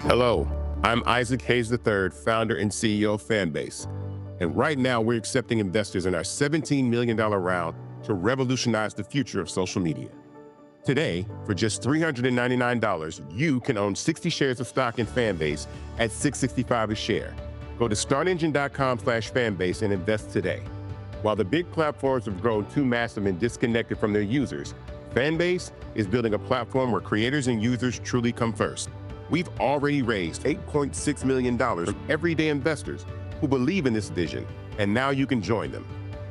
Hello, I'm Isaac Hayes III, founder and CEO of Fanbase. And right now we're accepting investors in our $17 million round to revolutionize the future of social media. Today, for just $399, you can own 60 shares of stock in Fanbase at $665 a share. Go to startengine.com/fanbase and invest today. While the big platforms have grown too massive and disconnected from their users, Fanbase is building a platform where creators and users truly come first. We've already raised $8.6 million from everyday investors who believe in this vision, and now you can join them.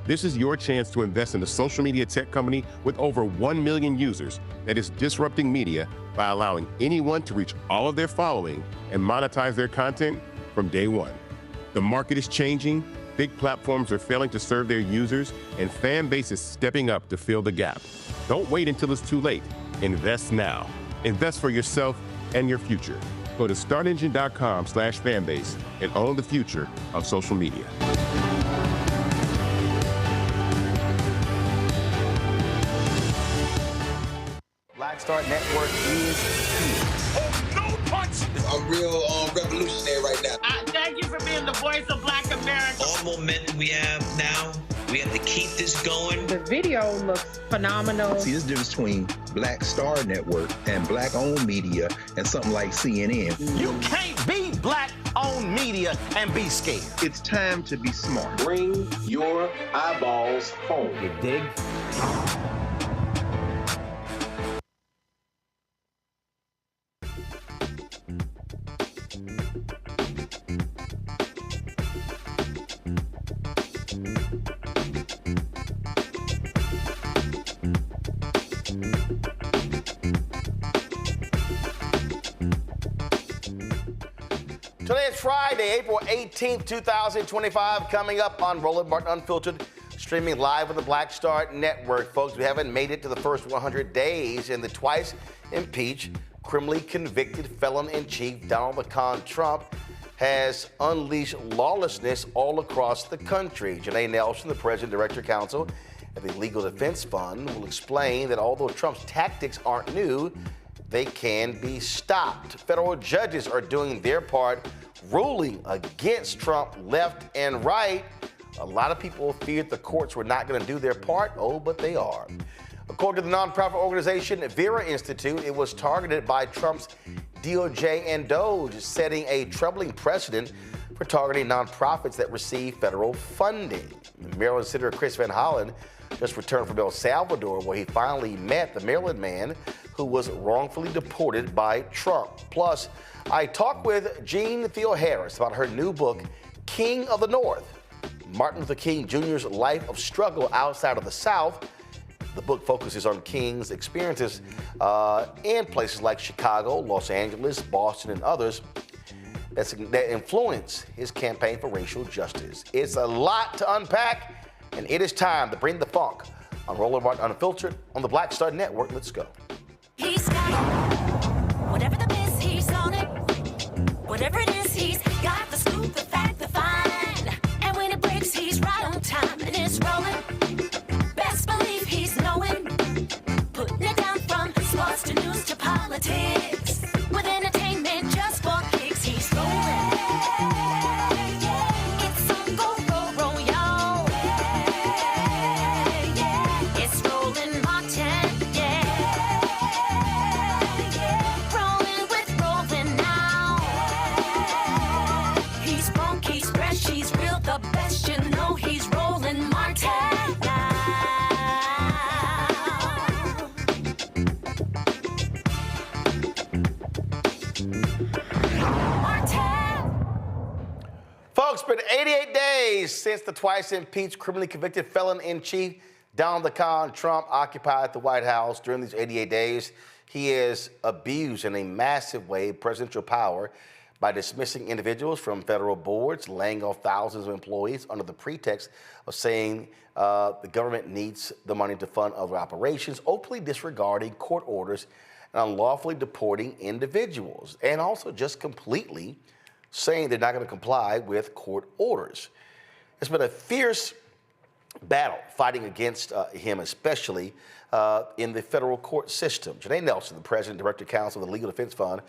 This is your chance to invest in a social media tech company with over 1 million users that is disrupting media by allowing anyone to reach all of their following and monetize their content from day one. The market is changing, big platforms are failing to serve their users, and Fanbase is stepping up to fill the gap. Don't wait until it's too late. Invest now. Invest for yourself and your future. Go to startengine.com/fanbase and own the future of social media. Black Star Network is here. Oh, no punch! I'm real revolutionary right now. Thank you for being the voice of Black America. All the momentum we have now, we have to keep this going. The video looks phenomenal. See, this difference between Black Star Network and Black-owned media and something like CNN. You can't be Black-owned media and be scared. It's time to be smart. Bring your eyeballs home. You dig? Today is Friday, April 18th, 2025, coming up on Roland Martin Unfiltered, streaming live on the Black Star Network. Folks, we haven't made it to the first 100 days, and the twice-impeached, criminally convicted felon-in-chief Donald the Con Trump has unleashed lawlessness all across the country. Janai Nelson, the President and Director-Counsel at the Legal Defense Fund, will explain that although Trump's tactics aren't new, they can be stopped. Federal judges are doing their part, ruling against Trump left and right. A lot of people feared the courts were not going to do their part. Oh, but they are. According to the nonprofit organization Vera Institute, it was targeted by Trump's DOJ and DOGE, setting a troubling precedent for targeting nonprofits that receive federal funding. Maryland Senator Chris Van Hollen just returned from El Salvador, where he finally met the Maryland man who was wrongfully deported by Trump. Plus, I talked with Jeanne Theoharis about her new book, King of the North, Martin Luther King Jr.'s life of struggle outside of the South, The book focuses on King's experiences in places like Chicago, Los Angeles, Boston, and others that influence his campaign for racial justice. It's a lot to unpack, and it is time to bring the funk on Roland Martin Unfiltered on the Black Star Network. Let's go. He's got it. Whatever the miss, he's on it. Whatever it is, he's got the scoop, the fact, the find. And when it breaks, he's right on time and it's rolling. Best believe he's knowing. Putting it down from sports to news to politics. With entertainment just for kicks, he's rolling. It's on go, roll, roll, y'all. It's Roland Martin, rolling with Roland now. He's funky, he's fresh, he's real, the best, you know he's Roland Martin now. Folks, it's been 88 days since the twice-impeached, criminally convicted felon-in-chief Donald Trump occupied the White House. During these 88 days, he has abused in a massive way presidential power by dismissing individuals from federal boards, laying off thousands of employees under the pretext of saying the government needs the money to fund other operations, openly disregarding court orders and unlawfully deporting individuals, and also just completely saying they're not going to comply with court orders. It's been a fierce battle fighting against him, especially in the federal court system. Janai Nelson, the President and Director-Counsel of the Legal Defense Fund,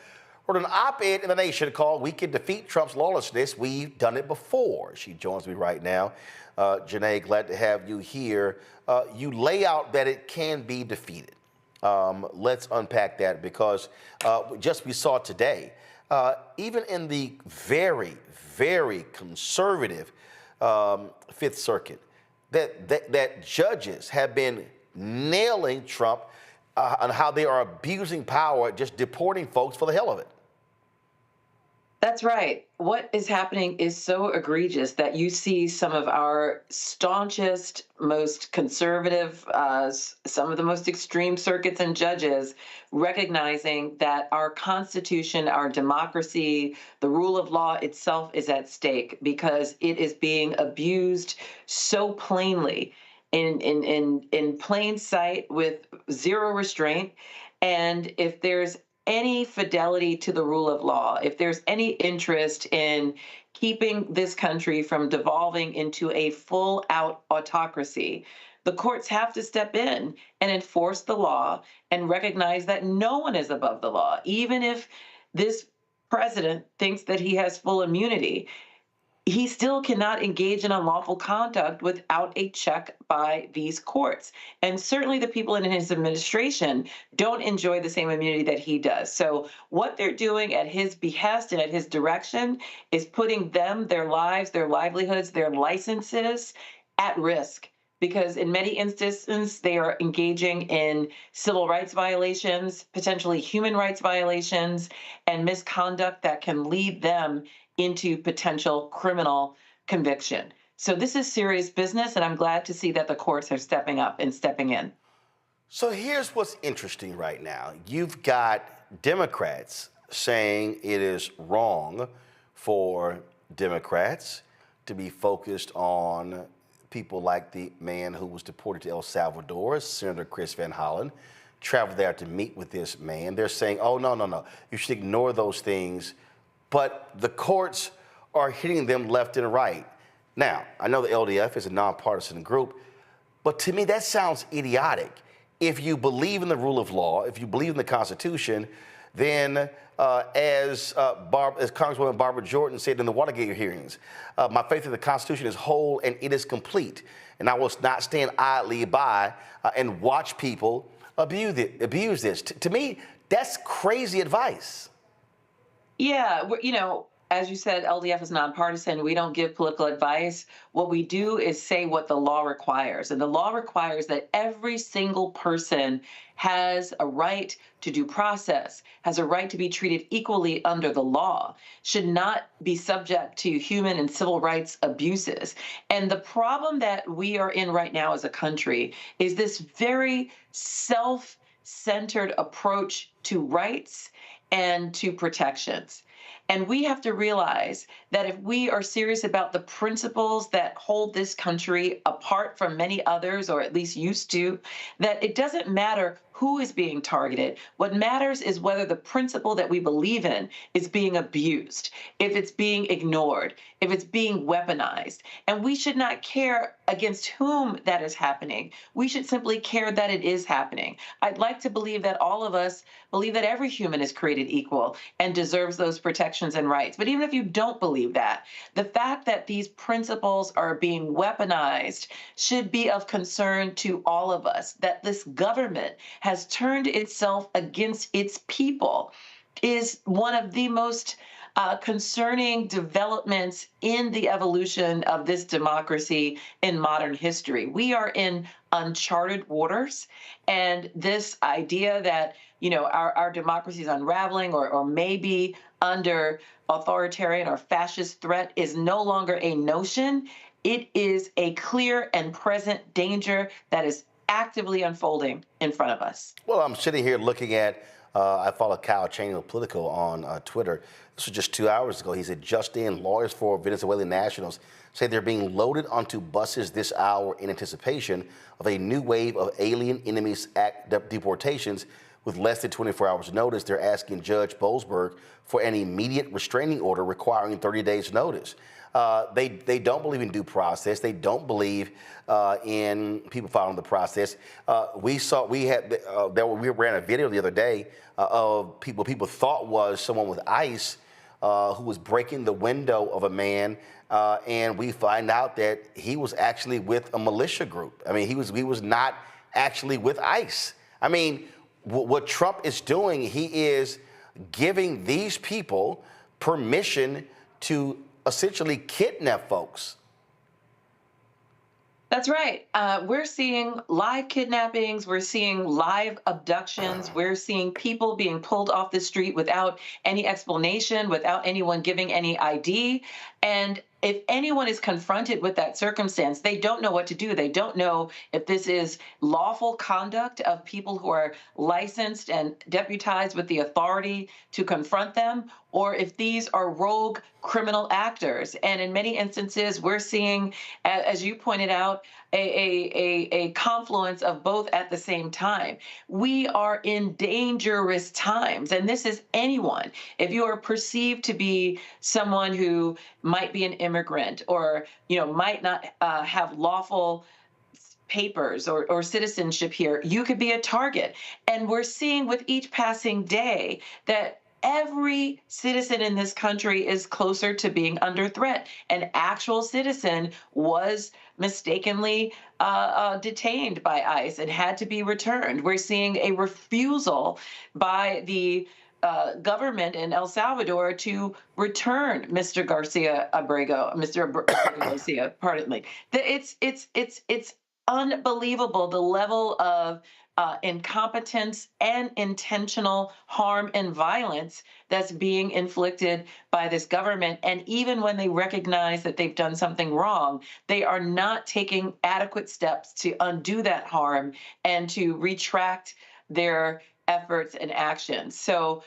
wrote an op-ed in The Nation called "We Can Defeat Trump's Lawlessness. We've Done It Before." She joins me right now. Janai, glad to have you here. You lay out that it can be defeated. Let's unpack that, because just we saw today, even in the very, very conservative Fifth Circuit, that judges have been nailing Trump on how they are abusing power, just deporting folks for the hell of it. That's right. What is happening is so egregious that you see some of our staunchest, most conservative, some of the most extreme circuits and judges recognizing that our Constitution, our democracy, the rule of law itself is at stake because it is being abused so plainly in plain sight with zero restraint. And if there's any fidelity to the rule of law, if there's any interest in keeping this country from devolving into a full-out autocracy, the courts have to step in and enforce the law and recognize that no one is above the law. Even if this president thinks that he has full immunity, he still cannot engage in unlawful conduct without a check by these courts. And certainly the people in his administration don't enjoy the same immunity that he does. So what they're doing at his behest and at his direction is putting them, their lives, their livelihoods, their licenses at risk. Because in many instances, they are engaging in civil rights violations, potentially human rights violations, and misconduct that can lead them into potential criminal conviction. So this is serious business, and I'm glad to see that the courts are stepping up and stepping in. So here's what's interesting right now. You've got Democrats saying it is wrong for Democrats to be focused on people like the man who was deported to El Salvador, Senator Chris Van Hollen, traveled there to meet with this man. They're saying, oh, no, you should ignore those things. But the courts are hitting them left and right. Now, I know the LDF is a nonpartisan group, but to me that sounds idiotic. If you believe in the rule of law, if you believe in the Constitution, then as Congresswoman Barbara Jordan said in the Watergate hearings, my faith in the Constitution is whole and it is complete. And I will not stand idly by and watch people abuse this. To me, that's crazy advice. Yeah, as you said, LDF is nonpartisan. We don't give political advice. What we do is say what the law requires. And the law requires that every single person has a right to due process, has a right to be treated equally under the law, should not be subject to human and civil rights abuses. And the problem that we are in right now as a country is this very self-centered approach to rights and to protections. And we have to realize that if we are serious about the principles that hold this country apart from many others, or at least used to, that it doesn't matter who is being targeted. What matters is whether the principle that we believe in is being abused, if it's being ignored, if it's being weaponized. And we should not care against whom that is happening. We should simply care that it is happening. I'd like to believe that all of us believe that every human is created equal and deserves those protections and rights. But even if you don't believe that, the fact that these principles are being weaponized should be of concern to all of us, that this government has turned itself against its people is one of the most concerning developments in the evolution of this democracy in modern history. We are in uncharted waters, and this idea that, you know, our democracy is unraveling or maybe under authoritarian or fascist threat is no longer a notion. It is a clear and present danger that is actively unfolding in front of us. Well, I'm sitting here looking at, I follow Kyle Chaney of Politico on Twitter. This was just 2 hours ago. He said, just in, lawyers for Venezuelan nationals say they're being loaded onto buses this hour in anticipation of a new wave of Alien Enemies Act deportations. With less than 24 hours notice, they're asking Judge Boasberg for an immediate restraining order requiring 30 days notice. They don't believe in due process. They don't believe in people following the process. We ran a video the other day of people thought was someone with ICE who was breaking the window of a man, and we find out that he was actually with a militia group. I mean, he was not actually with ICE. I mean, what Trump is doing, he is giving these people permission to essentially kidnap folks. That's right. We're seeing live kidnappings. We're seeing live abductions. We're seeing people being pulled off the street without any explanation, without anyone giving any ID. And if anyone is confronted with that circumstance, they don't know what to do. They don't know if this is lawful conduct of people who are licensed and deputized with the authority to confront them, or if these are rogue criminal actors. And in many instances, we're seeing, as you pointed out, a confluence of both at the same time. We are in dangerous times, and this is anyone. If you are perceived to be someone who might be an immigrant or, you know, might not have lawful papers or citizenship here, you could be a target. And we're seeing with each passing day that every citizen in this country is closer to being under threat. An actual citizen was mistakenly detained by ICE and had to be returned. We're seeing a refusal by the government in El Salvador to return Mr. Garcia, pardon me. It's unbelievable the level of incompetence and intentional harm and violence that's being inflicted by this government. And even when they recognize that they've done something wrong, they are not taking adequate steps to undo that harm and to retract their efforts and actions. So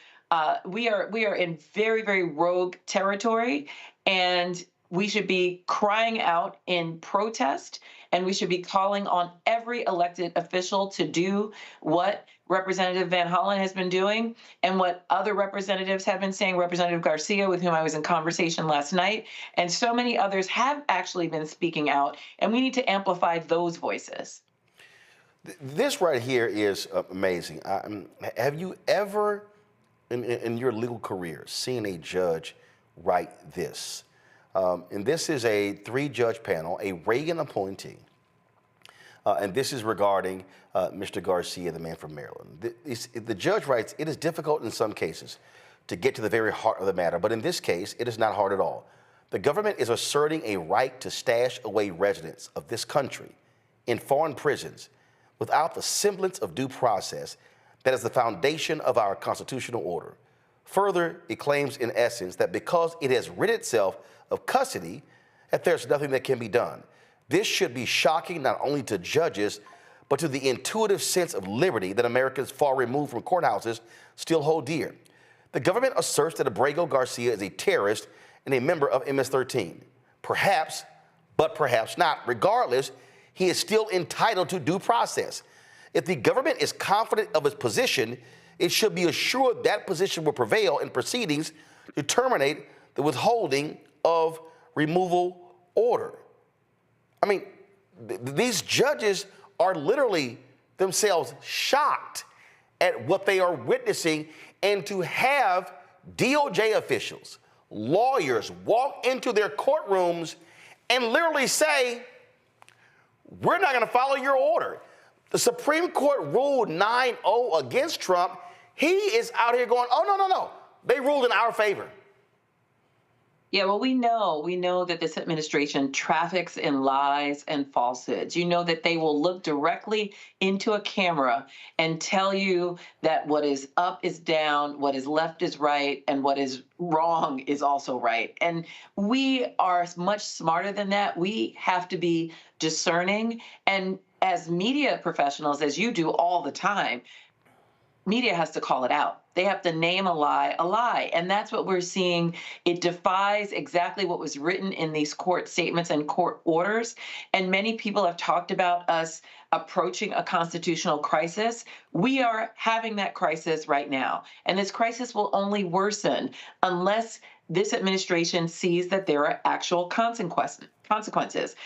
we are in very, very rogue territory, and we should be crying out in protest, and we should be calling on every elected official to do what Representative Van Hollen has been doing and what other representatives have been saying. Representative Garcia, with whom I was in conversation last night, and so many others have actually been speaking out, and we need to amplify those voices. This right here is amazing. Have you ever, in your legal career, seen a judge write this? And this is a 3-judge panel, a Reagan appointee. And this is regarding Mr. Garcia, the man from Maryland. The judge writes, it is difficult in some cases to get to the very heart of the matter. But in this case, it is not hard at all. The government is asserting a right to stash away residents of this country in foreign prisons without the semblance of due process that is the foundation of our constitutional order. Further, it claims in essence that because it has rid itself of custody, that there's nothing that can be done. This should be shocking not only to judges, but to the intuitive sense of liberty that Americans far removed from courthouses still hold dear. The government asserts that Abrego Garcia is a terrorist and a member of MS-13. Perhaps, but perhaps not. Regardless, he is still entitled to due process. If the government is confident of its position, it should be assured that position will prevail in proceedings to terminate the withholding of removal order. I mean, these judges are literally themselves shocked at what they are witnessing, and to have DOJ officials, lawyers walk into their courtrooms and literally say, we're not going to follow your order. The Supreme Court ruled 9-0 against Trump. He is out here going, oh, no. They ruled in our favor. Yeah, well, we know that this administration traffics in lies and falsehoods. You know that they will look directly into a camera and tell you that what is up is down, what is left is right, and what is wrong is also right. And we are much smarter than that. We have to be discerning. And as media professionals, as you do all the time, media has to call it out. They have to name a lie. And that's what we're seeing. It defies exactly what was written in these court statements and court orders. And many people have talked about us approaching a constitutional crisis. We are having that crisis right now. And this crisis will only worsen unless this administration sees that there are actual consequences.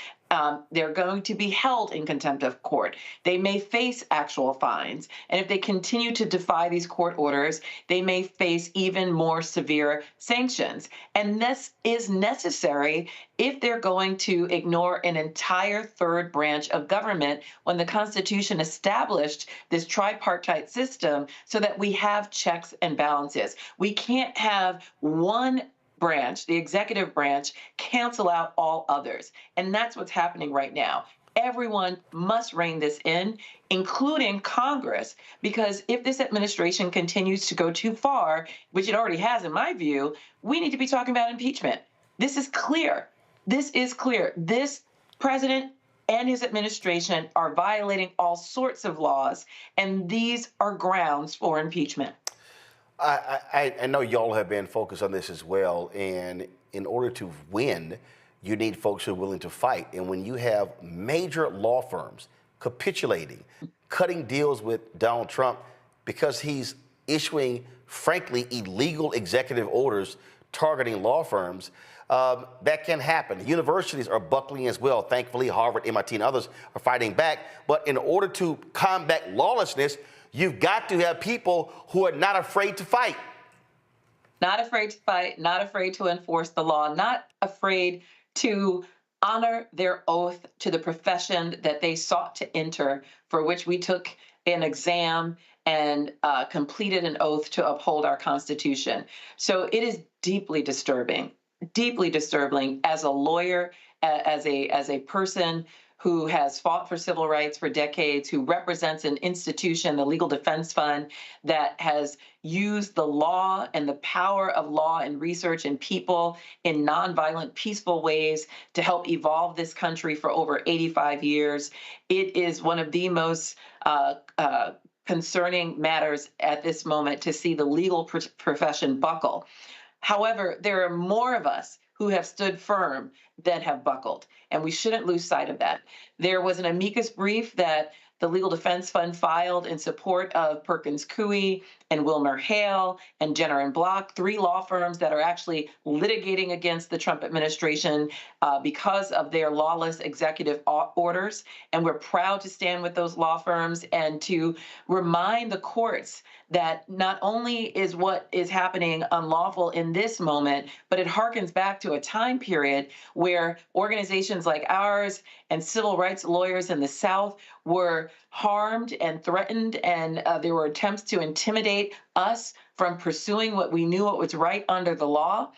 They're going to be held in contempt of court. They may face actual fines. And if they continue to defy these court orders, they may face even more severe sanctions. And this is necessary if they're going to ignore an entire third branch of government when the Constitution established this tripartite system so that we have checks and balances. We can't have one branch, the executive branch, cancel out all others. And that's what's happening right now. Everyone must rein this in, including Congress, because if this administration continues to go too far, which it already has in my view, we need to be talking about impeachment. This is clear. This is clear. This president and his administration are violating all sorts of laws, and these are grounds for impeachment. I know y'all have been focused on this as well, and in order to win, you need folks who are willing to fight. And when you have major law firms capitulating, cutting deals with Donald Trump because he's issuing, frankly, illegal executive orders targeting law firms, that can happen. Universities are buckling as well. Thankfully, Harvard, MIT, and others are fighting back. But in order to combat lawlessness, you've got to have people who are not afraid to fight. Not afraid to fight, not afraid to enforce the law, not afraid to honor their oath to the profession that they sought to enter, for which we took an exam and completed an oath to uphold our Constitution. So it is deeply disturbing as a lawyer, as a person who has fought for civil rights for decades, who represents an institution, the Legal Defense Fund, that has used the law and the power of law and research and people in nonviolent, peaceful ways to help evolve this country for over 85 years. It is one of the most concerning matters at this moment to see the legal profession buckle. However, there are more of us who have stood firm that have buckled, and we shouldn't lose sight of that. There was an amicus brief that the Legal Defense Fund filed in support of Perkins Coie and Wilmer Hale and Jenner and Block, 3 law firms that are actually litigating against the Trump administration because of their lawless executive orders. And we're proud to stand with those law firms and to remind the courts that not only is what is happening unlawful in this moment, but it harkens back to a time period where organizations like ours and civil rights lawyers in the South were harmed and threatened, and there were attempts to intimidate us from pursuing what we knew what was right under the law,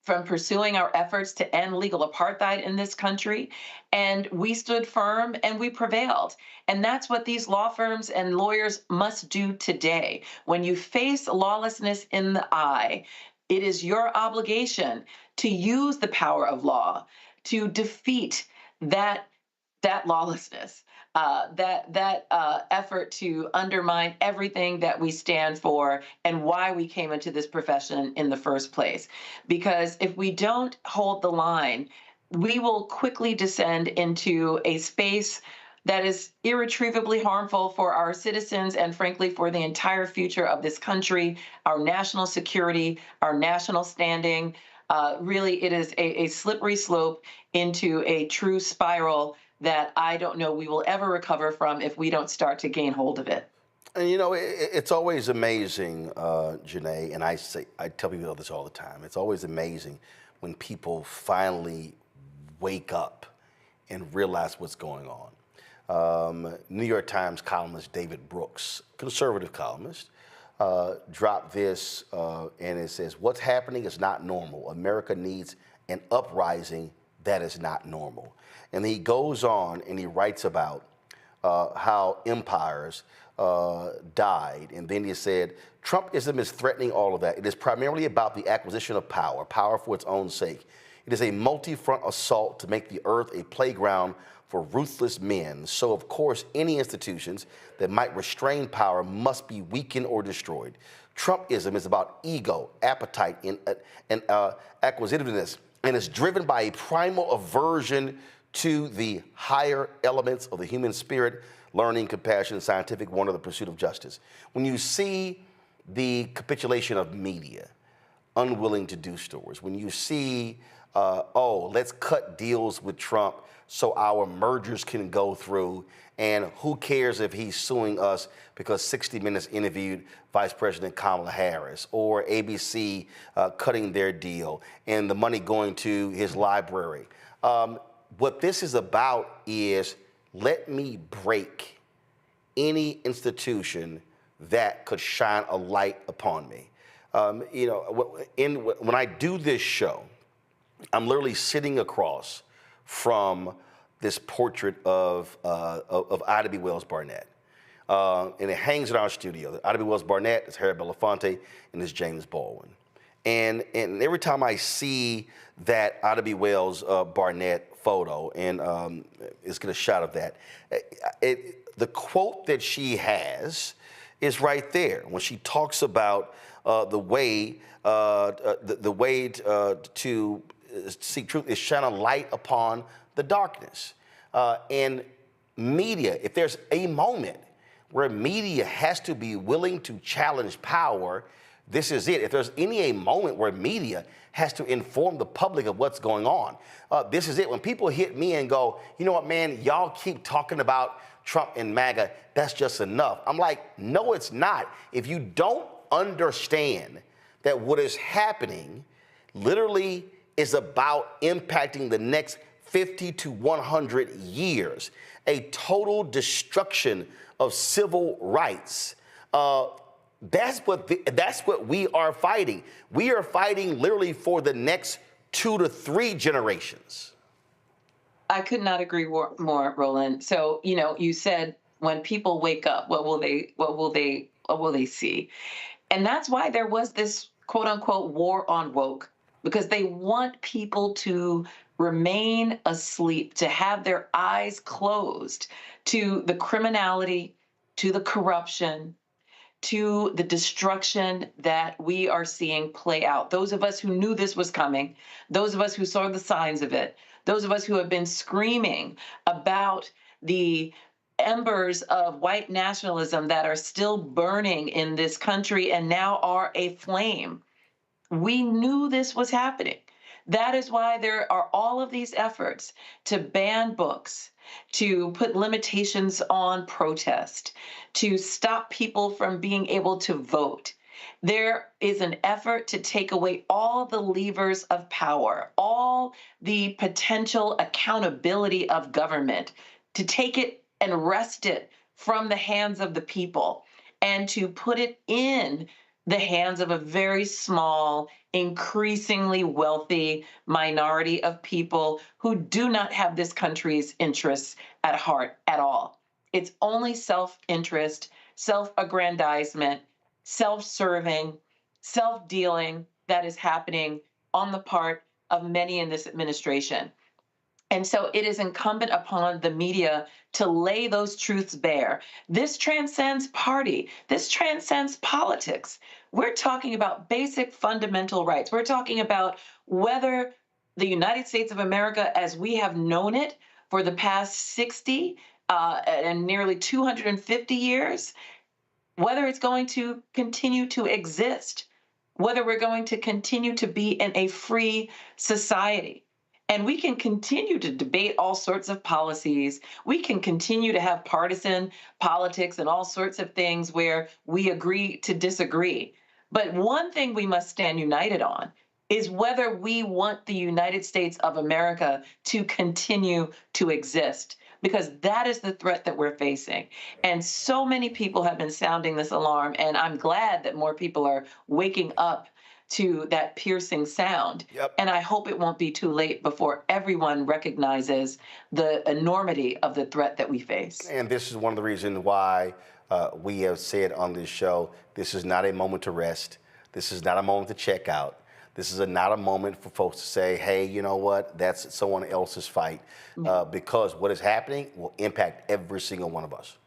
from pursuing our efforts to end legal apartheid in this country. And we stood firm and we prevailed. And that's what these law firms and lawyers must do today. When you face lawlessness in the eye, it is your obligation to use the power of law to defeat that lawlessness, that effort to undermine everything that we stand for and why we came into this profession in the first place. Because if we don't hold the line, we will quickly descend into a space that is irretrievably harmful for our citizens and, frankly, for the entire future of this country, our national security, our national standing. Really, it is a slippery slope into a true spiral that I don't know we will ever recover from if we don't start to gain hold of it. And it's always amazing, Janai, and I tell people this all the time. It's always amazing when people finally wake up and realize what's going on. New York Times columnist David Brooks, conservative columnist, dropped this, and it says, "What's happening is not normal. America needs an uprising that is not normal." And he goes on and he writes about how empires died. And then he said, Trumpism is threatening all of that. It is primarily about the acquisition of power, power for its own sake. It is a multi-front assault to make the earth a playground for ruthless men. So, of course, any institutions that might restrain power must be weakened or destroyed. Trumpism is about ego, appetite, and acquisitiveness, and is driven by a primal aversion to the higher elements of the human spirit, learning, compassion, scientific wonder, the pursuit of justice. When you see the capitulation of media, unwilling to do stories, when you see, let's cut deals with Trump so our mergers can go through, and who cares if he's suing us because 60 Minutes interviewed Vice President Kamala Harris, or ABC cutting their deal and the money going to his library. What this is about is, let me break any institution that could shine a light upon me. When I do this show, I'm literally sitting across from this portrait of Ida B. Wells Barnett. And it hangs in our studio. Ida B. Wells Barnett is Harry Belafonte, and is James Baldwin. And every time I see that Ida B. Wells Barnett photo, and let's get a shot of that, the quote that she has is right there when she talks about the way to seek truth is shine a light upon the darkness. And media, if there's a moment where media has to be willing to challenge power, this is it. If there's a moment where media has to inform the public of what's going on, this is it. When people hit me and go, you know what, man, y'all keep talking about Trump and MAGA, that's just enough. I'm like, no, it's not. If you don't understand that what is happening literally is about impacting the next 50 to 100 years, a total destruction of civil rights. That's what we are fighting. We are fighting literally for the next 2 to 3 generations. I could not agree more, Roland. So, you said when people wake up, what will they see? And that's why there was this quote unquote war on woke, because they want people to remain asleep, to have their eyes closed to the criminality, to the corruption, to the destruction that we are seeing play out. Those of us who knew this was coming, those of us who saw the signs of it, those of us who have been screaming about the embers of white nationalism that are still burning in this country and now are a flame. We knew this was happening. That is why there are all of these efforts to ban books, to put limitations on protest, to stop people from being able to vote. There is an effort to take away all the levers of power, all the potential accountability of government, to take it and wrest it from the hands of the people and to put it in the hands of a very small, increasingly wealthy minority of people who do not have this country's interests at heart at all. It's only self-interest, self-aggrandizement, self-serving, self-dealing that is happening on the part of many in this administration. And so it is incumbent upon the media to lay those truths bare. This transcends party. This transcends politics. We're talking about basic fundamental rights. We're talking about whether the United States of America, as we have known it for the past 60 and nearly 250 years, whether it's going to continue to exist, whether we're going to continue to be in a free society. And we can continue to debate all sorts of policies. We can continue to have partisan politics and all sorts of things where we agree to disagree. But one thing we must stand united on is whether we want the United States of America to continue to exist, because that is the threat that we're facing. And so many people have been sounding this alarm, and I'm glad that more people are waking up to that piercing sound. Yep. And I hope it won't be too late before everyone recognizes the enormity of the threat that we face. And this is one of the reasons why we have said on this show, this is not a moment to rest. This is not a moment to check out. This is not a moment for folks to say, hey, you know what, that's someone else's fight, because what is happening will impact every single one of us.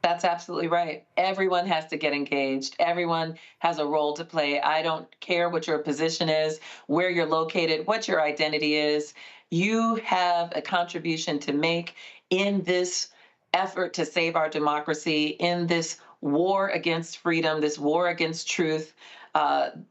That's absolutely right. Everyone has to get engaged. Everyone has a role to play. I don't care what your position is, where you're located, what your identity is. You have a contribution to make in this effort to save our democracy, in this war against freedom, this war against truth,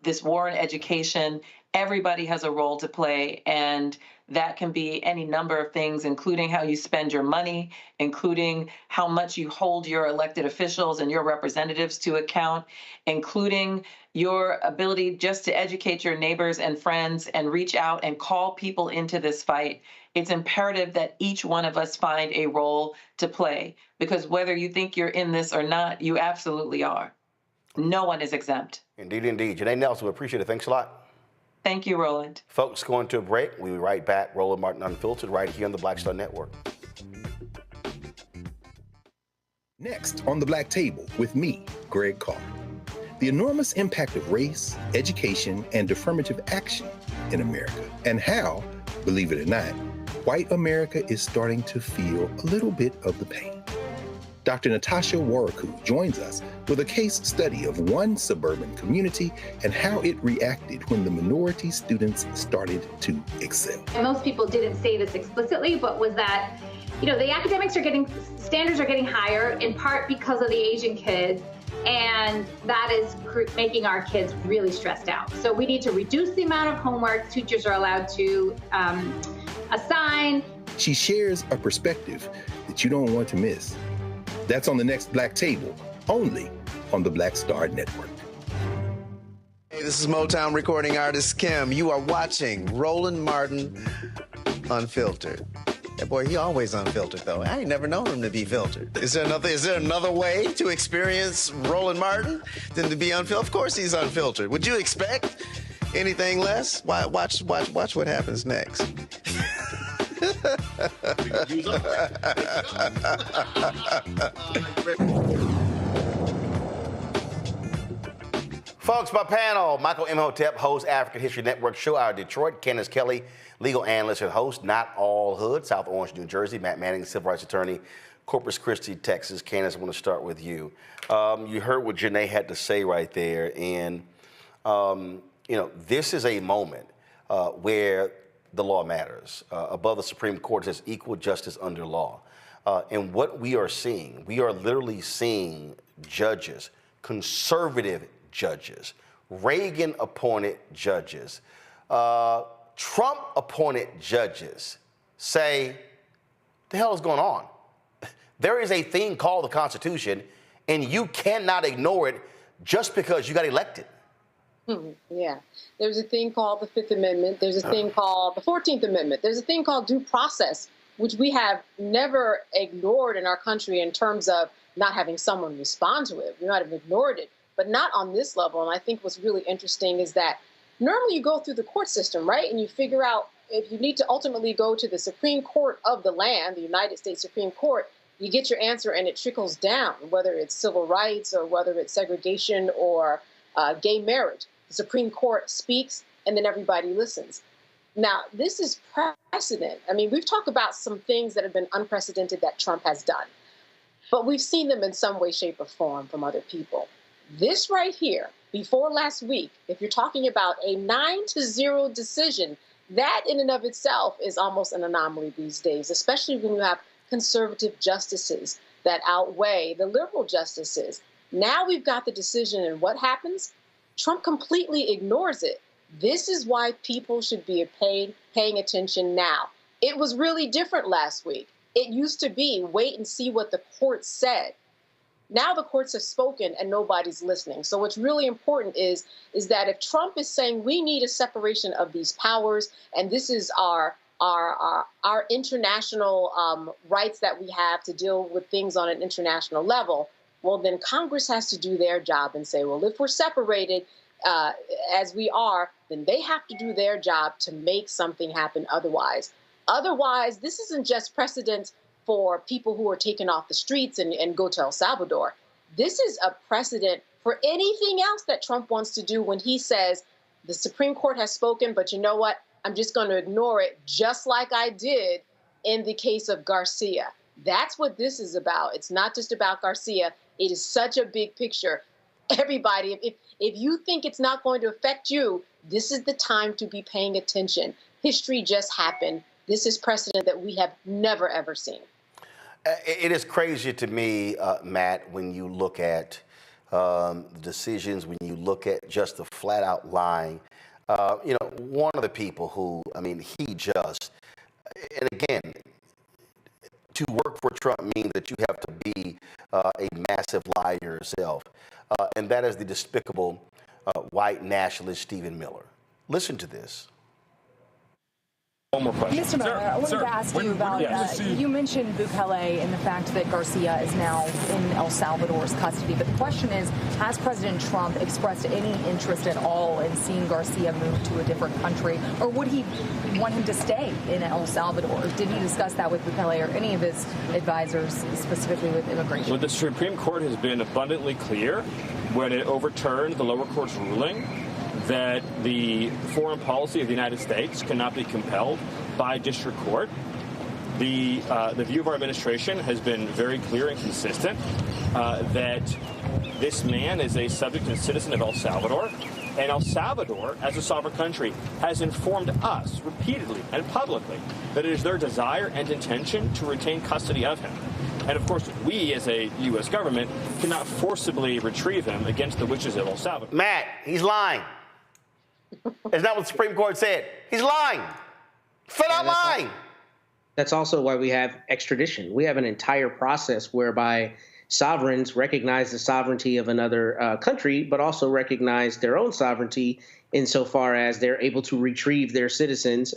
this war on education. Everybody has a role to play, and that can be any number of things, including how you spend your money, including how much you hold your elected officials and your representatives to account, including your ability just to educate your neighbors and friends and reach out and call people into this fight. It's imperative that each one of us find a role to play, because whether you think you're in this or not, you absolutely are. No one is exempt. Indeed, indeed. Janai Nelson, we appreciate it. Thanks a lot. Thank you, Roland. Folks, going to a break. We'll be right back. Roland Martin Unfiltered right here on the Black Star Network. Next on the Black Table with me, Greg Carr. The enormous impact of race, education, and affirmative action in America, and how, believe it or not, white America is starting to feel a little bit of the pain. Dr. Natasha Waraku joins us with a case study of one suburban community and how it reacted when the minority students started to excel. And most people didn't say this explicitly, but was that, the academics standards are getting higher in part because of the Asian kids, and that is making our kids really stressed out. So we need to reduce the amount of homework teachers are allowed to assign. She shares a perspective that you don't want to miss. That's on the next Black Table, only on the Black Star Network. Hey, this is Motown recording artist Kim. You are watching Roland Martin Unfiltered. That boy, he always unfiltered, though. I ain't never known him to be filtered. Is there another way to experience Roland Martin than to be unfiltered? Of course he's unfiltered. Would you expect anything less? Watch what happens next. Folks, my panel, Michael Imhotep, host African History Network show out of Detroit. Candace Kelly, legal analyst and host, Not All Hood, South Orange, New Jersey. Matt Manning, civil rights attorney, Corpus Christi, Texas. Candace, I want to start with you. You heard what Janai had to say right there, and this is a moment where the law matters. Above the Supreme Court says equal justice under law. And what we are literally seeing judges, conservative judges, Reagan-appointed judges, Trump-appointed judges say, the hell is going on? There is a thing called the Constitution, and you cannot ignore it just because you got elected. Yeah. There's a thing called the Fifth Amendment. There's a thing called the 14th Amendment. There's a thing called due process which we have never ignored in our country in terms of not having someone respond to it. We might have ignored it, but not on this level. And I think what's really interesting is that normally you go through the court system, right? And you figure out if you need to ultimately go to the Supreme Court of the land, the United States Supreme Court, you get your answer and it trickles down, whether it's civil rights or whether it's segregation or gay marriage. The Supreme Court speaks and then everybody listens. Now, this is precedent. I mean, we've talked about some things that have been unprecedented that Trump has done, but we've seen them in some way, shape, or form from other people. This right here, before last week, if you're talking about a 9-0 decision, that in and of itself is almost an anomaly these days, especially when you have conservative justices that outweigh the liberal justices. Now we've got the decision, and what happens? Trump completely ignores it. This is why people should be paying attention now. It was really different last week. It used to be wait and see what the court said. Now the courts have spoken and nobody's listening. So what's really important is that if Trump is saying we need a separation of these powers, and this is our international rights that we have to deal with things on an international level, well, then Congress has to do their job and say, well, if we're separated as we are, then they have to do their job to make something happen otherwise. Otherwise, this isn't just precedent for people who are taken off the streets and go to El Salvador. This is a precedent for anything else that Trump wants to do when he says, the Supreme Court has spoken, but you know what? I'm just going to ignore it, just like I did in the case of Garcia. That's what this is about. It's not just about Garcia. It is such a big picture. Everybody, if you think it's not going to affect you, this is the time to be paying attention. History just happened. This is precedent that we have never, ever seen. It is crazy to me, Matt, when you look at the decisions, when you look at just the flat out lying. One of the people who, he just, and again, to work for Trump means that you have to be a massive liar yourself. And that is the despicable white nationalist Stephen Miller. Listen to this. One more question. Mr. Miller, I wanted to ask you about, you mentioned Bukele and the fact that Garcia is now in El Salvador's custody. But the question is, has President Trump expressed any interest at all in seeing Garcia move to a different country? Or would he want him to stay in El Salvador? Did he discuss that with Bukele or any of his advisors, specifically with immigration? Well, the Supreme Court has been abundantly clear when it overturned the lower court's ruling that the foreign policy of the United States cannot be compelled by district court. The view of our administration has been very clear and consistent that this man is a subject and citizen of El Salvador, and El Salvador, as a sovereign country, has informed us repeatedly and publicly that it is their desire and intention to retain custody of him. And of course, we as a U.S. government cannot forcibly retrieve him against the wishes of El Salvador. Matt, he's lying. It's not what the Supreme Court said. He's lying. Flat out lying. That's also why we have extradition. We have an entire process whereby sovereigns recognize the sovereignty of another country, but also recognize their own sovereignty insofar as they're able to retrieve their citizens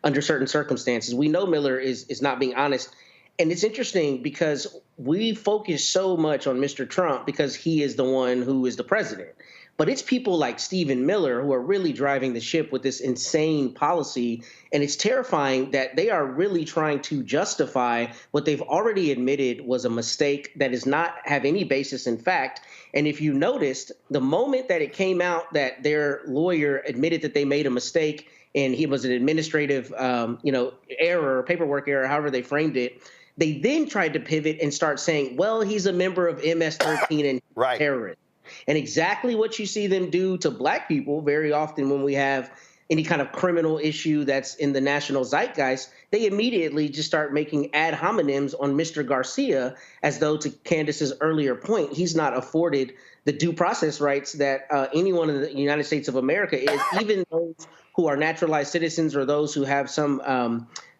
under certain circumstances. We know Miller is not being honest. And it's interesting because we focus so much on Mr. Trump because he is the one who is the president. But it's people like Stephen Miller who are really driving the ship with this insane policy. And it's terrifying that they are really trying to justify what they've already admitted was a mistake that does not have any basis in fact. And if you noticed, the moment that it came out that their lawyer admitted that they made a mistake and he was an administrative, error, paperwork error, however they framed it, they then tried to pivot and start saying, well, he's a member of MS-13 and right. terrorist. And exactly what you see them do to black people very often when we have any kind of criminal issue that's in the national zeitgeist, they immediately just start making ad hominems on Mr. Garcia as though, to Candace's earlier point, he's not afforded the due process rights that anyone in the United States of America is, even those who are naturalized citizens or those who have some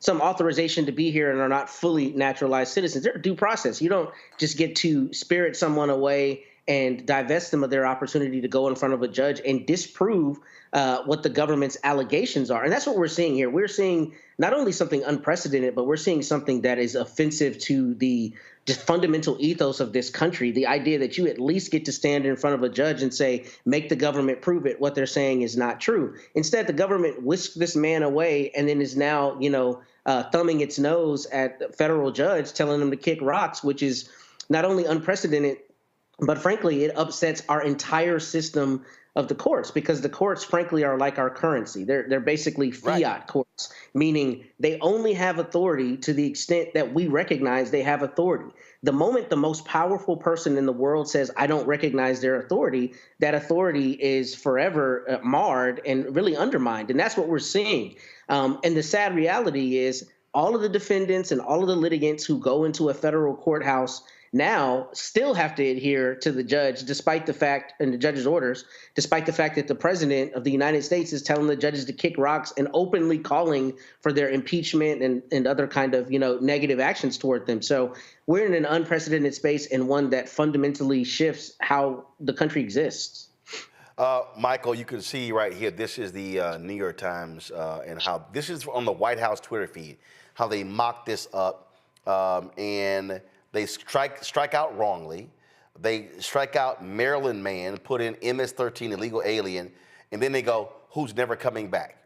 authorization to be here and are not fully naturalized citizens. They're due process. You don't just get to spirit someone away and divest them of their opportunity to go in front of a judge and disprove what the government's allegations are. And that's what we're seeing here. We're seeing not only something unprecedented, but we're seeing something that is offensive to the fundamental ethos of this country, the idea that you at least get to stand in front of a judge and say, make the government prove it. What they're saying is not true. Instead, the government whisked this man away and then is now, thumbing its nose at the federal judge, telling him to kick rocks, which is not only unprecedented, but frankly, it upsets our entire system of the courts, because the courts, frankly, are like our currency. They're basically fiat courts, meaning they only have authority to the extent that we recognize they have authority. The moment the most powerful person in the world says, I don't recognize their authority, that authority is forever marred and really undermined. And that's what we're seeing. And the sad reality is all of the defendants and all of the litigants who go into a federal courthouse now still have to adhere to the judge, despite the fact, and the judge's orders, despite the fact that the president of the United States is telling the judges to kick rocks and openly calling for their impeachment and other kind of, negative actions toward them. So we're in an unprecedented space, and one that fundamentally shifts how the country exists. Michael, you can see right here, this is the New York Times, and how this is on the White House Twitter feed, how they mock this up, and they strike out wrongly. They strike out Maryland man, put in MS-13 illegal alien, and then they go, who's never coming back?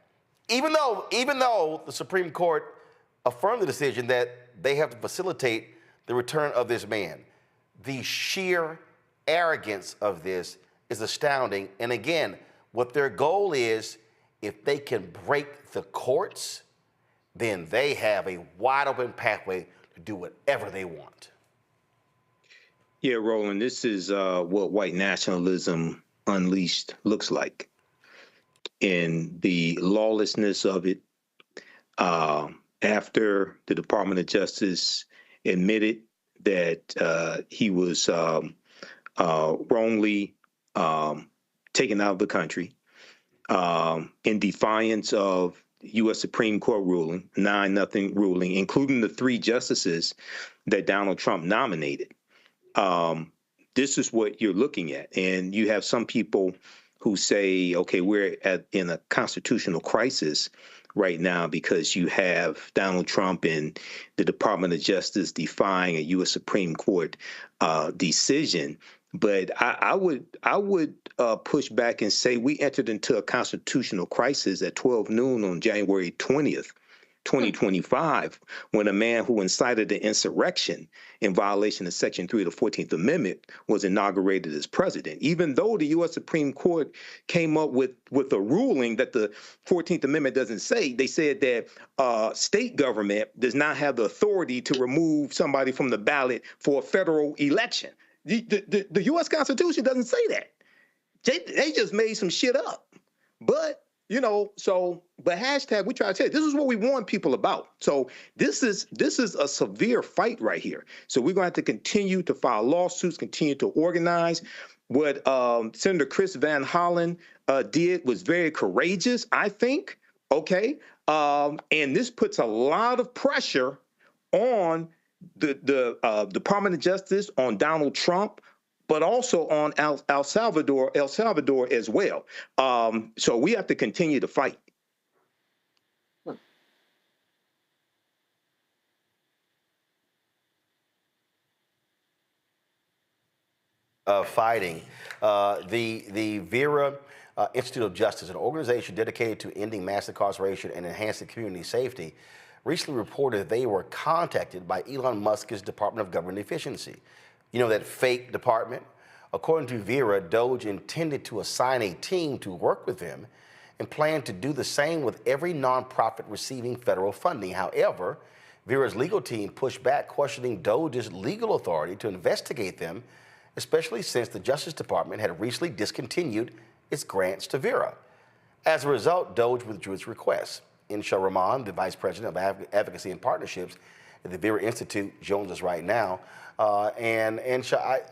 Even though the Supreme Court affirmed the decision that they have to facilitate the return of this man. The sheer arrogance of this is astounding. And again, what their goal is, if they can break the courts, then they have a wide open pathway to do whatever they want. Yeah, Roland, this is what white nationalism unleashed looks like. And the lawlessness of it, after the Department of Justice admitted that he was wrongly taken out of the country in defiance of U.S. Supreme Court ruling, 9-0 ruling, including the 3 justices that Donald Trump nominated. This is what you're looking at. And you have some people who say, okay, we're in a constitutional crisis right now because you have Donald Trump and the Department of Justice defying a U.S. Supreme Court decision. But I would push back and say we entered into a constitutional crisis at 12 noon on January 20th. 2025, when a man who incited the insurrection in violation of Section 3 of the 14th Amendment was inaugurated as president. Even though the U.S. Supreme Court came up with a ruling that the 14th Amendment doesn't say, they said that state government does not have the authority to remove somebody from the ballot for a federal election. The U.S. Constitution doesn't say that. They just made some shit up. But but hashtag, we try to tell you, this is what we warn people about. So this is a severe fight right here. So we're going to have to continue to file lawsuits, continue to organize. What Senator Chris Van Hollen did was very courageous, I think. Okay. And this puts a lot of pressure on the Department of Justice, on Donald Trump, but also on El Salvador as well. So we have to continue to fight. Fighting. The Vera Institute of Justice, an organization dedicated to ending mass incarceration and enhancing community safety, recently reported that they were contacted by Elon Musk's Department of Government Efficiency. You know, that fake department? According to Vera, DOGE intended to assign a team to work with them and planned to do the same with every nonprofit receiving federal funding. However, Vera's legal team pushed back, questioning DOGE's legal authority to investigate them, especially since the Justice Department had recently discontinued its grants to Vera. As a result, DOGE withdrew its request. Insha Rahman, the Vice President of Advocacy and Partnerships at the Vera Institute, joins us right now. And Insha,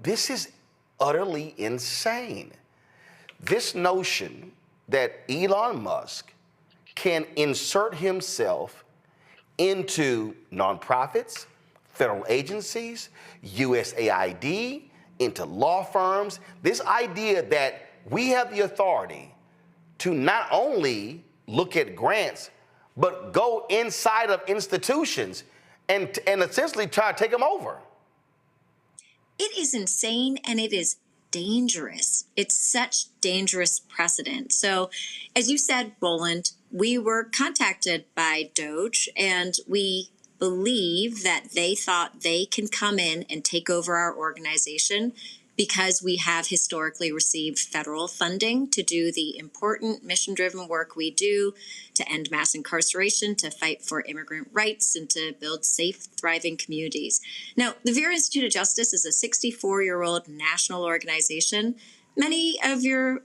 this is utterly insane. This notion that Elon Musk can insert himself into nonprofits, federal agencies, USAID, into law firms. This idea that we have the authority to not only look at grants, but go inside of institutions and essentially try to take them over. It is insane, and it is dangerous. It's such dangerous precedent. So, as you said, Roland, we were contacted by DOGE, and we believe that they thought they can come in and take over our organization because we have historically received federal funding to do the important mission-driven work we do to end mass incarceration, to fight for immigrant rights, and to build safe, thriving communities. Now, the Vera Institute of Justice is a 64-year-old national organization. Many of your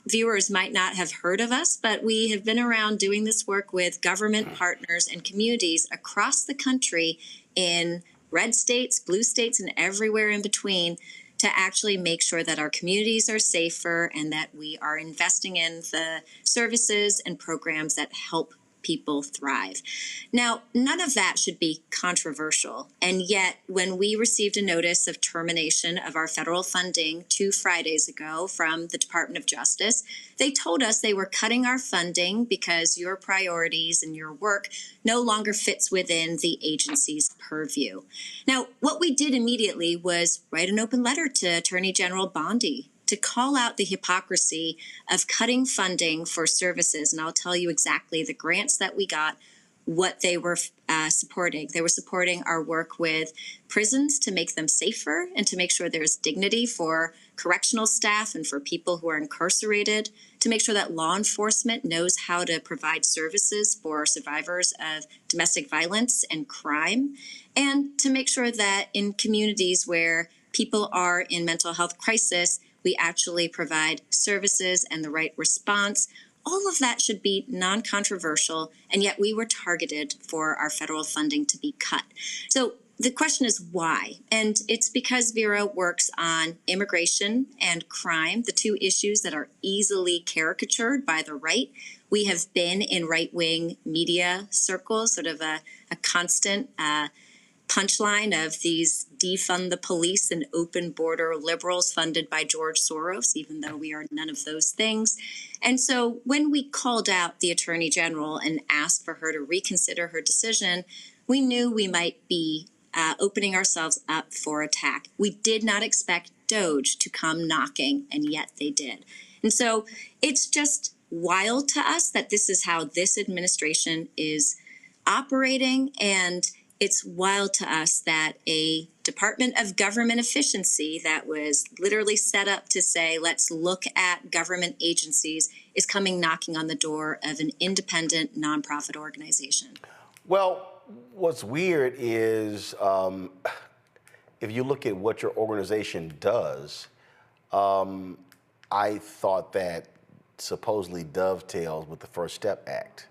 viewers might not have heard of us, but we have been around doing this work with government partners and communities across the country in red states, blue states, and everywhere in between to actually make sure that our communities are safer and that we are investing in the services and programs that help people thrive. Now, none of that should be controversial. And yet, when we received a notice of termination of our federal funding 2 Fridays ago from the Department of Justice, they told us they were cutting our funding because your priorities and your work no longer fits within the agency's purview. Now, what we did immediately was write an open letter to Attorney General Bondi to call out the hypocrisy of cutting funding for services. And I'll tell you exactly the grants that we got, what they were supporting. They were supporting our work with prisons to make them safer and to make sure there's dignity for correctional staff and for people who are incarcerated, to make sure that law enforcement knows how to provide services for survivors of domestic violence and crime, and to make sure that in communities where people are in mental health crisis, we actually provide services and the right response. All of that should be non-controversial, and yet we were targeted for our federal funding to be cut. So the question is why? And it's because Vera works on immigration and crime, the 2 issues that are easily caricatured by the right. We have been in right-wing media circles, sort of a constant punchline of these defund the police and open border liberals funded by George Soros, even though we are none of those things. And so when we called out the Attorney General and asked for her to reconsider her decision, we knew we might be opening ourselves up for attack. We did not expect DOGE to come knocking, and yet they did. And so it's just wild to us that this is how this administration is operating, and it's wild to us that a Department of Government Efficiency that was literally set up to say, let's look at government agencies, is coming knocking on the door of an independent nonprofit organization. Well, what's weird is if you look at what your organization does, I thought that supposedly dovetails with the First Step Act.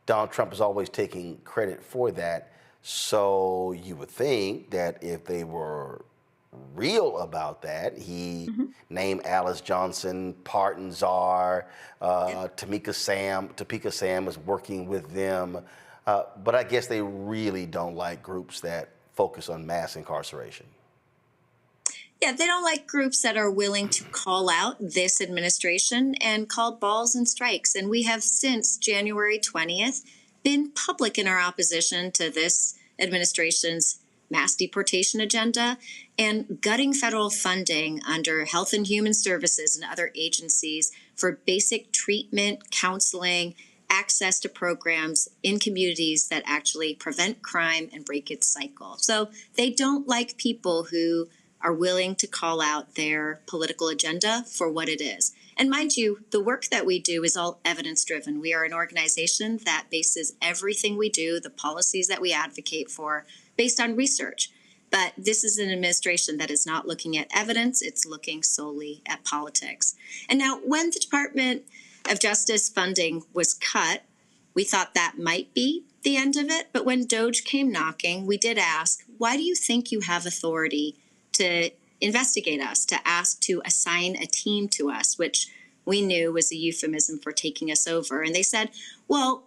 Donald Trump is always taking credit for that. So you would think that if they were real about that, he named Alice Johnson, Pardon Czar, Topeka Sam is working with them. But I guess they really don't like groups that focus on mass incarceration. Yeah, they don't like groups that are willing to call out this administration and call balls and strikes. And we have since January 20th been public in our opposition to this administration's mass deportation agenda and gutting federal funding under Health and Human Services and other agencies for basic treatment, counseling, access to programs in communities that actually prevent crime and break its cycle. So they don't like people who are willing to call out their political agenda for what it is. And mind you, the work that we do is all evidence-driven. We are an organization that bases everything we do, the policies that we advocate for, based on research. But this is an administration that is not looking at evidence, it's looking solely at politics. And now, when the Department of Justice funding was cut, we thought that might be the end of it. But when DOGE came knocking, we did ask, why do you think you have authority to investigate us, to ask to assign a team to us, which we knew was a euphemism for taking us over? And they said, well,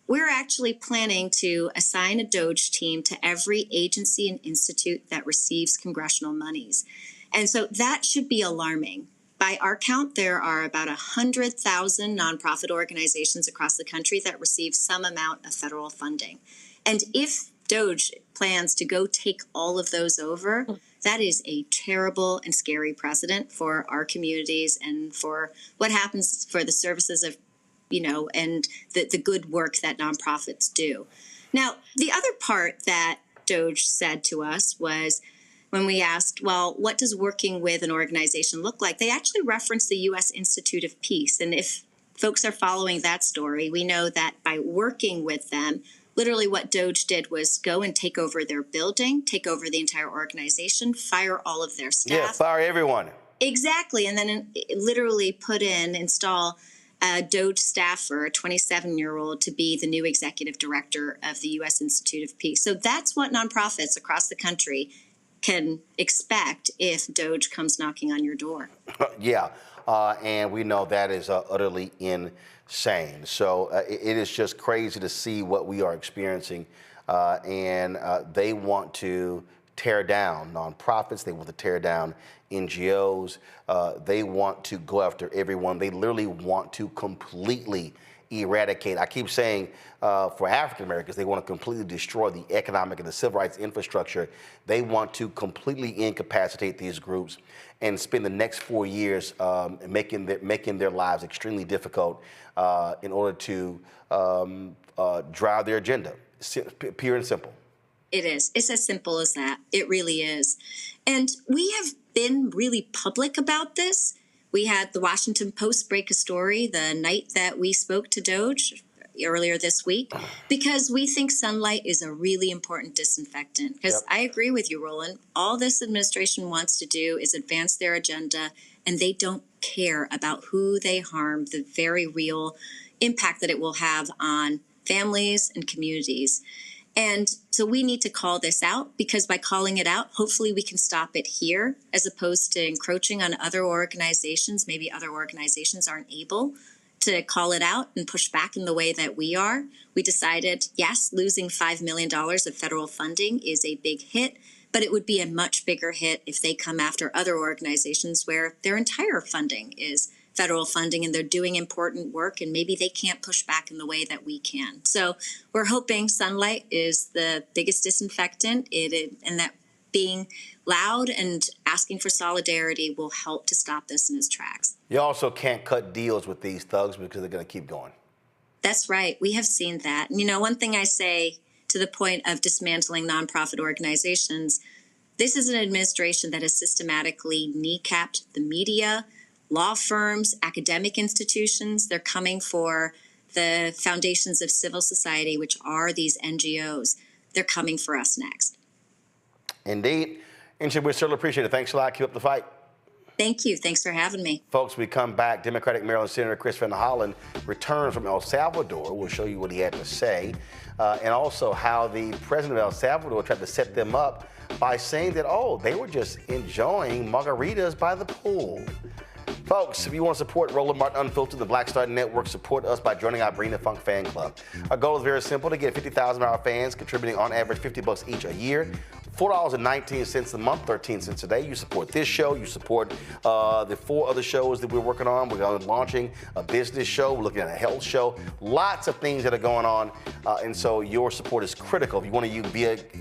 we're actually planning to assign a DOGE team to every agency and institute that receives congressional monies. And so that should be alarming. By our count, there are about 100,000 nonprofit organizations across the country that receive some amount of federal funding. And if DOGE plans to go take all of those over, that is a terrible and scary precedent for our communities and for what happens for the services of, and the good work that nonprofits do. Now, the other part that DOGE said to us was, when we asked, well, what does working with an organization look like? They actually referenced the U.S. Institute of Peace. And if folks are following that story, we know that by working with them, literally what DOGE did was go and take over their building, take over the entire organization, fire all of their staff. Yeah, fire everyone. Exactly. And then literally install a DOGE staffer, a 27-year-old, to be the new executive director of the U.S. Institute of Peace. So that's what nonprofits across the country can expect if DOGE comes knocking on your door. Yeah, and we know that is utterly insane. So it is just crazy to see what we are experiencing, and they want to tear down nonprofits. They want to tear down NGOs. They want to go after everyone. They literally want to completely eradicate. I keep saying for African Americans, they want to completely destroy the economic and the civil rights infrastructure. They want to completely incapacitate these groups and spend the next 4 years making their lives extremely difficult in order to drive their agenda. Pure and simple. It is. It's as simple as that. It really is. And we have been really public about this. We had the Washington Post break a story the night that we spoke to DOGE earlier this week, because we think sunlight is a really important disinfectant. Because I agree with you, Roland. All this administration wants to do is advance their agenda, and they don't care about who they harm, the very real impact that it will have on families and communities. And so we need to call this out, because by calling it out, hopefully we can stop it here, as opposed to encroaching on other organizations. Maybe other organizations aren't able to call it out and push back in the way that we are. We decided, yes, losing $5 million of federal funding is a big hit, but it would be a much bigger hit if they come after other organizations where their entire funding is federal funding and they're doing important work, and maybe they can't push back in the way that we can. So we're hoping sunlight is the biggest disinfectant, and that being loud and asking for solidarity will help to stop this in its tracks. You also can't cut deals with these thugs because they're going to keep going. That's right. We have seen that. And, one thing I say to the point of dismantling nonprofit organizations, this is an administration that has systematically kneecapped the media, law firms, academic institutions. They're coming for the foundations of civil society, which are these NGOs. They're coming for us next. Indeed. And we certainly appreciate it. Thanks a lot. Keep up the fight. Thank you. Thanks for having me. Folks, we come back. Democratic Maryland Senator Chris Van Hollen returns from El Salvador. We'll show you what he had to say, and also how the president of El Salvador tried to set them up by saying that, they were just enjoying margaritas by the pool. Folks, if you want to support Roland Martin Unfiltered, the Black Star Network, support us by joining our Bring the Funk fan club. Our goal is very simple: to get 50,000 of our fans contributing on average $50 each a year. $4.19 a month, 13 cents a day. You support this show. You support the 4 other shows that we're working on. We're launching a business show. We're looking at a health show. Lots of things that are going on. And so your support is critical. If you want to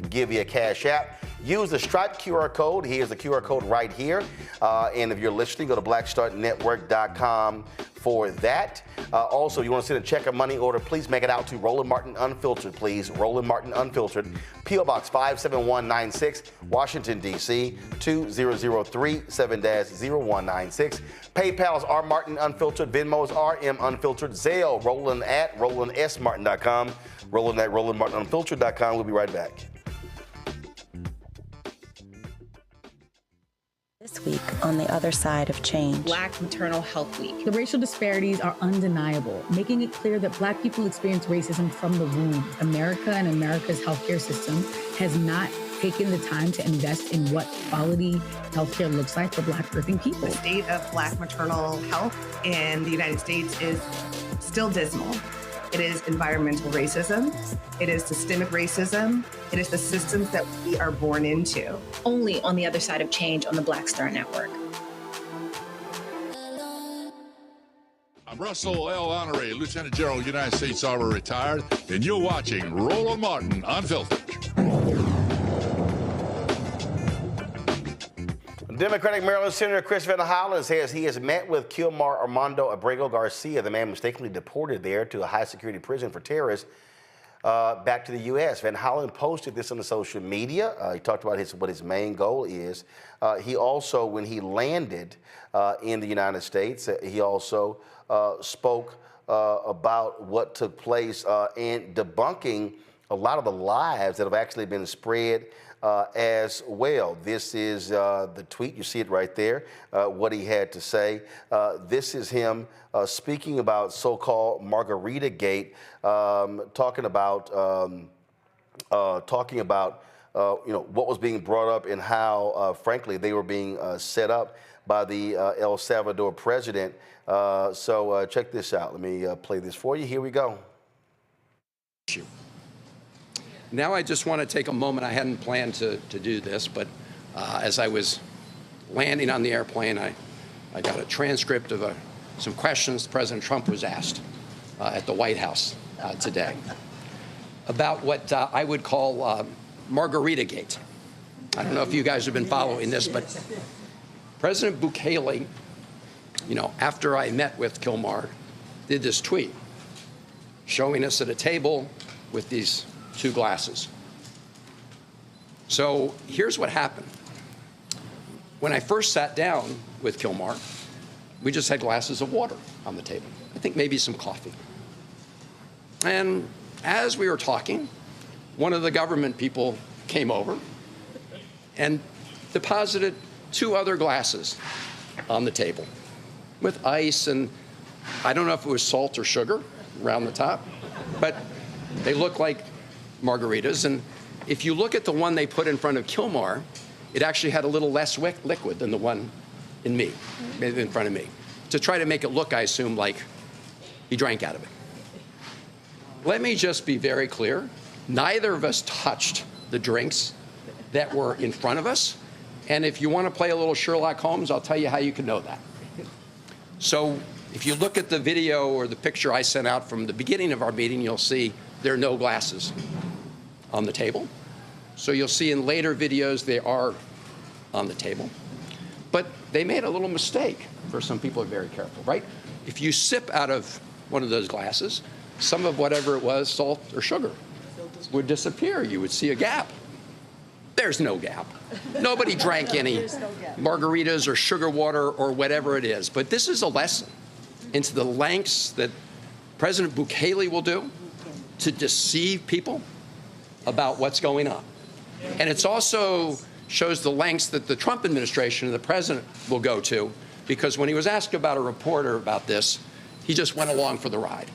give via Cash App, use the Stripe QR code. Here's the QR code right here. And if you're listening, go to blackstarnetwork.com for that. Also, you want to send a check or money order, please make it out to Roland Martin Unfiltered, please. Roland Martin Unfiltered, P.O. Box 57196, Washington, D.C. 20037-0196. PayPal's R Martin Unfiltered, Venmo's RM Unfiltered, Zelle, Roland at RolandSMartin.com, Roland at RolandMartinUnfiltered.com. We'll be right back. This week on The Other Side of Change. Black Maternal Health Week. The racial disparities are undeniable, making it clear that Black people experience racism from the womb. America and America's healthcare system has not taken the time to invest in what quality healthcare looks like for Black birthing people. The state of Black maternal health in the United States is still dismal. It is environmental racism. It is systemic racism. It is the systems that we are born into. Only on the other side of change on the Black Star Network. I'm Russell L. Honoré, Lieutenant General, United States Army, retired, and you're watching Roland Martin Unfiltered. Democratic Maryland Senator Chris Van Hollen says he has met with Kilmar Armando Abrego Garcia, the man mistakenly deported there to a high-security prison for terrorists, back to the U.S. Van Hollen posted this on the social media. He talked about what his main goal is. He also, when he landed in the United States, he also spoke about what took place in debunking a lot of the lies that have actually been spread as well. This is the tweet. You see it right there, what he had to say. This is him speaking about so-called Margarita Gate, talking about what was being brought up and how, frankly, they were being set up by the El Salvador president. So check this out. Let me play this for you. Here we go. Now I just want to take a moment. I hadn't planned to do this, but as I was landing on the airplane, I got a transcript of some questions President Trump was asked at the White House today about what I would call Margarita Gate. I don't know if you guys have been following this, but President Bukele, after I met with Kilmar, did this tweet showing us at a table with these two glasses. So here's what happened. When I first sat down with Kilmar, we just had glasses of water on the table. I think maybe some coffee. And as we were talking, one of the government people came over and deposited two other glasses on the table with ice, and I don't know if it was salt or sugar around the top, but they look like margaritas. And if you look at the one they put in front of Kilmar, it actually had a little less liquid than the one in front of me, to try to make it look, I assume, like he drank out of it. Let me just be very clear. Neither of us touched the drinks that were in front of us. And if you want to play a little Sherlock Holmes, I'll tell you how you can know that. So if you look at the video or the picture I sent out from the beginning of our meeting, you'll see there are no glasses on the table. So you'll see in later videos they are on the table. But they made a little mistake. First, some people are very careful, right? If you sip out of one of those glasses, some of whatever it was, salt or sugar, would disappear. You would see a gap. There's no gap. Nobody drank any margaritas or sugar water or whatever it is. But this is a lesson into the lengths that President Bukele will do to deceive people about what's going on. And it's also shows the lengths that the Trump administration and the president will go to, because when he was asked about a reporter about this, he just went along for the ride.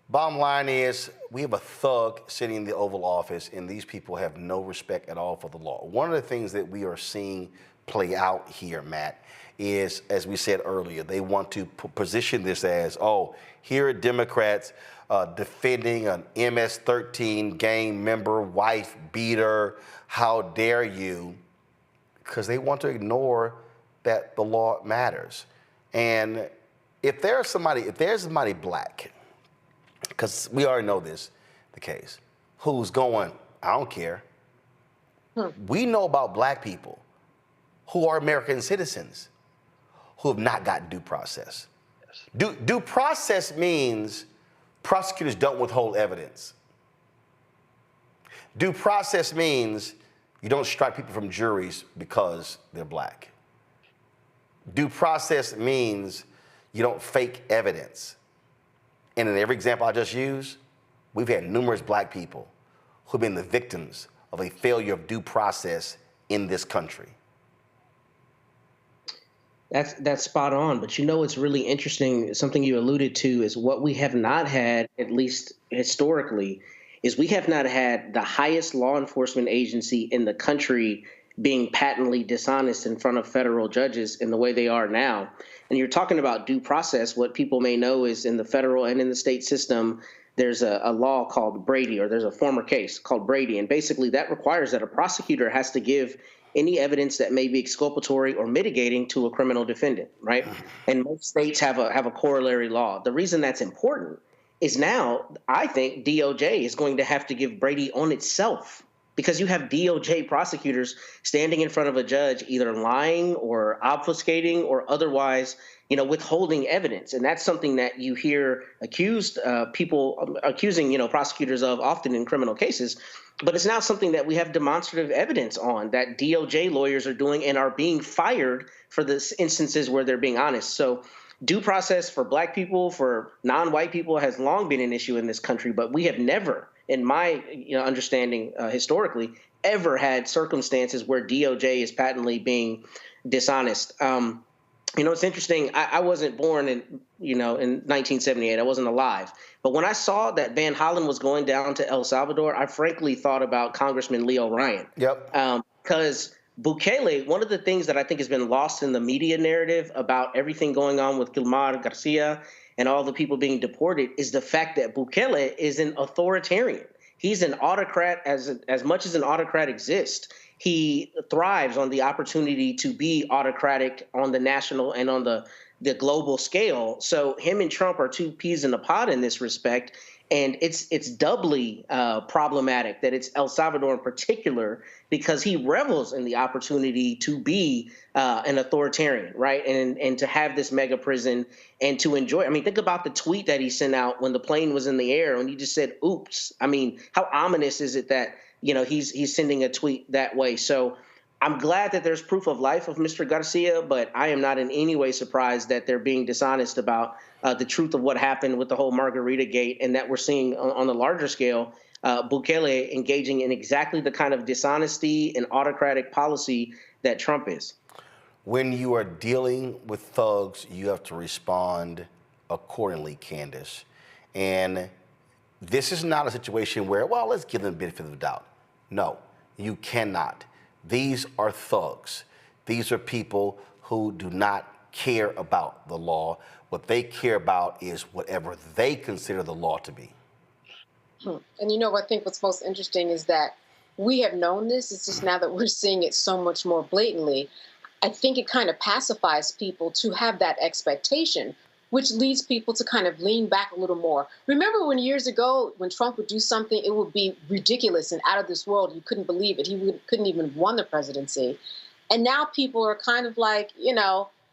Bottom line is, we have a thug sitting in the Oval Office, and these people have no respect at all for the law. One of the things that we are seeing play out here, Matt, is, as we said earlier, they want to position this as, oh, here are Democrats defending an MS-13 gang member, wife beater, how dare you, because they want to ignore that the law matters. And if there's somebody black, because we already know this, the case, who's going, I don't care. We know about black people who are American citizens who have not gotten due process. Due process means prosecutors don't withhold evidence. Due process means you don't strike people from juries because they're black. Due process means you don't fake evidence. And in every example I just used, we've had numerous black people who've been the victims of a failure of due process in this country. That's spot on. But what's really interesting, something you alluded to, is what we have not had, at least historically, is we have not had the highest law enforcement agency in the country being patently dishonest in front of federal judges in the way they are now. And you're talking about due process. What people may know is in the federal and in the state system, there's a law called Brady, or there's a former case called Brady. And basically that requires that a prosecutor has to give any evidence that may be exculpatory or mitigating to a criminal defendant, right? And most states have a corollary law. The reason that's important is now I think DOJ is going to have to give Brady on itself, because you have DOJ prosecutors standing in front of a judge either lying or obfuscating or otherwise, withholding evidence. And that's something that you hear people accusing, prosecutors of often in criminal cases. But it's now something that we have demonstrative evidence on that DOJ lawyers are doing and are being fired for the instances where they're being honest. So due process for Black people, for non-white people, has long been an issue in this country, but we have never, in my understanding historically, ever had circumstances where DOJ is patently being dishonest. It's interesting. I wasn't born in 1978. I wasn't alive. But when I saw that Van Hollen was going down to El Salvador, I frankly thought about Congressman Leo Ryan. Yep. Because Bukele, one of the things that I think has been lost in the media narrative about everything going on with Kilmar Garcia and all the people being deported is the fact that Bukele is an authoritarian. He's an autocrat as much as an autocrat exists. He thrives on the opportunity to be autocratic on the national and on the global scale. So him and Trump are two peas in a pod in this respect. And it's doubly problematic that it's El Salvador in particular, because he revels in the opportunity to be an authoritarian, right? And to have this mega prison and to enjoy. I mean, think about the tweet that he sent out when the plane was in the air and he just said, oops. I mean, how ominous is it that, he's sending a tweet that way? So I'm glad that there's proof of life of Mr. Garcia, but I am not in any way surprised that they're being dishonest about the truth of what happened with the whole Margarita Gate, and that we're seeing on the larger scale, Bukele engaging in exactly the kind of dishonesty and autocratic policy that Trump is. When you are dealing with thugs, you have to respond accordingly, Candace. And this is not a situation where, well, let's give them the benefit of the doubt. No, you cannot. These are thugs. These are people who do not care about the law. What they care about is whatever they consider the law to be. And I think what's most interesting is that we have known this. It's just now that we're seeing it so much more blatantly. I think it kind of pacifies people to have that expectation, which leads people to kind of lean back a little more. Remember when years ago, when Trump would do something, it would be ridiculous and out of this world. You couldn't believe it. He couldn't even have won the presidency. And now people are kind of like,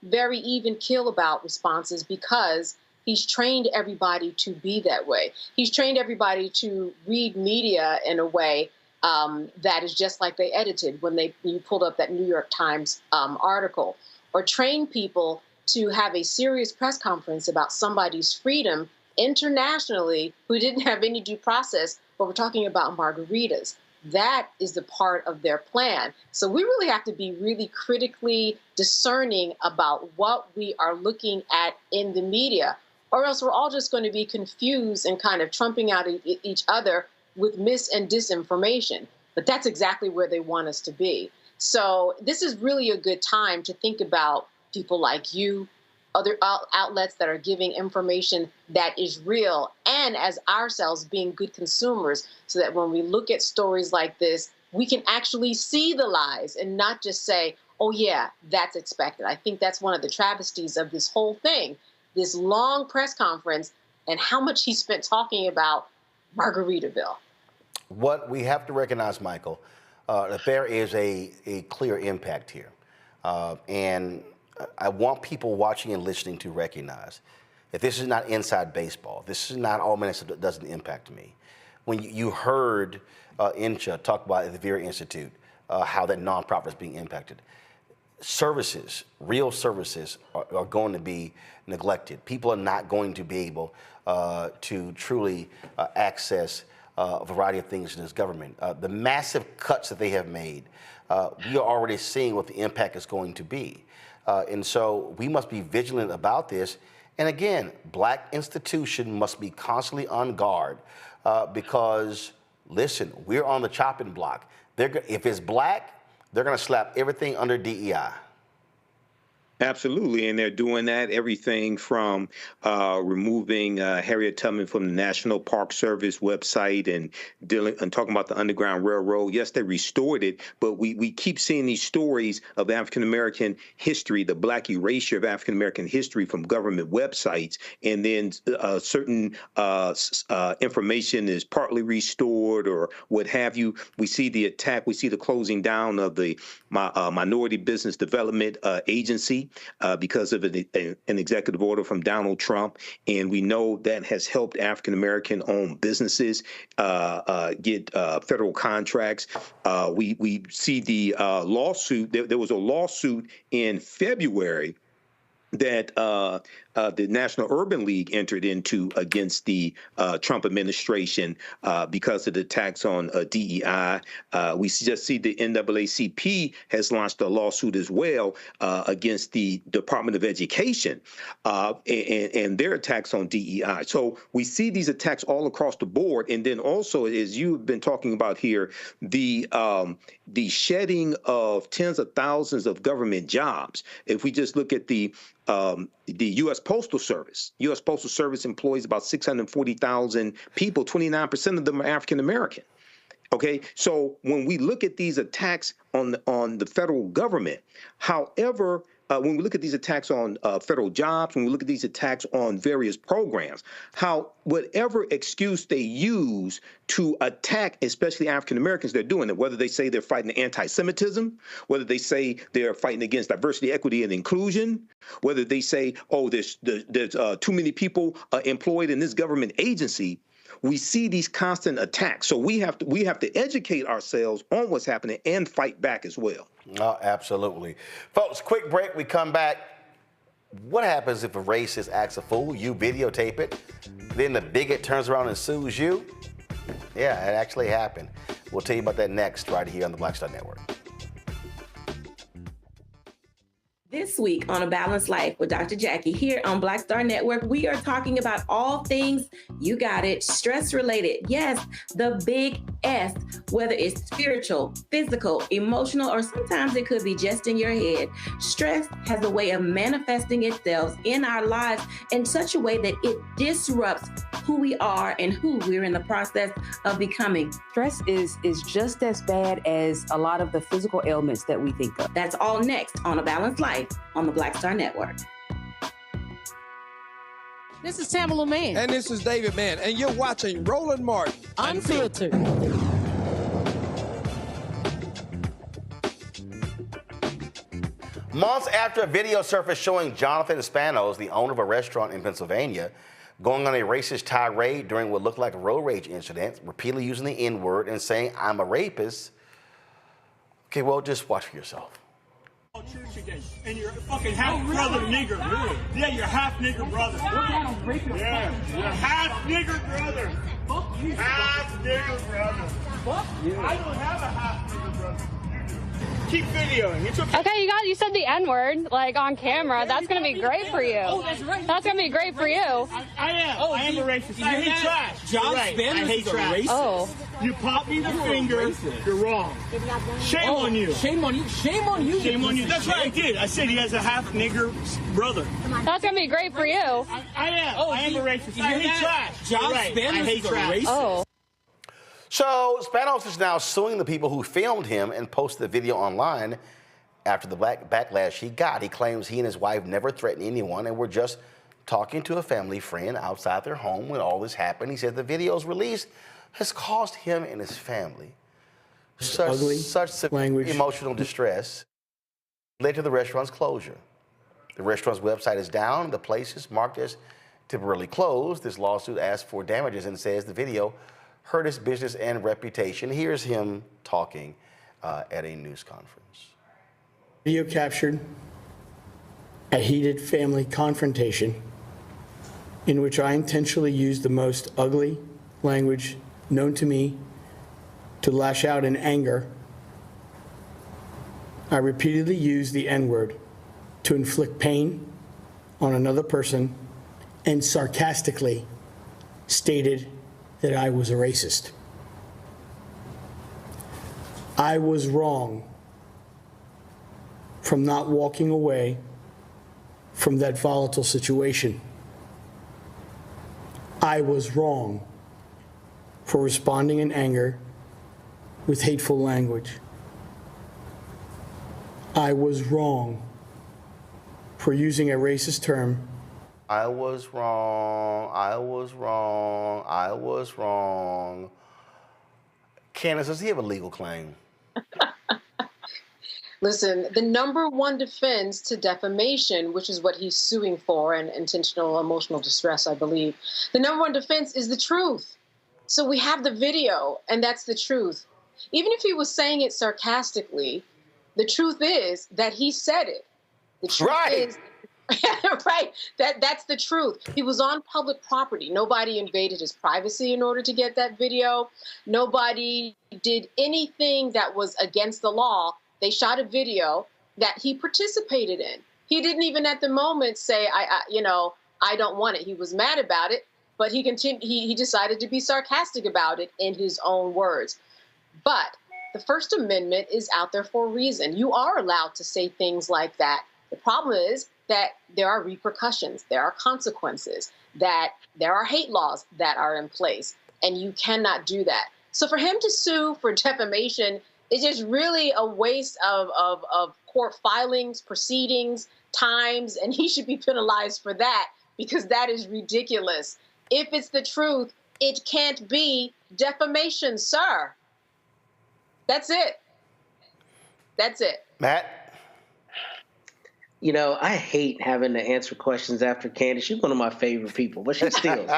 very even keel about responses, because he's trained everybody to be that way. He's trained everybody to read media in a way that is just like they edited when you pulled up that New York Times article, or train people to have a serious press conference about somebody's freedom internationally who didn't have any due process, but we're talking about margaritas. That is the part of their plan. So we really have to be really critically discerning about what we are looking at in the media, or else we're all just going to be confused and kind of trumping out each other with mis and disinformation. But that's exactly where they want us to be. So this is really a good time to think about people like you, other outlets that are giving information that is real, and as ourselves being good consumers, so that when we look at stories like this, we can actually see the lies and not just say, oh yeah, that's expected. I think that's one of the travesties of this whole thing, this long press conference and how much he spent talking about Margaritaville. What we have to recognize, Michael, that there is a clear impact here. And I want people watching and listening to recognize that this is not inside baseball. This is not all minutes that doesn't impact me. When you heard Incha talk about the Vera Institute, how that nonprofit is being impacted. Services, real services, are going to be neglected. People are not going to be able to truly access a variety of things in this government. The massive cuts that they have made, we are already seeing what the impact is going to be. And so we must be vigilant about this. And again, Black institution must be constantly on guard because, listen, we're on the chopping block. If it's Black, they're going to slap everything under DEI. Absolutely, and they're doing that, everything from removing Harriet Tubman from the National Park Service website and talking about the Underground Railroad. Yes, they restored it, but we keep seeing these stories of African-American history, the Black erasure of African-American history from government websites, and then certain information is partly restored or what have you. We see the attack, we see the closing down of the Minority Business Development Agency, because of an executive order from Donald Trump. And we know that has helped African-American owned businesses get federal contracts. We see the lawsuit. There was a lawsuit in February that the National Urban League entered into against the Trump administration because of the attacks on DEI. We just see the NAACP has launched a lawsuit as well against the Department of Education and their attacks on DEI. So we see these attacks all across the board. And then also, as you've been talking about here, the shedding of tens of thousands of government jobs. If we just look at the U.S. Postal Service. U.S. Postal Service employs about 640,000 people. 29% of them are African American. Okay, so when we look at these attacks on the federal government, however, when we look at these attacks on federal jobs, when we look at these attacks on various programs, whatever excuse they use to attack, especially African Americans, they're doing it. Whether they say they're fighting anti-Semitism, whether they say they're fighting against diversity, equity, and inclusion, whether they say, oh, there's too many people employed in this government agency. We see these constant attacks. So we have to educate ourselves on what's happening and fight back as well. Oh, absolutely. Folks, quick break. We come back. What happens if a racist acts a fool? You videotape it. Then the bigot turns around and sues you? Yeah, it actually happened. We'll tell you about that next right here on the Black Star Network. This week on A Balanced Life with Dr. Jackie here on Black Star Network, we are talking about all things, you got it, stress related. Yes, the big S, whether it's spiritual, physical, emotional, or sometimes it could be just in your head. Stress has a way of manifesting itself in our lives in such a way that it disrupts who we are and who we're in the process of becoming. Stress is just as bad as a lot of the physical ailments that we think of. That's all next on A Balanced Life on the Black Star Network. This is Tamala Mann. And this is David Mann. And you're watching Roland Martin Unfiltered. Months after a video surfaced showing Jonathan Spanos, the owner of a restaurant in Pennsylvania, going on a racist tirade during what looked like a road rage incident, repeatedly using the N-word and saying, "I'm a rapist." Okay, well, just watch for yourself. Church again, and you're fucking half brother nigger. Really? Yeah, you're half nigger brother. Yeah, you're half nigger brother. Fuck you. Half nigger brother. Fuck you. I don't have a half nigger brother. Keep videoing. It's okay. Okay, you said the N-word, like, on camera. That's going to be great for you. Oh, that's right. That's going to be great for you. I am a racist. I hate trash. John Spanos is a racist. Oh. You pop me the finger, you're wrong. Shame on you. Shame on you. Shame on you. Shame on you. That's what I did. I said he has a half nigger brother. That's going to be great for you. I am a racist. I hate trash. John Spanos is a racist. Oh. So Spanos is now suing the people who filmed him and posted the video online after the backlash he got. He claims he and his wife never threatened anyone and were just talking to a family friend outside their home when all this happened. He said the videos released has caused him and his family such emotional distress, led to the restaurant's closure. The restaurant's website is down. The place is marked as temporarily closed. This lawsuit asks for damages and says the video hurt his business and reputation. Here's him talking at a news conference. Video captured a heated family confrontation in which I intentionally used the most ugly language known to me to lash out in anger. I repeatedly used the N-word to inflict pain on another person and sarcastically stated that I was a racist. I was wrong from not walking away from that volatile situation. I was wrong for responding in anger with hateful language. I was wrong for using a racist term. I was wrong. I was wrong. I was wrong. Candace, does he have a legal claim? Listen, the number one defense to defamation, which is what he's suing for, and intentional emotional distress, I believe, the number one defense is the truth. So we have the video, and that's the truth. Even if he was saying it sarcastically, the truth is that he said it. The truth is, right, that's the truth. He was on public property. Nobody invaded his privacy in order to get that video. Nobody did anything that was against the law. They shot a video that he participated in. He didn't even at the moment say, I don't want it. He was mad about it, but he decided to be sarcastic about it in his own words. But the First Amendment is out there for a reason. You are allowed to say things like that. The problem is that there are repercussions, there are consequences, that there are hate laws that are in place, and you cannot do that. So for him to sue for defamation is just really a waste of court filings, proceedings, times, and he should be penalized for that because that is ridiculous. If it's the truth, it can't be defamation, sir. That's it. That's it. Matt? You know, I hate having to answer questions after Candace. She's one of my favorite people, but she steals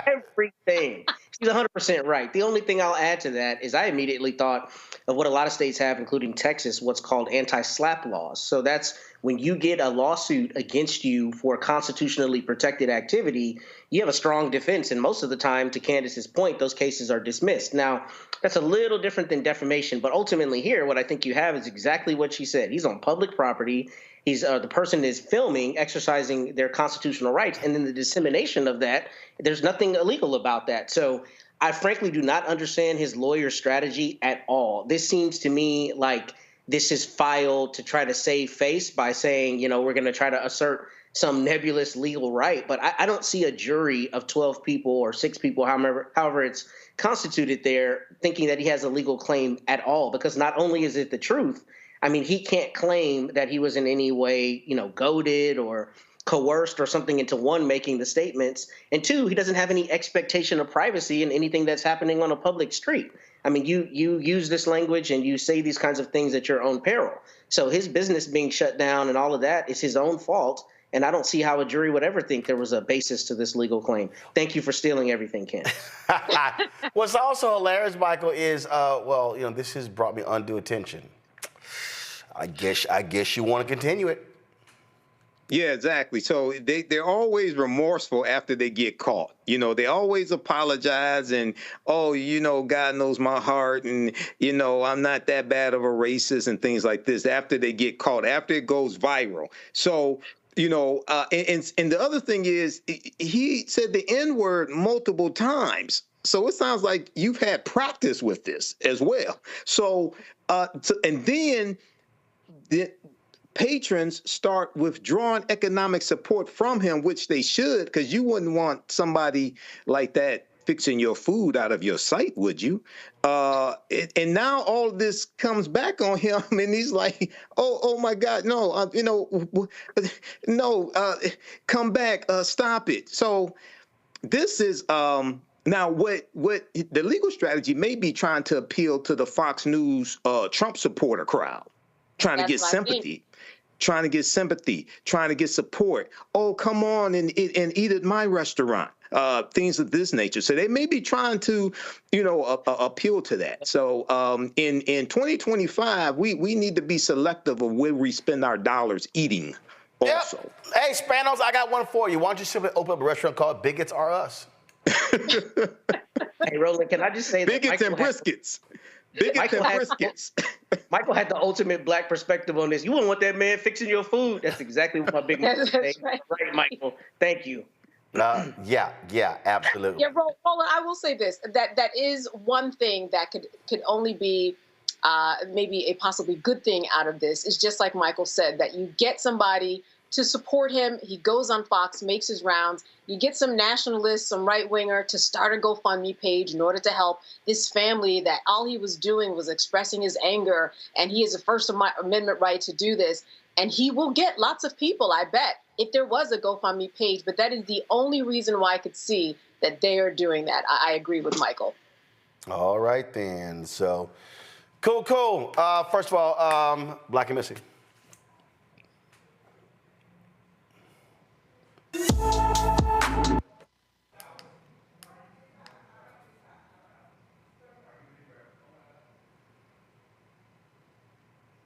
everything. She's 100% right. The only thing I'll add to that is I immediately thought of what a lot of states have, including Texas, what's called anti-SLAPP laws. So that's when you get a lawsuit against you for constitutionally protected activity, you have a strong defense. And most of the time, to Candace's point, those cases are dismissed. Now, that's a little different than defamation. But ultimately here, what I think you have is exactly what she said. He's on public property. He's the person is filming, exercising their constitutional rights, and then the dissemination of that, there's nothing illegal about that. So I frankly do not understand his lawyer strategy at all. This seems to me like this is filed to try to save face by saying, you know, we're going to try to assert some nebulous legal right. But I don't see a jury of 12 people or 6 people, however it's constituted there, thinking that he has a legal claim at all, because not only is it the truth, I mean, he can't claim that he was in any way, you know, goaded or coerced or something into, one, making the statements, and 2, he doesn't have any expectation of privacy in anything that's happening on a public street. I mean, you use this language and you say these kinds of things at your own peril. So his business being shut down and all of that is his own fault, and I don't see how a jury would ever think there was a basis to this legal claim. Thank you for stealing everything, Ken. What's also hilarious, Michael, is, this has brought me undue attention. I guess you want to continue it. Yeah, exactly. So they're always remorseful after they get caught. You know, they always apologize and, God knows my heart and, I'm not that bad of a racist and things like this after they get caught, after it goes viral. So, and the other thing is he said the N-word multiple times. So it sounds like you've had practice with this as well. So, and then the patrons start withdrawing economic support from him, which they should, because you wouldn't want somebody like that fixing your food out of your site, would you? And now all of this comes back on him, and he's like, "Oh my God, no, come back, stop it." So this is now what the legal strategy may be trying to appeal to the Fox News Trump supporter crowd. Trying to get sympathy, trying to get support. Oh, come on and eat at my restaurant. Things of this nature. So they may be trying to, appeal to that. So in 2025, we need to be selective of where we spend our dollars eating also. Yep. Hey, Spanos, I got one for you. Why don't you simply open up a restaurant called Bigots Are Us? Hey, Roland, can I just say Bigots that and briskets. Michael had the ultimate black perspective on this. You wouldn't want that man fixing your food. That's exactly what my big man said. Right, Michael. Thank you. Yeah, absolutely. Yeah, Roland, I will say this, that is one thing that could only be maybe a possibly good thing out of this is just like Michael said, that you get somebody to support him. He goes on Fox, makes his rounds. You get some nationalists, some right-winger to start a GoFundMe page in order to help this family that all he was doing was expressing his anger, and he has a First Amendment right to do this. And he will get lots of people, I bet, if there was a GoFundMe page. But that is the only reason why I could see that they are doing that. I agree with Michael. All right, then. So, cool. First of all, Black and Missy.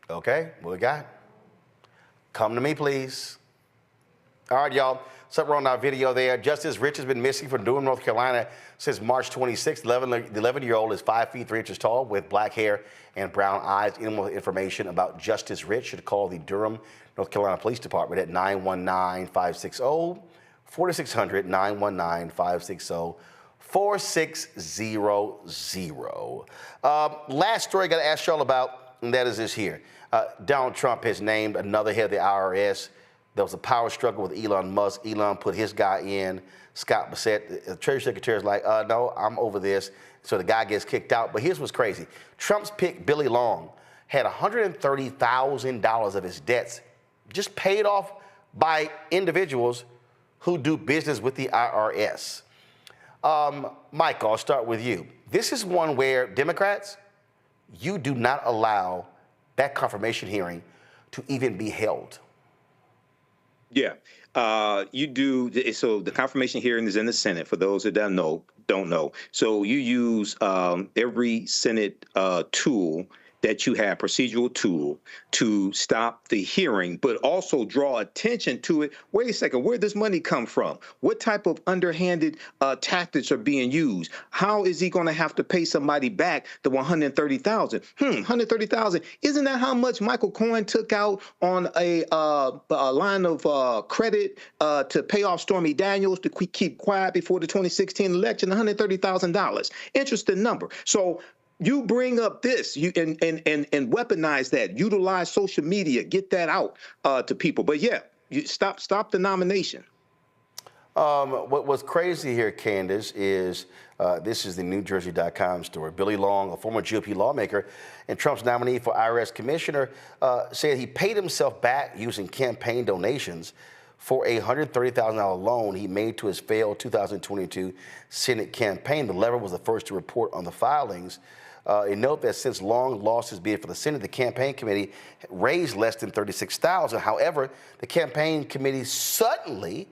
Okay, what we got? Come to me, please. All right, y'all. Something wrong with our video there. Justice Rich has been missing from Durham, North Carolina since March 26th. The 11-year-old is 5 feet 3 inches tall with black hair and brown eyes. Any more information about Justice Rich should call the Durham, North Carolina Police Department at 919-560-4600, 919-560-4600. Last story I got to ask y'all about, and that is this here. Donald Trump has named another head of the IRS. There was a power struggle with Elon Musk. Elon put his guy in, Scott Bassett. The Treasury Secretary is like, no, I'm over this. So the guy gets kicked out. But here's what's crazy. Trump's pick, Billy Long, had $130,000 of his debts just paid off by individuals who do business with the IRS. Michael, I'll start with you. This is one where Democrats, you do not allow that confirmation hearing to even be held. Yeah, you do. So the confirmation hearing is in the Senate. For those that don't know. So you use every Senate tool that you have, procedural tool, to stop the hearing, but also draw attention to it. Wait a second, where does money come from? What type of underhanded tactics are being used? How is he going to have to pay somebody back the $130,000? $130,000. Isn't that how much Michael Cohen took out on a line of credit to pay off Stormy Daniels to keep quiet before the 2016 election? $130,000. Interesting number. So you bring up this, and weaponize that, utilize social media, get that out to people. But yeah, you stop the nomination. What's crazy here, Candace, is this is the NewJersey.com story. Billy Long, a former GOP lawmaker and Trump's nominee for IRS commissioner, said he paid himself back using campaign donations for a $130,000 loan he made to his failed 2022 Senate campaign. The lever was the first to report on the filings. A note that since Long lost his bid for the Senate, the campaign committee raised less than $36,000. However, the campaign committee suddenly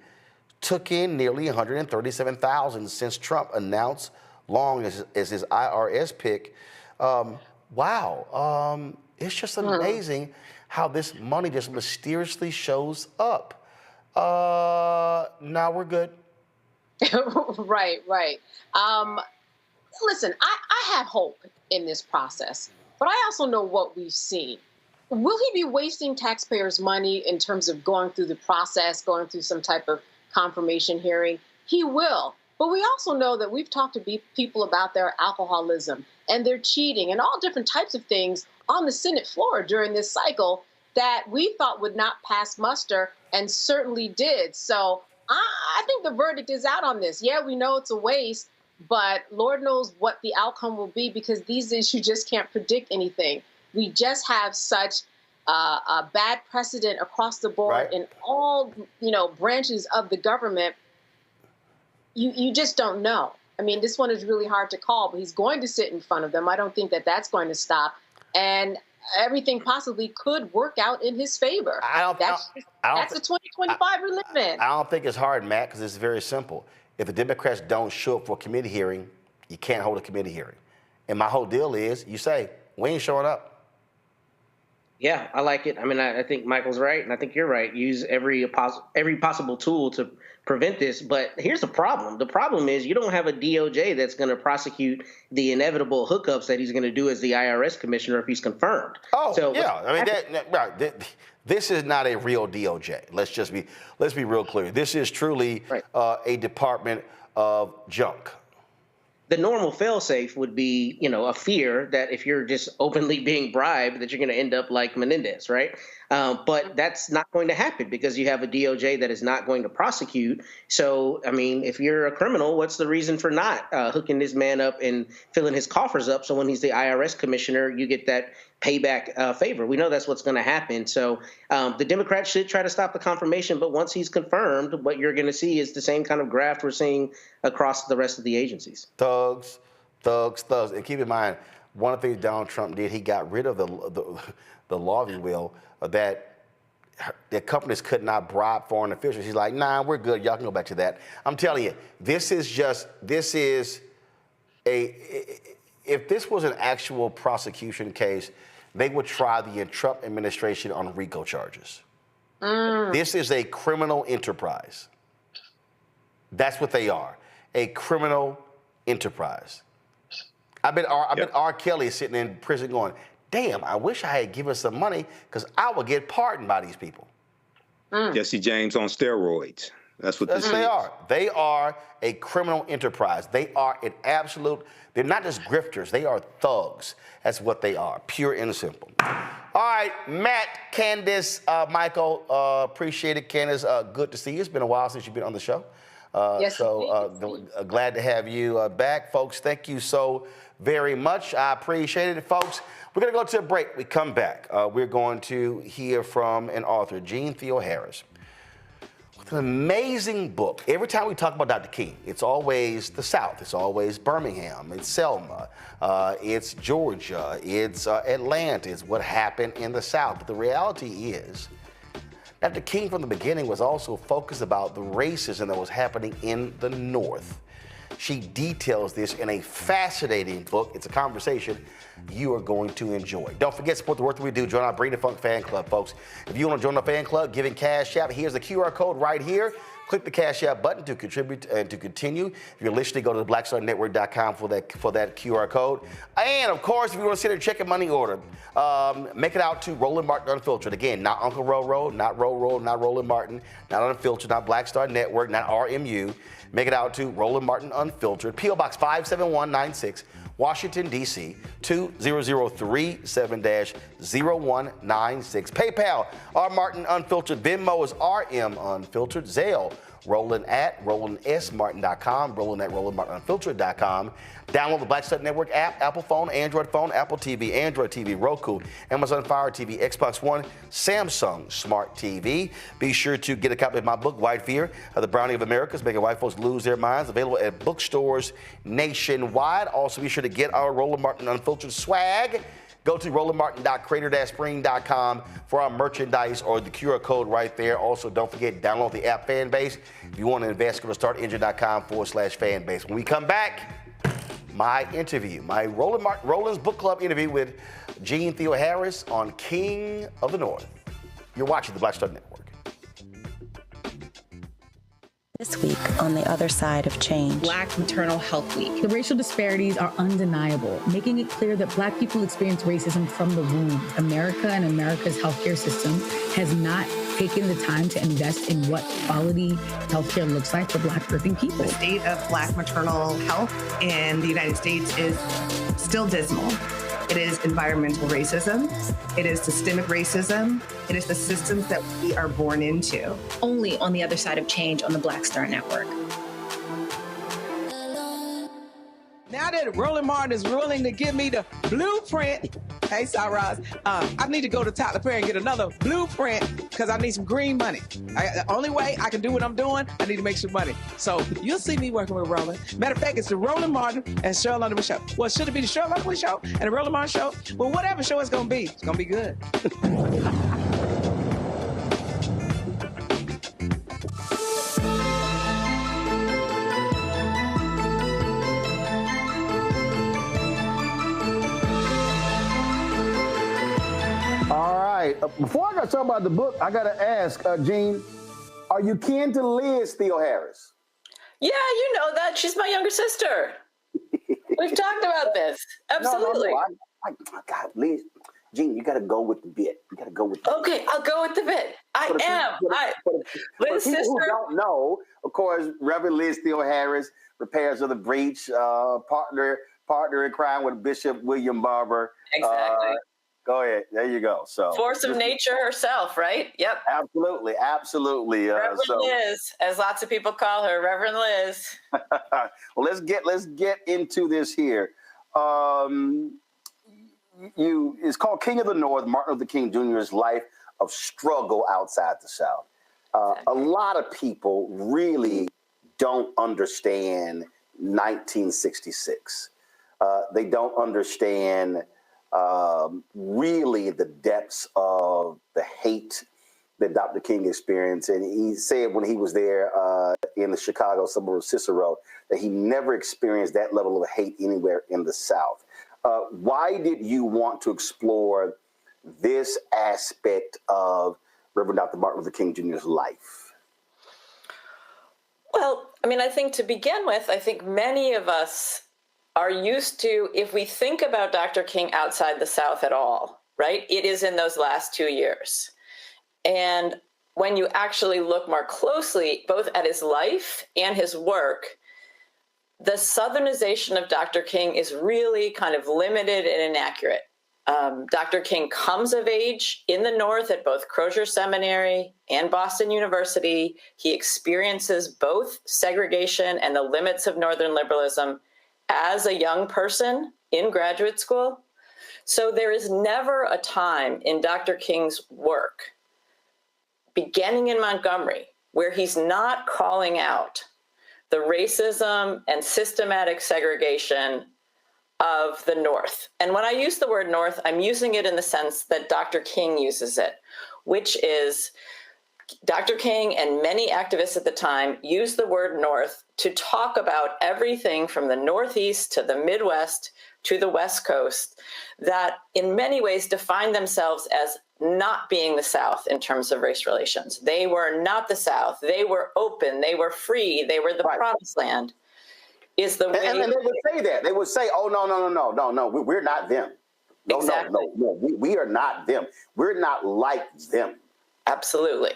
took in nearly $137,000 since Trump announced Long as his IRS pick. Wow, it's just amazing how this money just mysteriously shows up. Now we're good. Right. Listen, I have hope in this process, but I also know what we've seen. Will he be wasting taxpayers' money in terms of going through the process, going through some type of confirmation hearing? He will. But we also know that we've talked to people about their alcoholism and their cheating and all different types of things on the Senate floor during this cycle that we thought would not pass muster and certainly did. So I think the verdict is out on this. Yeah, we know it's a waste, but Lord knows what the outcome will be, because these issues just can't predict anything. We just have such a bad precedent across the board in all branches of the government. You just don't know. I mean, this one is really hard to call, but he's going to sit in front of them. I don't think that that's going to stop, and everything possibly could work out in his favor. That's the 2025 limit. I don't think it's hard, Matt, because it's very simple. If the Democrats don't show up for a committee hearing, you can't hold a committee hearing. And my whole deal is, you say, we ain't showing up. Yeah, I like it. I mean, I think Michael's right, and I think you're right. Use every possible tool to prevent this. But here's the problem. The problem is you don't have a DOJ that's going to prosecute the inevitable hookups that he's going to do as the IRS commissioner if he's confirmed. Oh, so yeah. I mean, this is not a real DOJ. Let's be real clear. This is truly a department of junk. The normal fail-safe would be, a fear that if you're just openly being bribed, that you're going to end up like Menendez, right? But that's not going to happen because you have a DOJ that is not going to prosecute. So, I mean, if you're a criminal, what's the reason for not hooking this man up and filling his coffers up? So when he's the IRS commissioner, you get that payback favor. We know that's what's going to happen. So the Democrats should try to stop the confirmation. But once he's confirmed, what you're going to see is the same kind of graft we're seeing across the rest of the agencies. Thugs. And keep in mind, one of the things Donald Trump did, he got rid of the law, if you will, that the companies could not bribe foreign officials. He's like, nah, we're good. Y'all can go back to that. I'm telling you, if this was an actual prosecution case, they would try the Trump administration on RICO charges. This is a criminal enterprise. That's what they are, a criminal enterprise. I bet R. Kelly is sitting in prison going, damn, I wish I had given some money because I would get pardoned by these people. Jesse James on steroids. That's what this is. They are. They are a criminal enterprise. They are an absolute, they're not just grifters, they are thugs. That's what they are, pure and simple. All right, Matt, Candace, Michael, appreciate it. Candace, good to see you. It's been a while since you've been on the show. Yes, glad to have you back. Folks, thank you so very much. I appreciate it. Folks, we're going to go to a break. We come back. We're going to hear from an author, Jeanne Theoharis. It's an amazing book. Every time we talk about Dr. King, it's always the South. It's always Birmingham. It's Selma. It's Georgia. It's Atlanta. It's what happened in the South. But the reality is, Dr. King from the beginning was also focused about the racism that was happening in the North. She details this in a fascinating book. It's a conversation you are going to enjoy. Don't forget, support the work that we do. Join our Bring the Funk fan club, folks. If you want to join the fan club, giving Cash App, here's the QR code right here. Click the Cash App button to contribute and to continue. If you're listening, go to blackstarnetwork.com for that QR code. And, of course, if you want to send a check and money order, make it out to Roland Martin Unfiltered. Again, not Uncle Roro, not Roro, not Roland Martin, not Unfiltered, not Black Star Network, not RMU. Make it out to Roland Martin Unfiltered, P.O. Box 57196, Washington, D.C., 20037-0196. PayPal, R. Martin Unfiltered. Venmo is RM Unfiltered. Zelle, Roland at RolandSMartin.com, Roland at RolandMartinUnfiltered.com. Download the Black Star Network app, Apple phone, Android phone, Apple TV, Android TV, Roku, Amazon Fire TV, Xbox One, Samsung Smart TV. Be sure to get a copy of my book, White Fear, The Brownie of America, Making White Folks Lose Their Minds, available at bookstores nationwide. Also, be sure to get our Roland Martin Unfiltered swag. Go to rolandmartin.creator-spring.com for our merchandise or the QR code right there. Also, don't forget, download the app Fanbase. If you want to invest, go to startengine.com/fanbase. When we come back, my interview, my Roland's Book Club interview with Jeanne Theoharis on King of the North. You're watching the Black Star Network. This week on the other side of change. Black Maternal Health Week. The racial disparities are undeniable, making it clear that Black people experience racism from the womb. America and America's healthcare system has not taken the time to invest in what quality healthcare looks like for Black birthing people. The state of Black maternal health in the United States is still dismal. It is environmental racism. It is systemic racism. It is the systems that we are born into. Only on the other side of change on the Black Star Network. Now that Roland Martin is willing to give me the blueprint, hey, Cyrus, I need to go to Tyler Perry and get another blueprint because I need some green money. The only way I can do what I'm doing, I need to make some money. So you'll see me working with Roland. Matter of fact, it's the Roland Martin and Cheryl Underwood show. Well, should it be the Cheryl Underwood show and the Roland Martin show? Well, whatever show it's going to be, it's going to be good. All right. Before I got to talk about the book, I got to ask, Jeanne, are you kin to Liz Theoharis? Yeah, you know that. She's my younger sister. We've talked about this. Absolutely. No, God, Liz, Jeanne, you got to go with the bit. You got to go with the Okay, bit. I'll go with the bit. I am. For Liz, people sister. who don't know, of course, Reverend Liz Theoharis, repairs of the breach, partner in crime with Bishop William Barber. Exactly. Go ahead. There you go. So Force of nature herself, right? Yep. Absolutely. Reverend Liz, as lots of people call her, Reverend Liz. Well, let's get into this here. It's called King of the North, Martin Luther King Jr.'s life of struggle outside the South. A lot of people really don't understand 1966. They don't understand really the depths of the hate that Dr. King experienced. And he said when he was there in the Chicago suburb of Cicero that he never experienced that level of hate anywhere in the South. Why did you want to explore this aspect of Reverend Dr. Martin Luther King Jr.'s life? Well, I mean, I think to begin with, I think many of us are used to, if we think about Dr. King outside the South at all, right, it is in those last 2 years. And when you actually look more closely, both at his life and his work, the Southernization of Dr. King is really kind of limited and inaccurate. Dr. King comes of age in the North at both Crozier Seminary and Boston University. He experiences both segregation and the limits of Northern liberalism as a young person in graduate school. So there is never a time in Dr. King's work, beginning in Montgomery, where he's not calling out the racism and systematic segregation of the North. And when I use the word North, I'm using it in the sense that Dr. King uses it, which is Dr. King and many activists at the time used the word North to talk about everything from the Northeast to the Midwest to the West Coast that in many ways defined themselves as not being the South in terms of race relations. They were not the South. They were open. They were free. They were the promised land. Is the way. And they would say that. They would say, oh, no, we're not them. No, exactly. no, we are not them. We're not like them. Absolutely.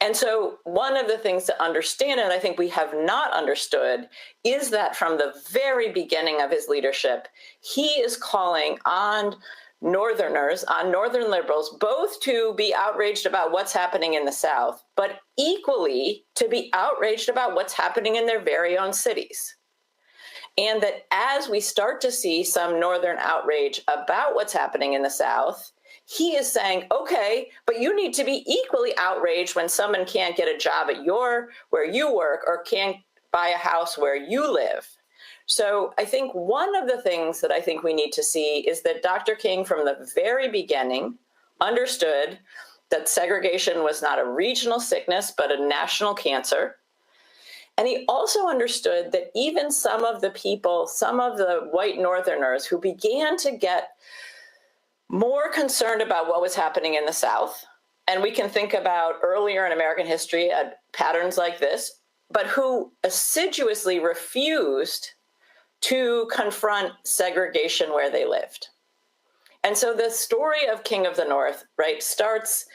And so one of the things to understand, and I think we have not understood, is that from the very beginning of his leadership, he is calling on Northerners, on Northern liberals, both to be outraged about what's happening in the South, but equally to be outraged about what's happening in their very own cities. And that as we start to see some Northern outrage about what's happening in the South, he is saying, okay, but you need to be equally outraged when someone can't get a job at where you work or can't buy a house where you live. So I think one of the things that I think we need to see is that Dr. King from the very beginning understood that segregation was not a regional sickness, but a national cancer. And he also understood that even some of the people, some of the white Northerners who began to get more concerned about what was happening in the South, and we can think about earlier in American history patterns like this, but who assiduously refused to confront segregation where they lived. And so the story of King of the North, right, starts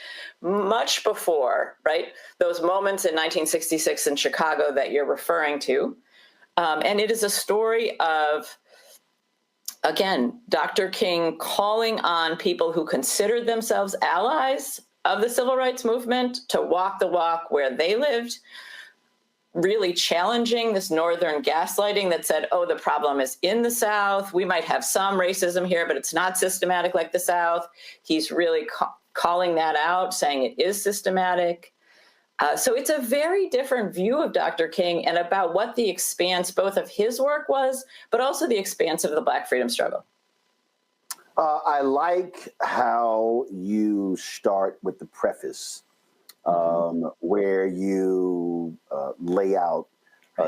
much before, right, those moments in 1966 in Chicago that you're referring to. And it is a story of, again, Dr. King calling on people who considered themselves allies of the civil rights movement to walk the walk where they lived, really challenging this Northern gaslighting that said, oh, the problem is in the South. We might have some racism here, but it's not systematic like the South. He's really calling that out, saying it is systematic. So it's a very different view of Dr. King and about what the expanse both of his work was, but also the expanse of the Black freedom struggle. I like how you start with the preface, where you lay out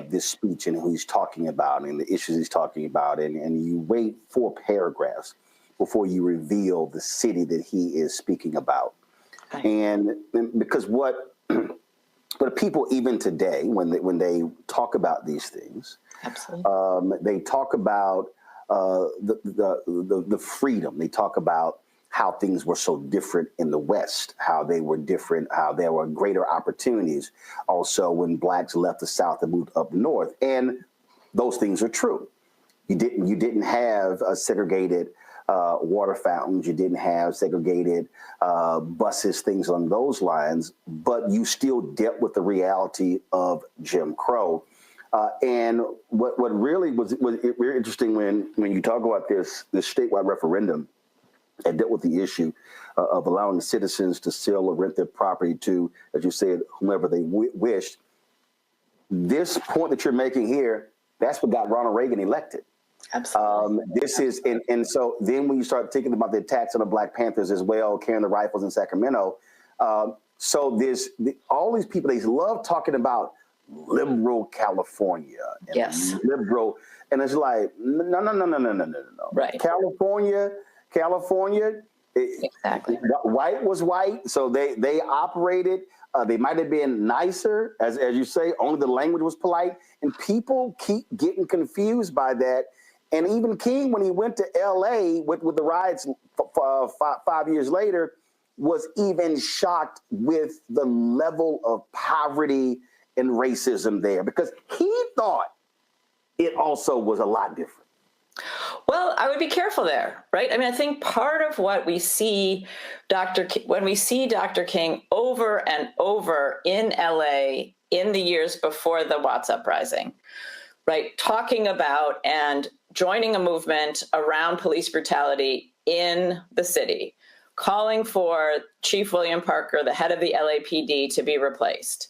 this speech and who he's talking about and the issues he's talking about, and you wait 4 paragraphs before you reveal the city that he is speaking about. And because what people even today, when they talk about these things, they talk about the freedom. They talk about how things were so different in the West, how they were different, how there were greater opportunities also when blacks left the South and moved up north. And those things are true. You didn't have segregated water fountains. You didn't have segregated buses, things along those lines, but you still dealt with the reality of Jim Crow. And what really was very interesting when you talk about this statewide referendum that dealt with the issue of allowing citizens to sell or rent their property to, as you said, whomever they wished. This point that you're making here, that's what got Ronald Reagan elected. Absolutely. This is, and so then when you start thinking about the attacks on the Black Panthers as well, carrying the rifles in Sacramento, so there's all these people, they love talking about liberal California and yes. liberal, and it's like, no. Right. California, exactly. White was white, so they operated. They might have been nicer, as you say, only the language was polite, and people keep getting confused by that. And even King, when he went to L.A. with the riots 5 years later, was even shocked with the level of poverty and racism there, because he thought it also was a lot different. Well, I would be careful there, right? I mean, I think part of what we see when we see Dr. King over and over in LA in the years before the Watts uprising, right, talking about and joining a movement around police brutality in the city, calling for Chief William Parker, the head of the LAPD, to be replaced,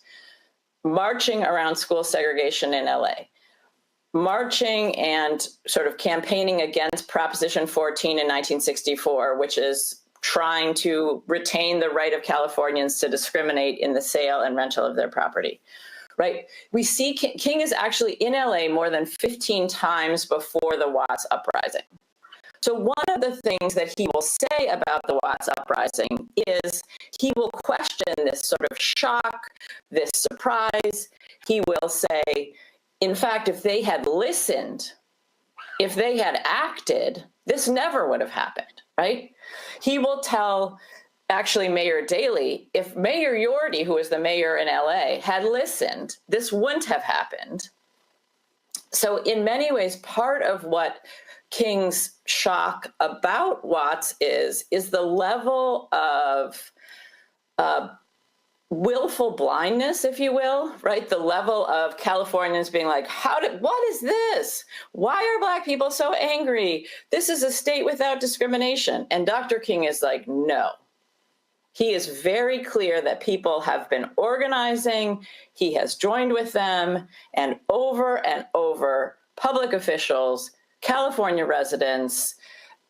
marching around school segregation in LA, marching and sort of campaigning against Proposition 14 in 1964, which is trying to retain the right of Californians to discriminate in the sale and rental of their property, right? We see King is actually in LA more than 15 times before the Watts uprising. So one of the things that he will say about the Watts uprising is he will question this sort of shock, this surprise. He will say, in fact, if they had listened, if they had acted, this never would have happened, right? He will tell, actually, Mayor Daley, if Mayor Yorty, who was the mayor in LA, had listened, this wouldn't have happened. So in many ways, part of what King's shock about Watts is the level of willful blindness, if you will, right? The level of Californians being like, what is this? Why are Black people so angry? This is a state without discrimination. And Dr. King is like, no. He is very clear that people have been organizing. He has joined with them, and over, public officials, California residents,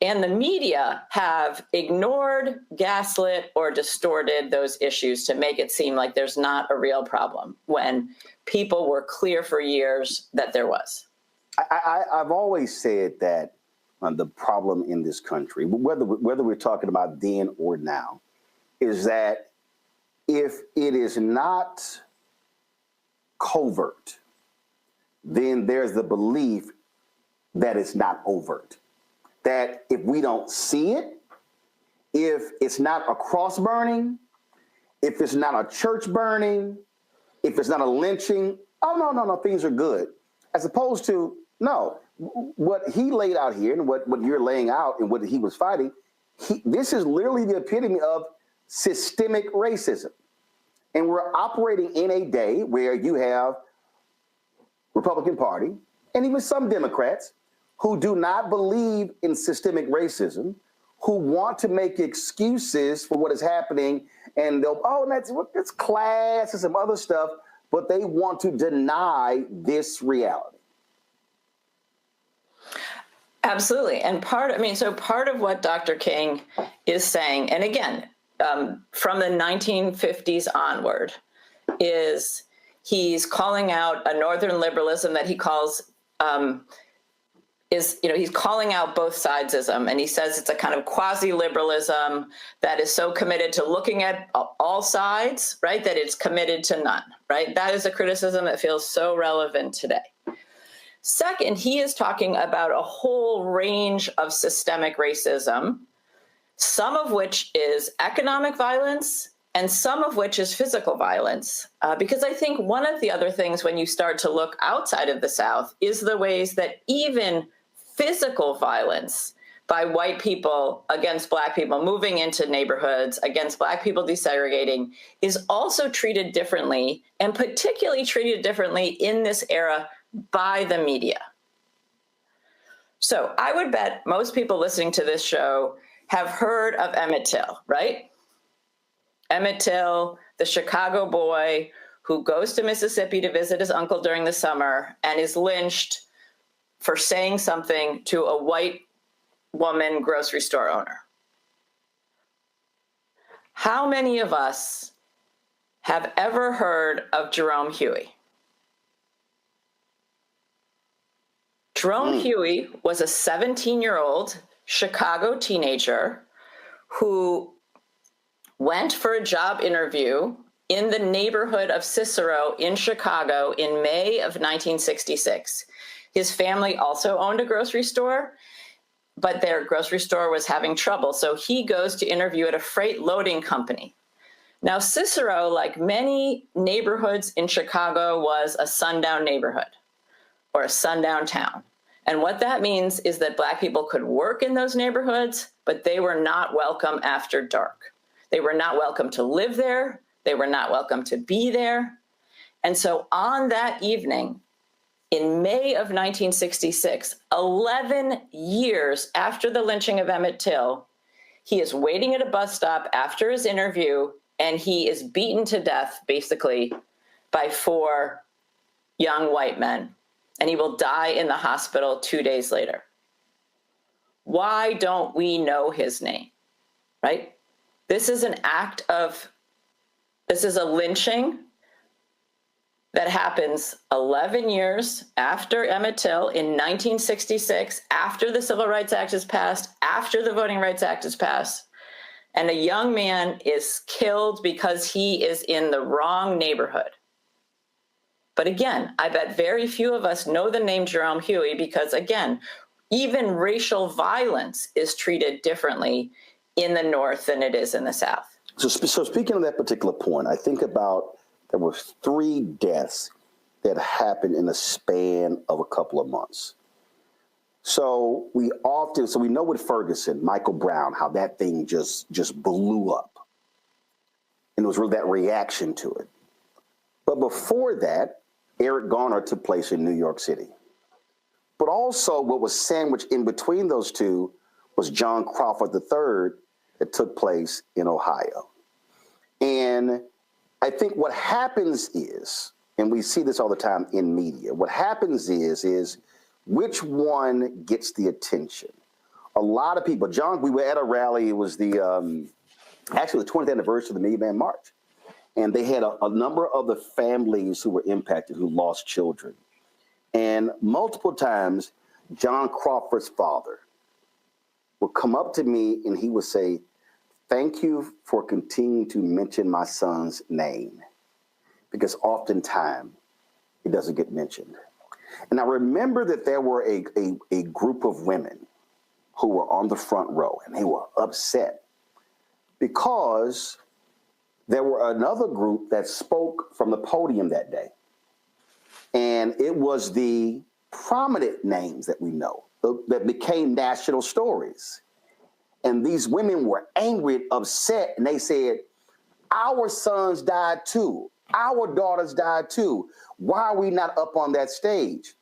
and the media have ignored, gaslit, or distorted those issues to make it seem like there's not a real problem when people were clear for years that there was. I've always said that the problem in this country, whether we're talking about then or now, is that if it is not covert, then there's the belief that it's not overt. That if we don't see it, if it's not a cross burning, if it's not a church burning, if it's not a lynching, oh, no, things are good. As opposed to, no, what he laid out here and what you're laying out and what he was fighting, this is literally the epitome of systemic racism. And we're operating in a day where you have Republican Party and even some Democrats who do not believe in systemic racism, who want to make excuses for what is happening, and that's class and some other stuff, but they want to deny this reality. Absolutely. And part of what Dr. King is saying, and again, from the 1950s onward, is he's calling out a Northern liberalism that he calls he's calling out both sidesism, and he says it's a kind of quasi-liberalism that is so committed to looking at all sides, right, that it's committed to none, right? That is a criticism that feels so relevant today. Second, he is talking about a whole range of systemic racism some of which is economic violence and some of which is physical violence. Because I think one of the other things when you start to look outside of the South is the ways that even physical violence by white people against Black people moving into neighborhoods, against Black people desegregating, is also treated differently, and particularly treated differently in this era by the media. So I would bet most people listening to this show have heard of Emmett Till, right? Emmett Till, the Chicago boy who goes to Mississippi to visit his uncle during the summer and is lynched for saying something to a white woman grocery store owner. How many of us have ever heard of Jerome Huey? Jerome Huey was a 17-year-old Chicago teenager who went for a job interview in the neighborhood of Cicero in Chicago in May of 1966. His family also owned a grocery store, but their grocery store was having trouble, so he goes to interview at a freight loading company. Now, Cicero, like many neighborhoods in Chicago, was a sundown neighborhood or a sundown town. And what that means is that Black people could work in those neighborhoods, but they were not welcome after dark. They were not welcome to live there. They were not welcome to be there. And so on that evening, in May of 1966, 11 years after the lynching of Emmett Till, he is waiting at a bus stop after his interview, and he is beaten to death, basically, by 4 young white men. And he will die in the hospital 2 days later. Why don't we know his name, right? This is a lynching that happens 11 years after Emmett Till in 1966, after the Civil Rights Act is passed, after the Voting Rights Act is passed, and a young man is killed because he is in the wrong neighborhood. But again, I bet very few of us know the name Jerome Huey because, again, even racial violence is treated differently in the North than it is in the South. So speaking of that particular point, I think about there were 3 deaths that happened in the span of a couple of months. So we know with Ferguson, Michael Brown, how that thing just blew up. And it was really that reaction to it. But before that, Eric Garner took place in New York City. But also what was sandwiched in between those two was John Crawford III that took place in Ohio. And I think what happens is, and we see this all the time in media, what happens is which one gets the attention? A lot of people, we were at a rally, it was actually the 20th anniversary of the Million Man March. And they had a number of the families who were impacted, who lost children. And multiple times, John Crawford's father would come up to me and he would say, "Thank you for continuing to mention my son's name," because oftentimes it doesn't get mentioned. And I remember that there were a group of women who were on the front row, and they were upset because there were another group that spoke from the podium that day. And it was the prominent names that we know that became national stories. And these women were angry, upset, and they said, "Our sons died too. Our daughters died too. Why are we not up on that stage?"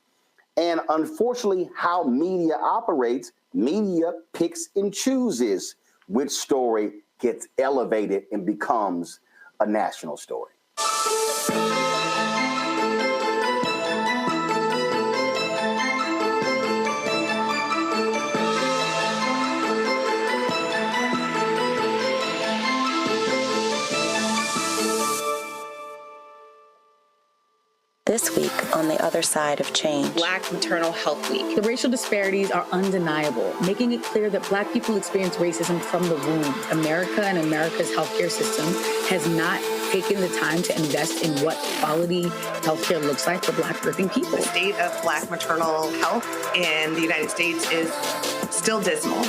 And unfortunately, how media operates, media picks and chooses which story gets elevated and becomes a national story. This week on the other side of change. Black Maternal Health Week. The racial disparities are undeniable, making it clear that Black people experience racism from the womb. America and America's healthcare system has not taken the time to invest in what quality healthcare looks like for Black working people. The state of Black maternal health in the United States is still dismal.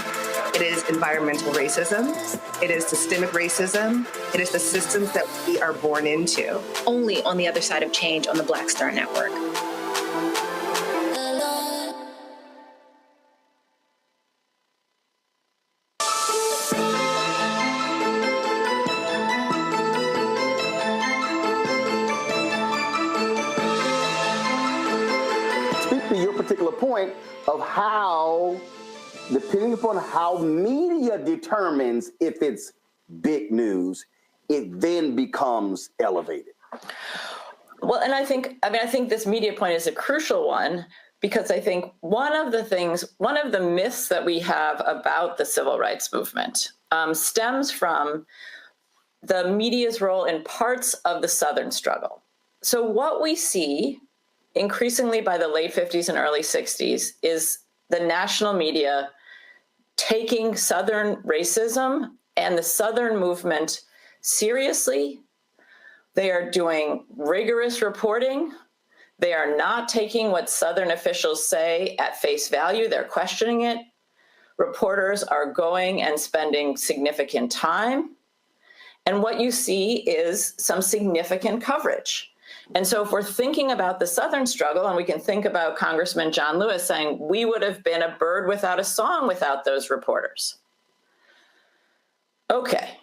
It is environmental racism. It is systemic racism. It is the systems that we are born into. Only on the other side of change on the Black Star Network. Speak to your particular point of how, depending upon how media determines if it's big news, it then becomes elevated. Well, and I think this media point is a crucial one, because I think one of the myths that we have about the civil rights movement stems from the media's role in parts of the Southern struggle. So what we see increasingly by the late 50s and early 60s is the national media taking Southern racism and the Southern movement seriously. They are doing rigorous reporting. They are not taking what Southern officials say at face value. They're questioning it. Reporters are going and spending significant time. And what you see is some significant coverage. And so if we're thinking about the Southern struggle, and we can think about Congressman John Lewis saying, we would have been a bird without a song without those reporters. Okay.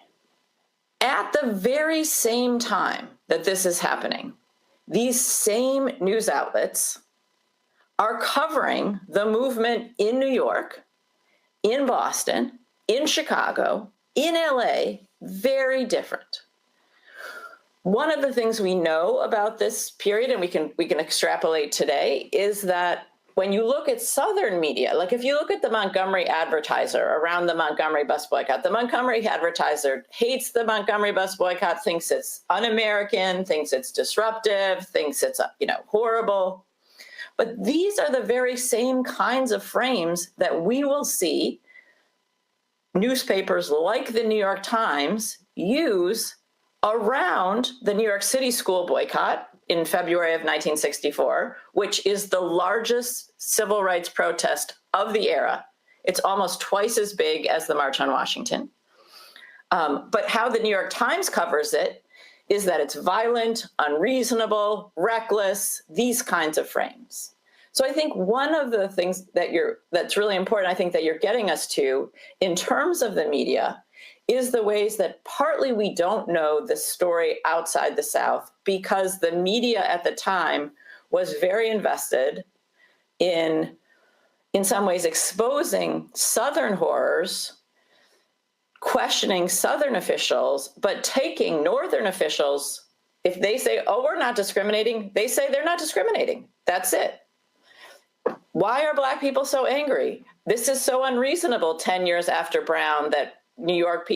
At the very same time that this is happening, these same news outlets are covering the movement in New York, in Boston, in Chicago, in LA, very different. One of the things we know about this period, and we can extrapolate today, is that when you look at Southern media, like if you look at the Montgomery Advertiser around the Montgomery bus boycott, the Montgomery Advertiser hates the Montgomery bus boycott, thinks it's un-American, thinks it's disruptive, thinks it's horrible. But these are the very same kinds of frames that we will see newspapers like the New York Times use around the New York City school boycott in February of 1964, which is the largest civil rights protest of the era. It's almost twice as big as the March on Washington. But how the New York Times covers it is that it's violent, unreasonable, reckless, these kinds of frames. So I think one of the things that's really important, I think that you're getting us to in terms of the media is the ways that partly we don't know the story outside the South because the media at the time was very invested in some ways exposing Southern horrors, questioning Southern officials, but taking Northern officials, if they say, oh, we're not discriminating, they say they're not discriminating. That's it. Why are Black people so angry? This is so unreasonable 10 years after Brown that New York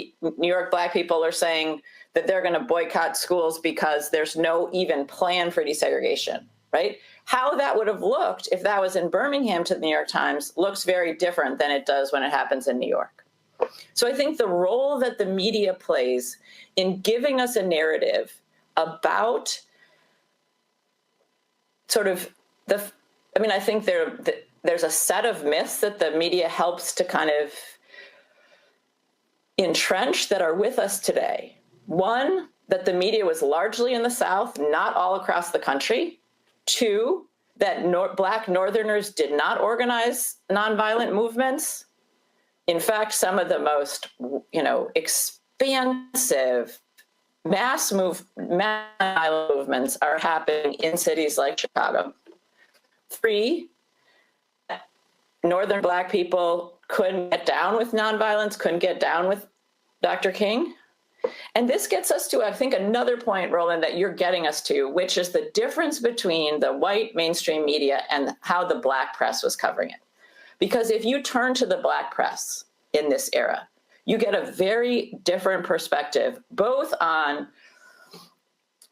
Black people are saying that they're going to boycott schools because there's no even plan for desegregation, right? How that would have looked if that was in Birmingham to the New York Times looks very different than it does when it happens in New York. So I think the role that the media plays in giving us a narrative about sort of I think there's a set of myths that the media helps to kind of entrench that are with us today. One, that the media was largely in the South, not all across the country. Two, that Black Northerners did not organize nonviolent movements. In fact, some of the most, expansive mass movements are happening in cities like Chicago. Three, Northern Black people couldn't get down with nonviolence, couldn't get down with Dr. King. And this gets us to, I think, another point, Roland, that you're getting us to, which is the difference between the white mainstream media and how the Black press was covering it. Because if you turn to the Black press in this era, you get a very different perspective, both on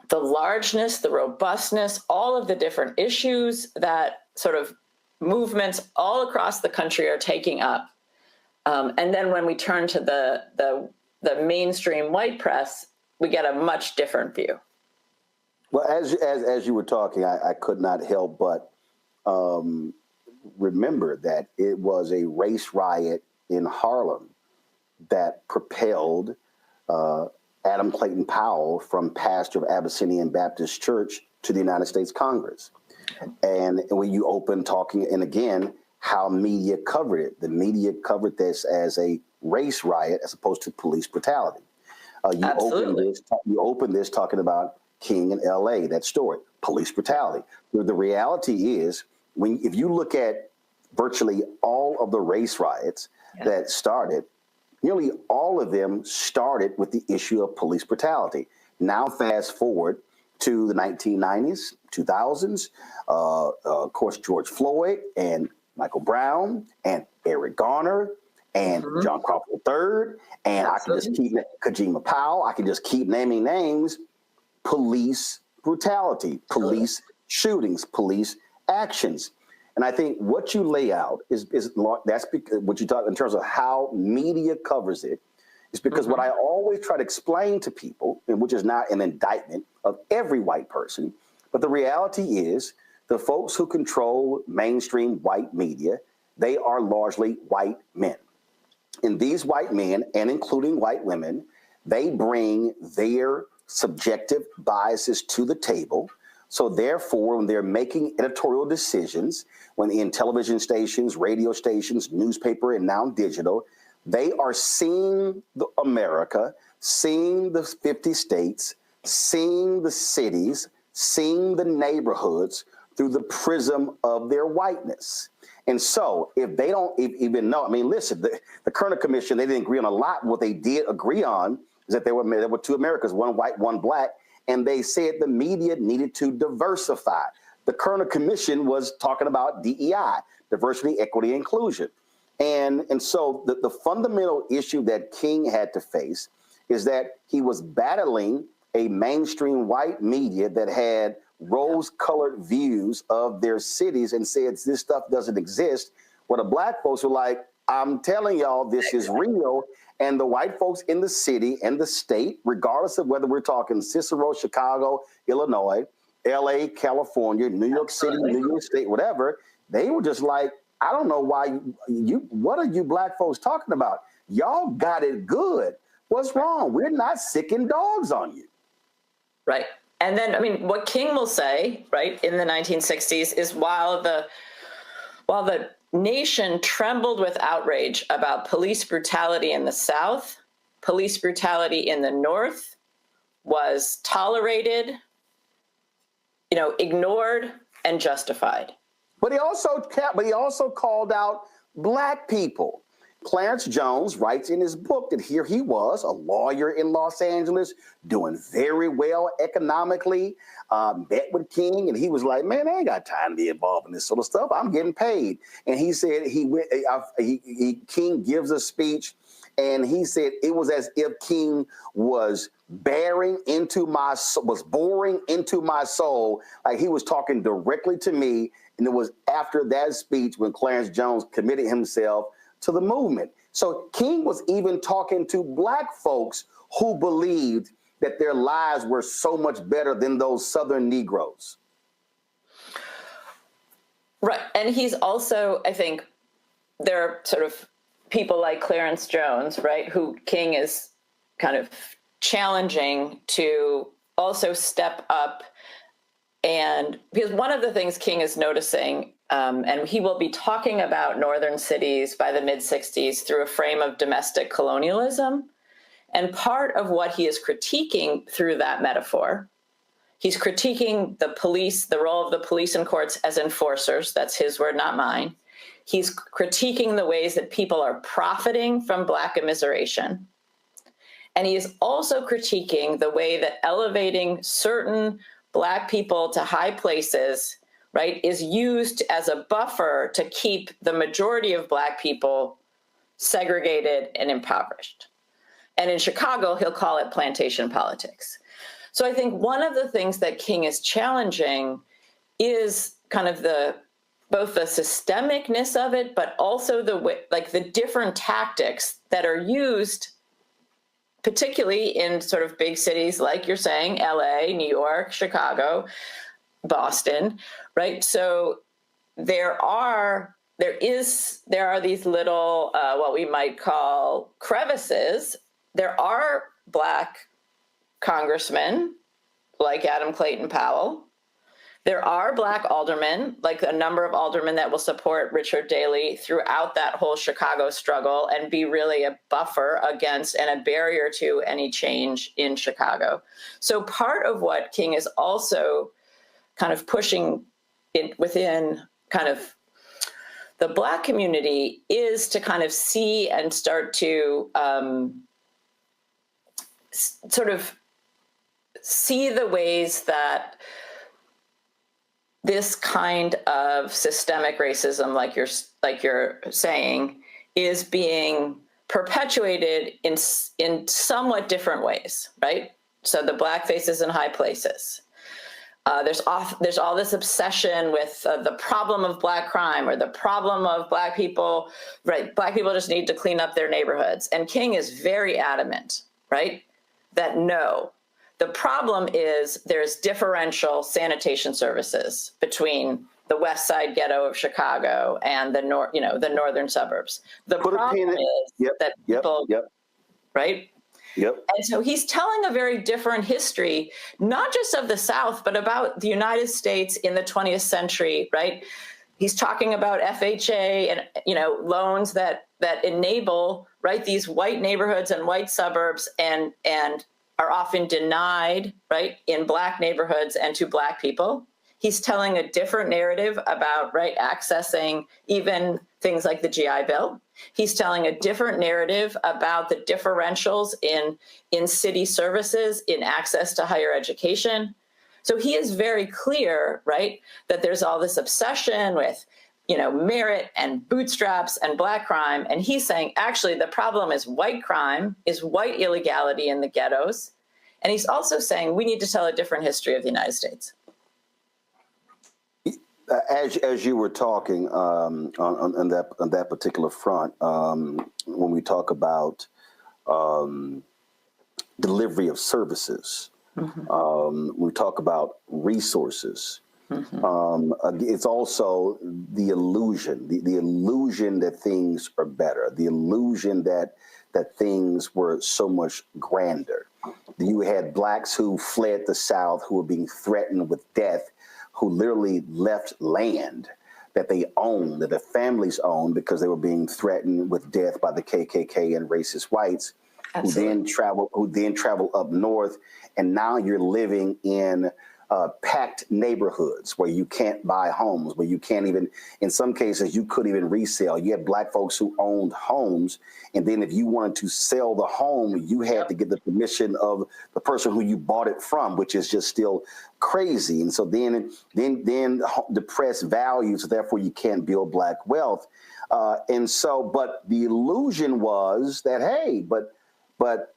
the largeness, the robustness, all of the different issues that sort of movements all across the country are taking up. And then when we turn to the mainstream white press, we get a much different view. Well, as you were talking, I could not help but remember that it was a race riot in Harlem that propelled Adam Clayton Powell from pastor of Abyssinian Baptist Church to the United States Congress. And when you open talking, and again, how media covered it. The media covered this as a race riot as opposed to police brutality. You open this talking about King in L.A., that story, police brutality. The reality is, if you look at virtually all of the race riots that started, nearly all of them started with the issue of police brutality. Now fast forward to the 1990s, 2000s, of course, George Floyd and Michael Brown and Eric Garner and John Crawford III, and I can just keep Kajima Powell, I can just keep naming names. Police brutality, police shootings, police actions. And I think what you lay out is that's because what you talk in terms of how media covers it is because what I always try to explain to people, and which is not an indictment of every white person, but the reality is the folks who control mainstream white media, they are largely white men. And these white men, and including white women, they bring their subjective biases to the table. So therefore, when they're making editorial decisions, when in television stations, radio stations, newspaper, and now digital, they are seeing America, seeing the 50 states, seeing the cities, seeing the neighborhoods through the prism of their whiteness. And so if they don't even know, I mean, listen, the Kerner Commission, they didn't agree on a lot. What they did agree on is that there were two Americas, one white, one black, and they said the media needed to diversify. The Kerner Commission was talking about DEI, diversity, equity, inclusion. And so the fundamental issue that King had to face is that he was battling a mainstream white media that had rose-colored views of their cities and said this stuff doesn't exist, where the black folks were like, I'm telling y'all this is real. And the white folks in the city and the state, regardless of whether we're talking Cicero, Chicago, Illinois, LA, California, New York City, New York State, whatever, they were just like, I don't know why what are you black folks talking about? Y'all got it good. What's wrong? We're not sicking dogs on you. Right. And then, I mean, what King will say, right, in the 1960s is while the nation trembled with outrage about police brutality in the South, police brutality in the North was tolerated, ignored and justified. But he also called out black people. Clarence Jones writes in his book that here he was, a lawyer in Los Angeles, doing very well economically, met with King, and he was like, man, I ain't got time to be involved in this sort of stuff. I'm getting paid. And he said King gives a speech, and he said it was as if King was boring into my soul, like he was talking directly to me. And it was after that speech when Clarence Jones committed himself to the movement. So King was even talking to black folks who believed that their lives were so much better than those Southern Negroes. Right. And he's also, I think, there are sort of people like Clarence Jones, right, who King is kind of challenging to also step up. And because one of the things King is noticing, and he will be talking about northern cities by the mid-60s through a frame of domestic colonialism. And part of what he is critiquing through that metaphor, he's critiquing the police, the role of the police and courts as enforcers. That's his word, not mine. He's critiquing the ways that people are profiting from Black immiseration. And he is also critiquing the way that elevating certain Black people to high places, right, is used as a buffer to keep the majority of Black people segregated and impoverished. And in Chicago, he'll call it plantation politics. So I think one of the things that King is challenging is kind of both the systemicness of it, but also the different tactics that are used, particularly in sort of big cities like you're saying, LA, New York, Chicago, Boston, right? So there are there are these little, what we might call crevices. There are Black congressmen like Adam Clayton Powell. There are Black aldermen, like a number of aldermen that will support Richard Daley throughout that whole Chicago struggle and be really a buffer against and a barrier to any change in Chicago. So part of what King is also kind of pushing within kind of the Black community is to kind of see and start to sort of see the ways that this kind of systemic racism, like you're saying, is being perpetuated in somewhat different ways, right? So the blackface is in high places. There's all this obsession with the problem of Black crime or the problem of Black people, right? Black people just need to clean up their neighborhoods. And King is very adamant, right? That no, the problem is there's differential sanitation services between the West Side ghetto of Chicago and the northern suburbs. The problem is that people, right? Yep. And so he's telling a very different history, not just of the South, but about the United States in the 20th century, right? He's talking about FHA and, loans that enable, right, these white neighborhoods and white suburbs and are often denied, right, in Black neighborhoods and to Black people. He's telling a different narrative about, right, accessing even things like the GI Bill. He's telling a different narrative about the differentials in city services, in access to higher education. So he is very clear, right, that there's all this obsession with, merit and bootstraps and Black crime. And he's saying, actually, the problem is white crime, is white illegality in the ghettos. And he's also saying we need to tell a different history of the United States. As you were talking on that particular front, when we talk about delivery of services, we talk about resources. It's also the illusion, the illusion that things are better, the illusion that things were so much grander. You had Blacks who fled the South, who were being threatened with death, who literally left land that they owned, that their families owned, because they were being threatened with death by the KKK and racist whites. Absolutely. who then travel up north, and now you're living in packed neighborhoods where you can't buy homes, where you can't even, in some cases, you couldn't even resell. You had Black folks who owned homes, and then if you wanted to sell the home, you had to get the permission of the person who you bought it from, which is just still crazy. And so then depressed values, therefore you can't build Black wealth. But the illusion was that, hey, but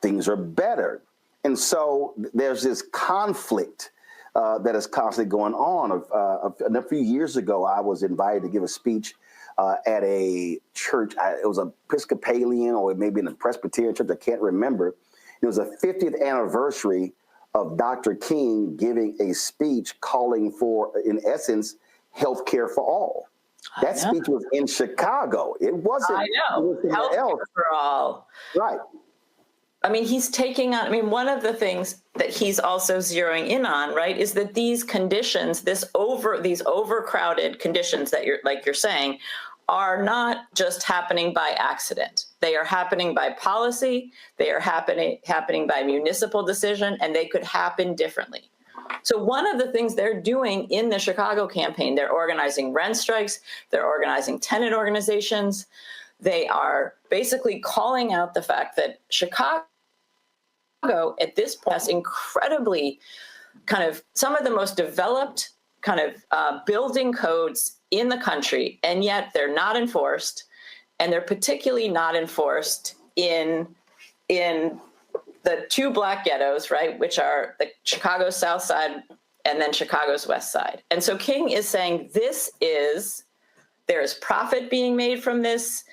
things are better. And so there's this conflict that is constantly going on. A few years ago, I was invited to give a speech at a church. It was an Episcopalian or maybe an Presbyterian church. I can't remember. It was a 50th anniversary of Dr. King giving a speech calling for, in essence, health care for all. That speech was in Chicago. It wasn't. I know. Health care for all. Right. I mean, he's taking on, one of the things that he's also zeroing in on, right, is that these conditions, these overcrowded conditions that you're saying, are not just happening by accident. They are happening by policy. They are happening by municipal decision, and they could happen differently. So one of the things they're doing in the Chicago campaign, they're organizing rent strikes, they're organizing tenant organizations. They are basically calling out the fact that Chicago at this point has incredibly kind of some of the most developed kind of building codes in the country, and yet they're not enforced, and they're particularly not enforced in the two Black ghettos, right, which are the Chicago's South Side and then Chicago's West Side. And so King is saying there is profit being made from this,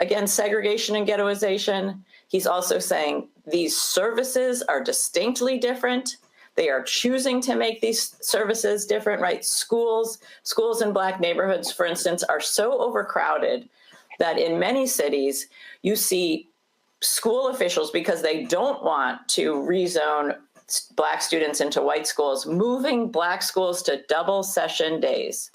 again, segregation and ghettoization. He's also saying these services are distinctly different. They are choosing to make these services different, right? Schools in Black neighborhoods, for instance, are so overcrowded that in many cities, you see school officials, because they don't want to rezone Black students into white schools, moving Black schools to double session days.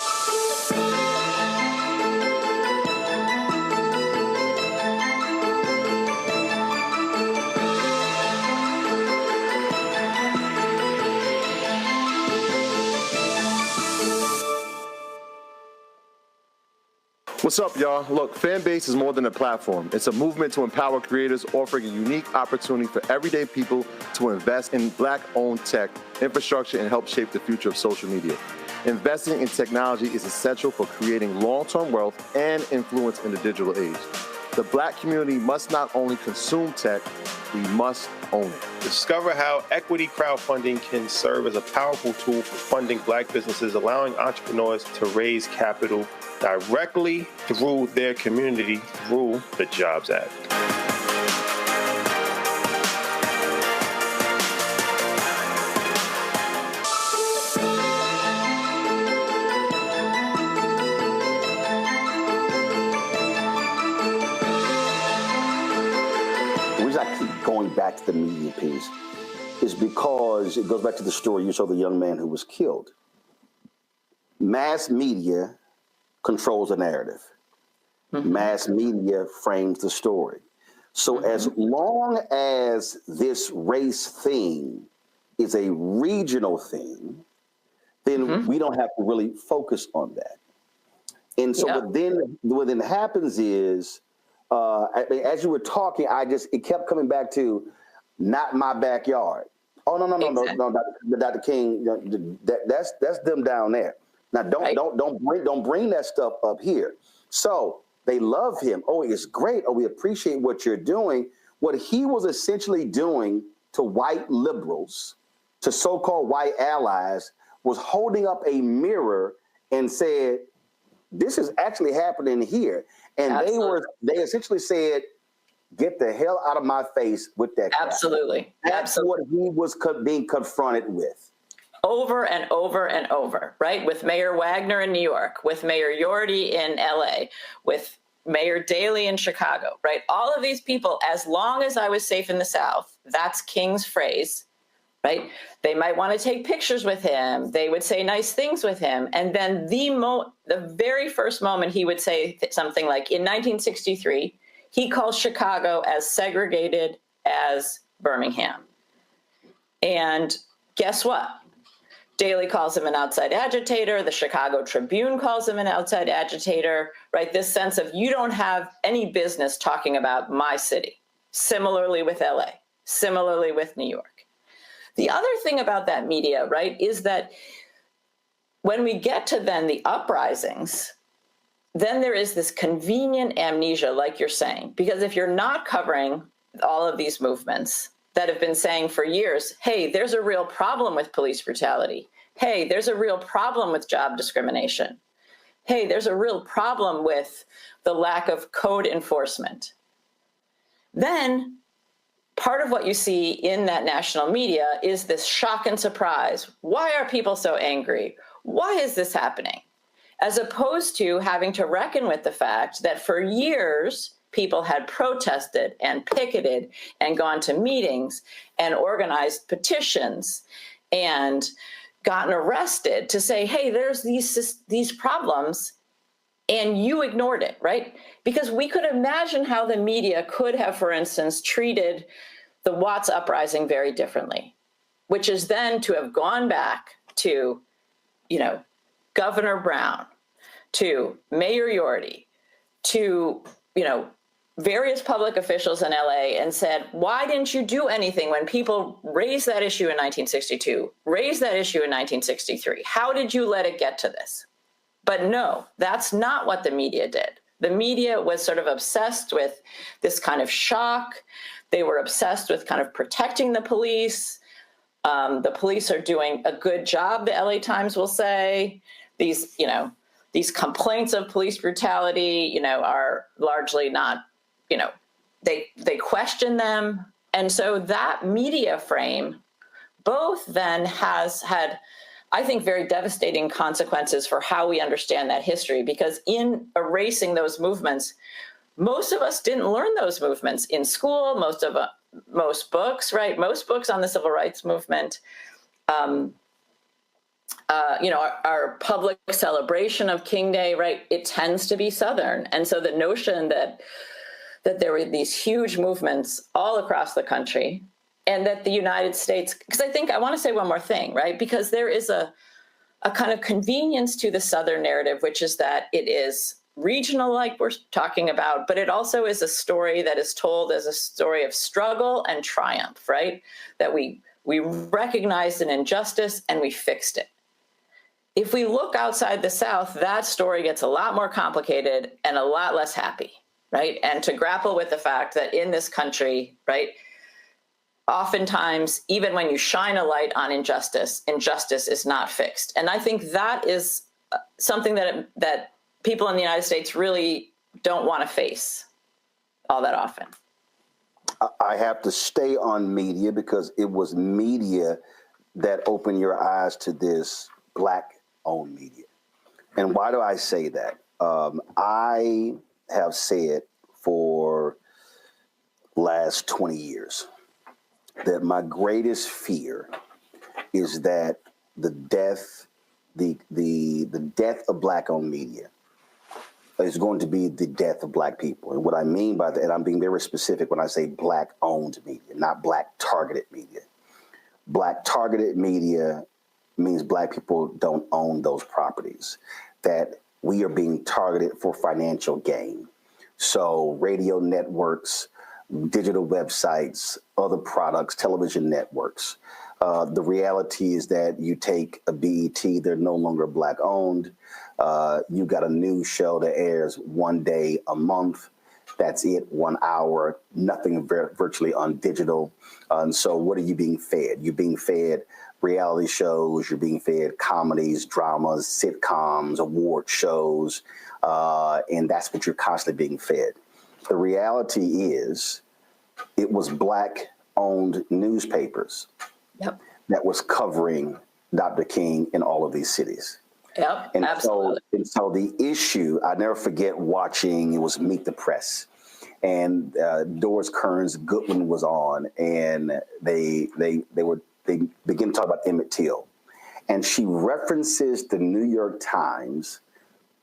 What's up, y'all? Look, Fanbase is more than a platform. It's a movement to empower creators, offering a unique opportunity for everyday people to invest in Black-owned tech, infrastructure, and help shape the future of social media. Investing in technology is essential for creating long-term wealth and influence in the digital age. The Black community must not only consume tech, we must own it. Discover how equity crowdfunding can serve as a powerful tool for funding Black businesses, allowing entrepreneurs to raise capital directly through their community through the Jobs Act. The reason I keep going back to the media piece is because it goes back to the story you saw, the young man who was killed. Mass media controls the narrative. Mass media frames the story. So as long as this race thing is a regional thing, then we don't have to really focus on that. And so what then happens is, as you were talking, it kept coming back to not my backyard. Oh, no, Dr. King, that's them down there. Now, don't bring that stuff up here. So they love him. Oh, it's great. Oh, we appreciate what you're doing. What he was essentially doing to white liberals, to so-called white allies, was holding up a mirror and said, this is actually happening here. And they essentially said, get the hell out of my face with that crap. Absolutely. That's what he was being confronted with. Over and over and over, right? With Mayor Wagner in New York, with Mayor Yorty in LA, with Mayor Daley in Chicago, right? All of these people, as long as I was safe in the South, that's King's phrase, right? They might want to take pictures with him. They would say nice things with him. And then the very first moment he would say something like, in 1963, he calls Chicago as segregated as Birmingham. And guess what? Daley calls him an outside agitator. The Chicago Tribune calls him an outside agitator, right? This sense of you don't have any business talking about my city. Similarly with LA, similarly with New York. The other thing about that media, right, is that when we get to then the uprisings, then there is this convenient amnesia, like you're saying, because if you're not covering all of these movements that have been saying for years, hey, there's a real problem with police brutality. Hey, there's a real problem with job discrimination. Hey, there's a real problem with the lack of code enforcement. Then part of what you see in that national media is this shock and surprise. Why are people so angry? Why is this happening? As opposed to having to reckon with the fact that for years, people had protested and picketed and gone to meetings and organized petitions and gotten arrested to say, hey, there's these problems, and you ignored it, right? Because we could imagine how the media could have, for instance, treated the Watts uprising very differently, which is then to have gone back to, Governor Brown, to Mayor Yorty, to, various public officials in LA and said, why didn't you do anything when people raised that issue in 1962, raised that issue in 1963? How did you let it get to this? But no, that's not what the media did. The media was sort of obsessed with this kind of shock. They were obsessed with kind of protecting the police. The police are doing a good job, the LA Times will say. These complaints of police brutality, are largely not, they question them. And so that media frame both then has had, I think, very devastating consequences for how we understand that history, because in erasing those movements, most of us didn't learn those movements in school. Most books, right? Most books on the civil rights movement, our public celebration of King Day, right? It tends to be Southern. And so the notion that there were these huge movements all across the country, and that the United States, because I want to say one more thing, right? Because there is a kind of convenience to the Southern narrative, which is that it is regional, like we're talking about, but it also is a story that is told as a story of struggle and triumph, right? That we recognized an injustice and we fixed it. If we look outside the South, that story gets a lot more complicated and a lot less happy, right? And to grapple with the fact that in this country, right, oftentimes, even when you shine a light on injustice, injustice is not fixed. And I think that is something that people in the United States really don't want to face all that often. I have to stay on media because it was media that opened your eyes to this Black-owned media. And why do I say that? I have said for last 20 years that my greatest fear is that the death of Black-owned media is going to be the death of Black people. And what I mean by that, and I'm being very specific when I say Black-owned media, not Black-targeted media. Black-targeted media means Black people don't own those properties, that we are being targeted for financial gain. So radio networks, digital websites, other products, television networks. The reality is that you take a BET, they're no longer Black-owned. You got a news show that airs one day a month. That's it, 1 hour, nothing virtually on digital. And so what are you being fed? You're being fed reality shows, you're being fed comedies, dramas, sitcoms, award shows, and that's what you're constantly being fed. The reality is it was Black-owned newspapers that was covering Dr. King in all of these cities. Yep, and absolutely. So the issue, I never forget watching, it was Meet the Press, and Doris Kearns Goodwin was on, and they begin to talk about Emmett Till, and she references the New York Times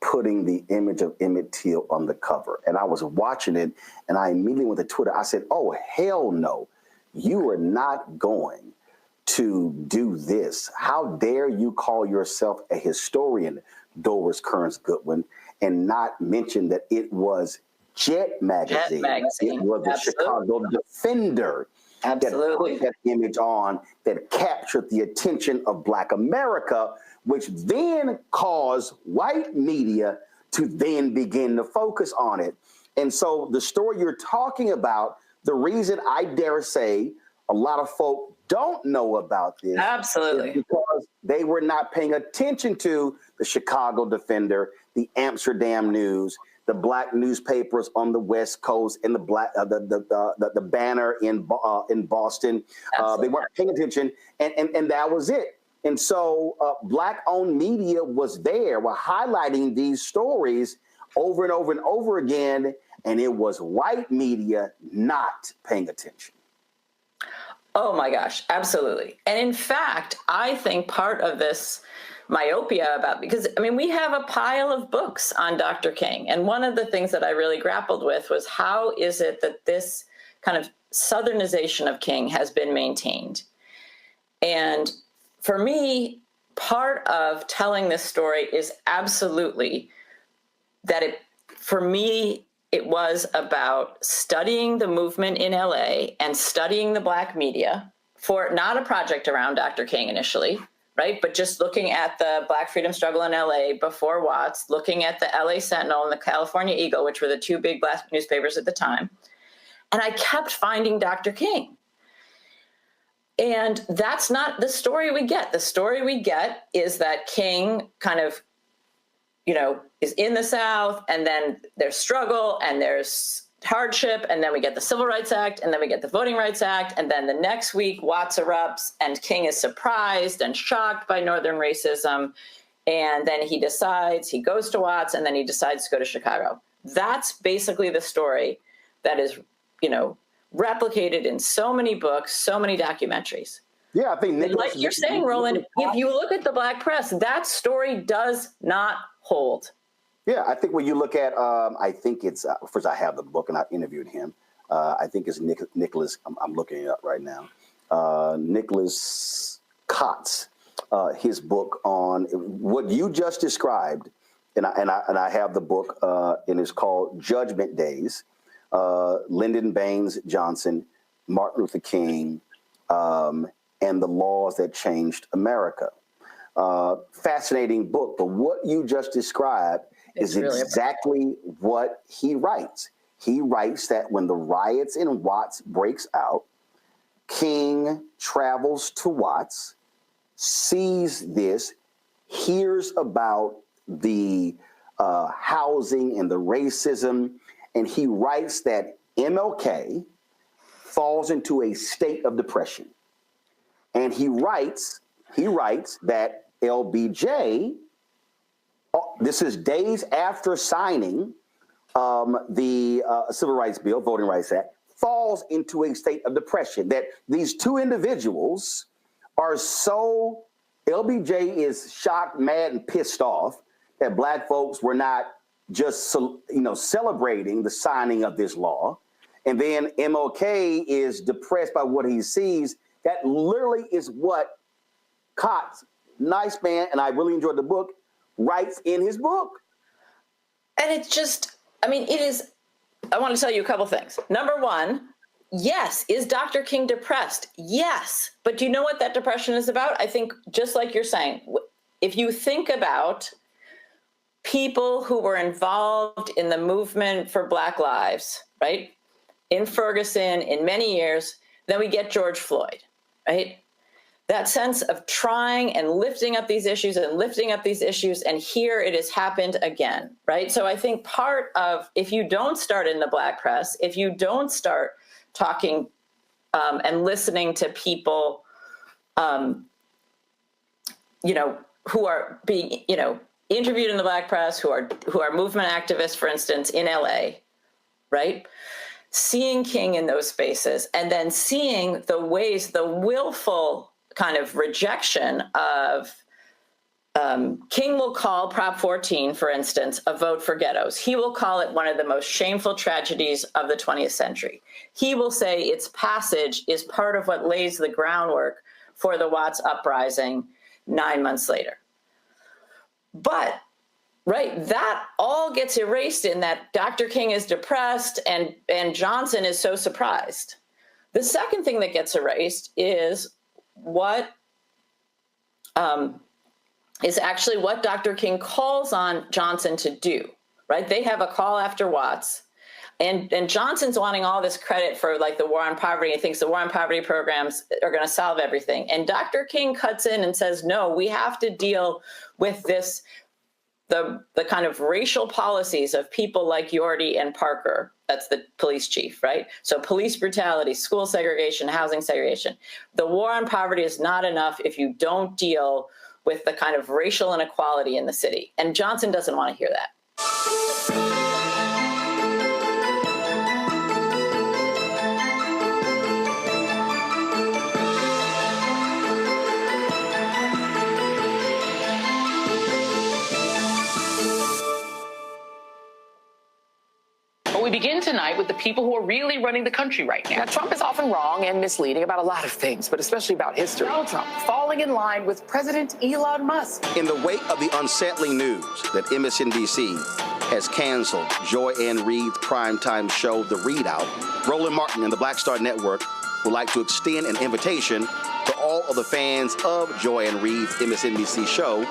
putting the image of Emmett Till on the cover. And I was watching it, and I immediately went to Twitter. I said, oh, hell no, you are not going to do this. How dare you call yourself a historian, Doris Kearns Goodwin, and not mention that it was Jet Magazine. It was the Chicago Defender that put that image on, that captured the attention of Black America, which then caused white media to then begin to focus on it. And so the story you're talking about, the reason I dare say a lot of folk don't know about this is because they were not paying attention to the Chicago Defender, the Amsterdam News, the Black newspapers on the West Coast, and the Banner in Boston. They weren't paying attention, and that was it. And so Black-owned media was there, were highlighting these stories over and over and over again, and it was white media not paying attention. Oh my gosh, absolutely. And in fact, I think part of this myopia because we have a pile of books on Dr. King. And one of the things that I really grappled with was how is it that this kind of Southernization of King has been maintained? And for me, part of telling this story is absolutely that it was about studying the movement in LA and studying the Black media for not a project around Dr. King initially, right? But just looking at the Black freedom struggle in LA before Watts, looking at the LA Sentinel and the California Eagle, which were the two big Black newspapers at the time. And I kept finding Dr. King. And that's not the story we get. The story we get is that King kind of, is in the South, and then there's struggle, and there's hardship, and then we get the Civil Rights Act, and then we get the Voting Rights Act, and then the next week Watts erupts, and King is surprised and shocked by Northern racism, and then he goes to Watts, and then he decides to go to Chicago. That's basically the story that is, replicated in so many books, so many documentaries. Yeah, I think like you're saying, Roland, if you look at the Black press, that story does not hold. Yeah, I think when you look at, I think it's, first I have the book and I interviewed him. I think it's Nicholas, I'm looking it up right now. Nicholas Kotz, his book on what you just described, and I have the book, and it's called Judgment Days, Lyndon Baines Johnson, Martin Luther King, and the Laws That Changed America. Fascinating book, but what you just described is really exactly what he writes. He writes that when the riots in Watts breaks out, King travels to Watts, sees this, hears about the housing and the racism, and he writes that MLK falls into a state of depression. And he writes that LBJ, this is days after signing the Civil Rights Bill, Voting Rights Act, falls into a state of depression, that these two individuals are so, LBJ is shocked, mad, and pissed off that Black folks were not just, celebrating the signing of this law. And then MLK is depressed by what he sees. That literally is what Kotz, nice man, and I really enjoyed the book, writes in his book. And it's just, I want to tell you a couple things. Number one, yes, is Dr. King depressed? Yes. But do you know what that depression is about? I think just like you're saying, if you think about people who were involved in the movement for Black lives, right? In Ferguson, in many years, then we get George Floyd, right? That sense of trying and lifting up these issues, and here it has happened again, right? So I think part of, if you don't start in the Black press, if you don't start talking and listening to people, who are being, interviewed in the Black press, who are movement activists, for instance, in LA, right? Seeing King in those spaces, and then seeing the ways, the willful kind of rejection of King will call Prop 14, for instance, a vote for ghettos. He will call it one of the most shameful tragedies of the 20th century. He will say its passage is part of what lays the groundwork for the Watts uprising 9 months later. But, right, that all gets erased in that Dr. King is depressed and Johnson is so surprised. The second thing that gets erased is what Dr. King calls on Johnson to do, right? They have a call after Watts, and Johnson's wanting all this credit for like the war on poverty. He thinks the war on poverty programs are going to solve everything. And Dr. King cuts in and says, no, we have to deal with this, the kind of racial policies of people like Yorty and Parker. That's the police chief, right? So police brutality, school segregation, housing segregation. The war on poverty is not enough if you don't deal with the kind of racial inequality in the city. And Johnson doesn't want to hear that. We begin tonight with the people who are really running the country right now. Now, Trump is often wrong and misleading about a lot of things, but especially about history. Donald Trump falling in line with President Elon Musk. In the wake of the unsettling news that MSNBC has canceled Joy Ann Reid's primetime show, The Readout, Roland Martin and the Black Star Network would like to extend an invitation to to all of the fans of Joanne Reed's MSNBC show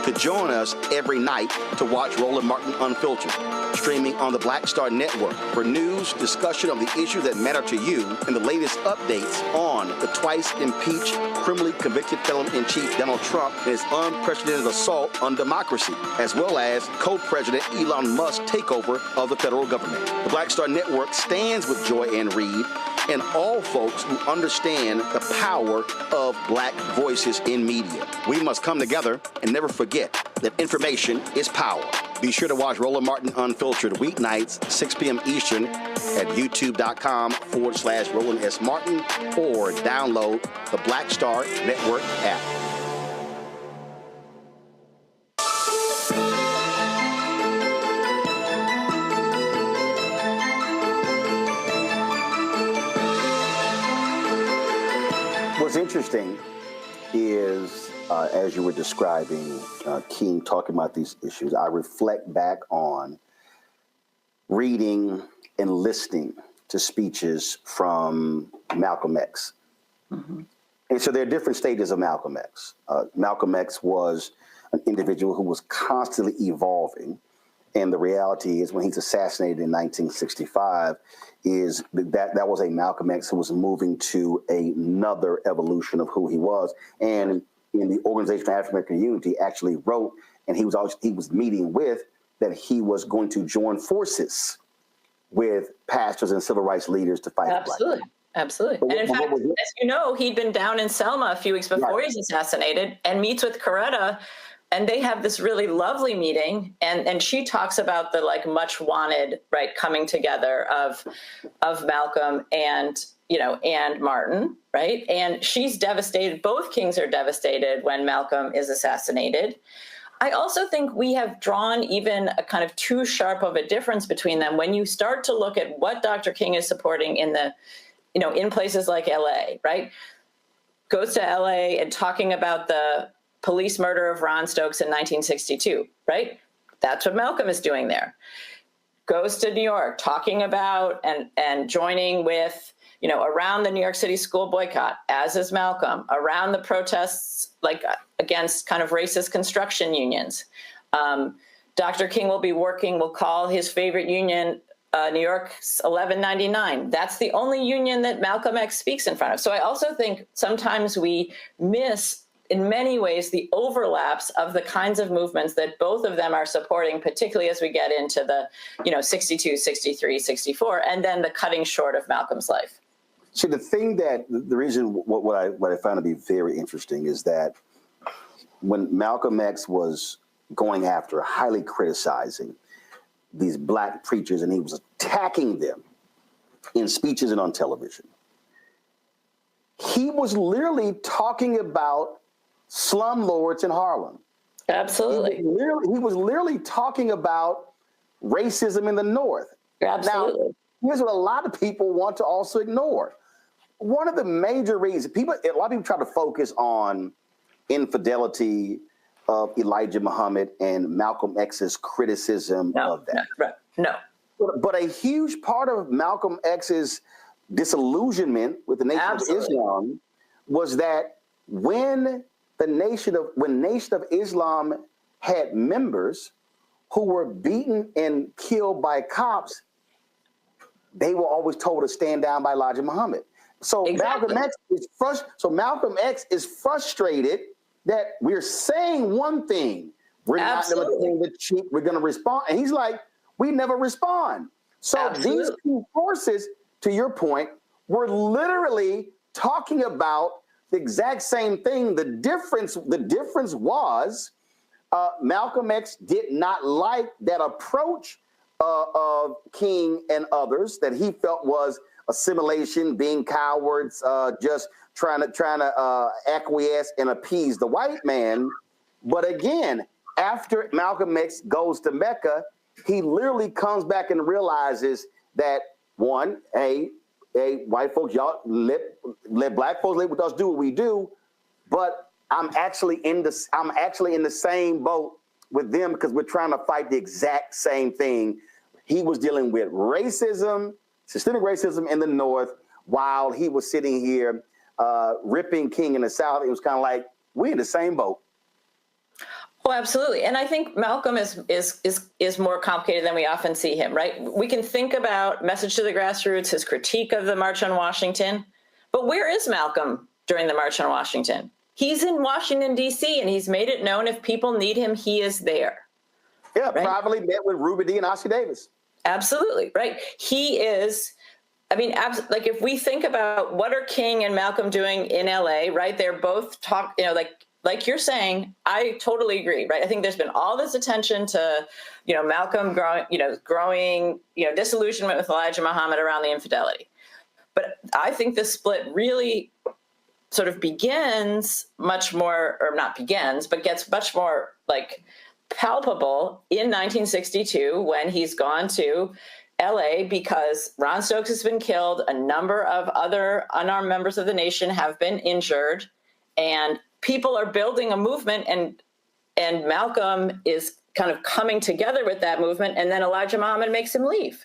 to join us every night to watch Roland Martin Unfiltered, streaming on the Black Star Network for news, discussion of the issues that matter to you, and the latest updates on the twice-impeached, criminally convicted felon-in-chief Donald Trump and his unprecedented assault on democracy, as well as co-president Elon Musk's takeover of the federal government. The Black Star Network stands with Joanne Reed and all folks who understand the power of black voices in media. We must come together and never forget that information is power. Be sure to watch Roland Martin Unfiltered weeknights, 6 p.m. Eastern at youtube.com/Roland S. Martin or download the Black Star Network app. What's interesting is, as you were describing, King talking about these issues, I reflect back on reading and listening to speeches from Malcolm X. Mm-hmm. And so there are different stages of Malcolm X. Malcolm X was an individual who was constantly evolving. And the reality is when he's assassinated in 1965, is that was a Malcolm X who was moving to another evolution of who he was. And in the Organization for African American Unity actually wrote, and he was meeting with, that he was going to join forces with pastors and civil rights leaders to fight Black. Absolutely. And in fact, as you know, he'd been down in Selma a few weeks before he was assassinated and meets with Coretta. And they have this really lovely meeting, and she talks about the much wanted coming together of Malcolm and Martin, right? And she's devastated. Both kings are devastated when Malcolm is assassinated. I also think we have drawn even a kind of too sharp of a difference between them when you start to look at what Dr. King is supporting in the, in places like LA, right? Goes to LA and talking about the police murder of Ron Stokes in 1962, right? That's what Malcolm is doing there. Goes to New York, talking about and joining with, around the New York City school boycott, as is Malcolm, around the protests against kind of racist construction unions. Dr. King will call his favorite union New York's 1199. That's the only union that Malcolm X speaks in front of. So I also think sometimes we miss in many ways the overlaps of the kinds of movements that both of them are supporting, particularly as we get into the 62, 63, 64, and then the cutting short of Malcolm's life. So the reason what I found to be very interesting is that when Malcolm X was going after, highly criticizing these Black preachers, and he was attacking them in speeches and on television, he was literally talking about slumlords in Harlem. Absolutely. He was literally talking about racism in the North. Absolutely. Now, here's what a lot of people want to also ignore. One of the major reasons a lot of people try to focus on infidelity of Elijah Muhammad and Malcolm X's criticism of that. No. But a huge part of Malcolm X's disillusionment with the Nation of Islam was that when Nation of Islam had members who were beaten and killed by cops, they were always told to stand down by Elijah Muhammad. So Malcolm X is frustrated that we're saying one thing, we're not going to tell the chief, we're going to respond, and he's like, we never respond. So these two forces, to your point, were literally talking about the exact same thing. The difference was Malcolm X did not like that approach of King and others that he felt was assimilation, being cowards, just trying to acquiesce and appease the white man. But again, after Malcolm X goes to Mecca, he literally comes back and realizes that one, white folks, y'all let Black folks let us do what we do, but I'm actually in the same boat with them because we're trying to fight the exact same thing. He was dealing with racism, systemic racism in the North, while he was sitting here ripping King in the South, it was kind of like, we're in the same boat. Oh, absolutely. And I think Malcolm is more complicated than we often see him, right? We can think about Message to the Grassroots, his critique of the March on Washington, but where is Malcolm during the March on Washington? He's in Washington, D.C., and he's made it known if people need him, he is there. Yeah, right? privately met with Ruby Dee and Ossie Davis. Absolutely, right? He is, I mean, like if we think about what are King and Malcolm doing in L.A., right? They're both like you're saying, I totally agree, right? I think there's been all this attention to, Malcolm growing, disillusionment with Elijah Muhammad around the infidelity. But I think this split really sort of begins much more, or not begins, but gets much more like palpable in 1962 when he's gone to LA because Ron Stokes has been killed. A number of other unarmed members of the nation have been injured, and people are building a movement, and Malcolm is kind of coming together with that movement, and then Elijah Muhammad makes him leave.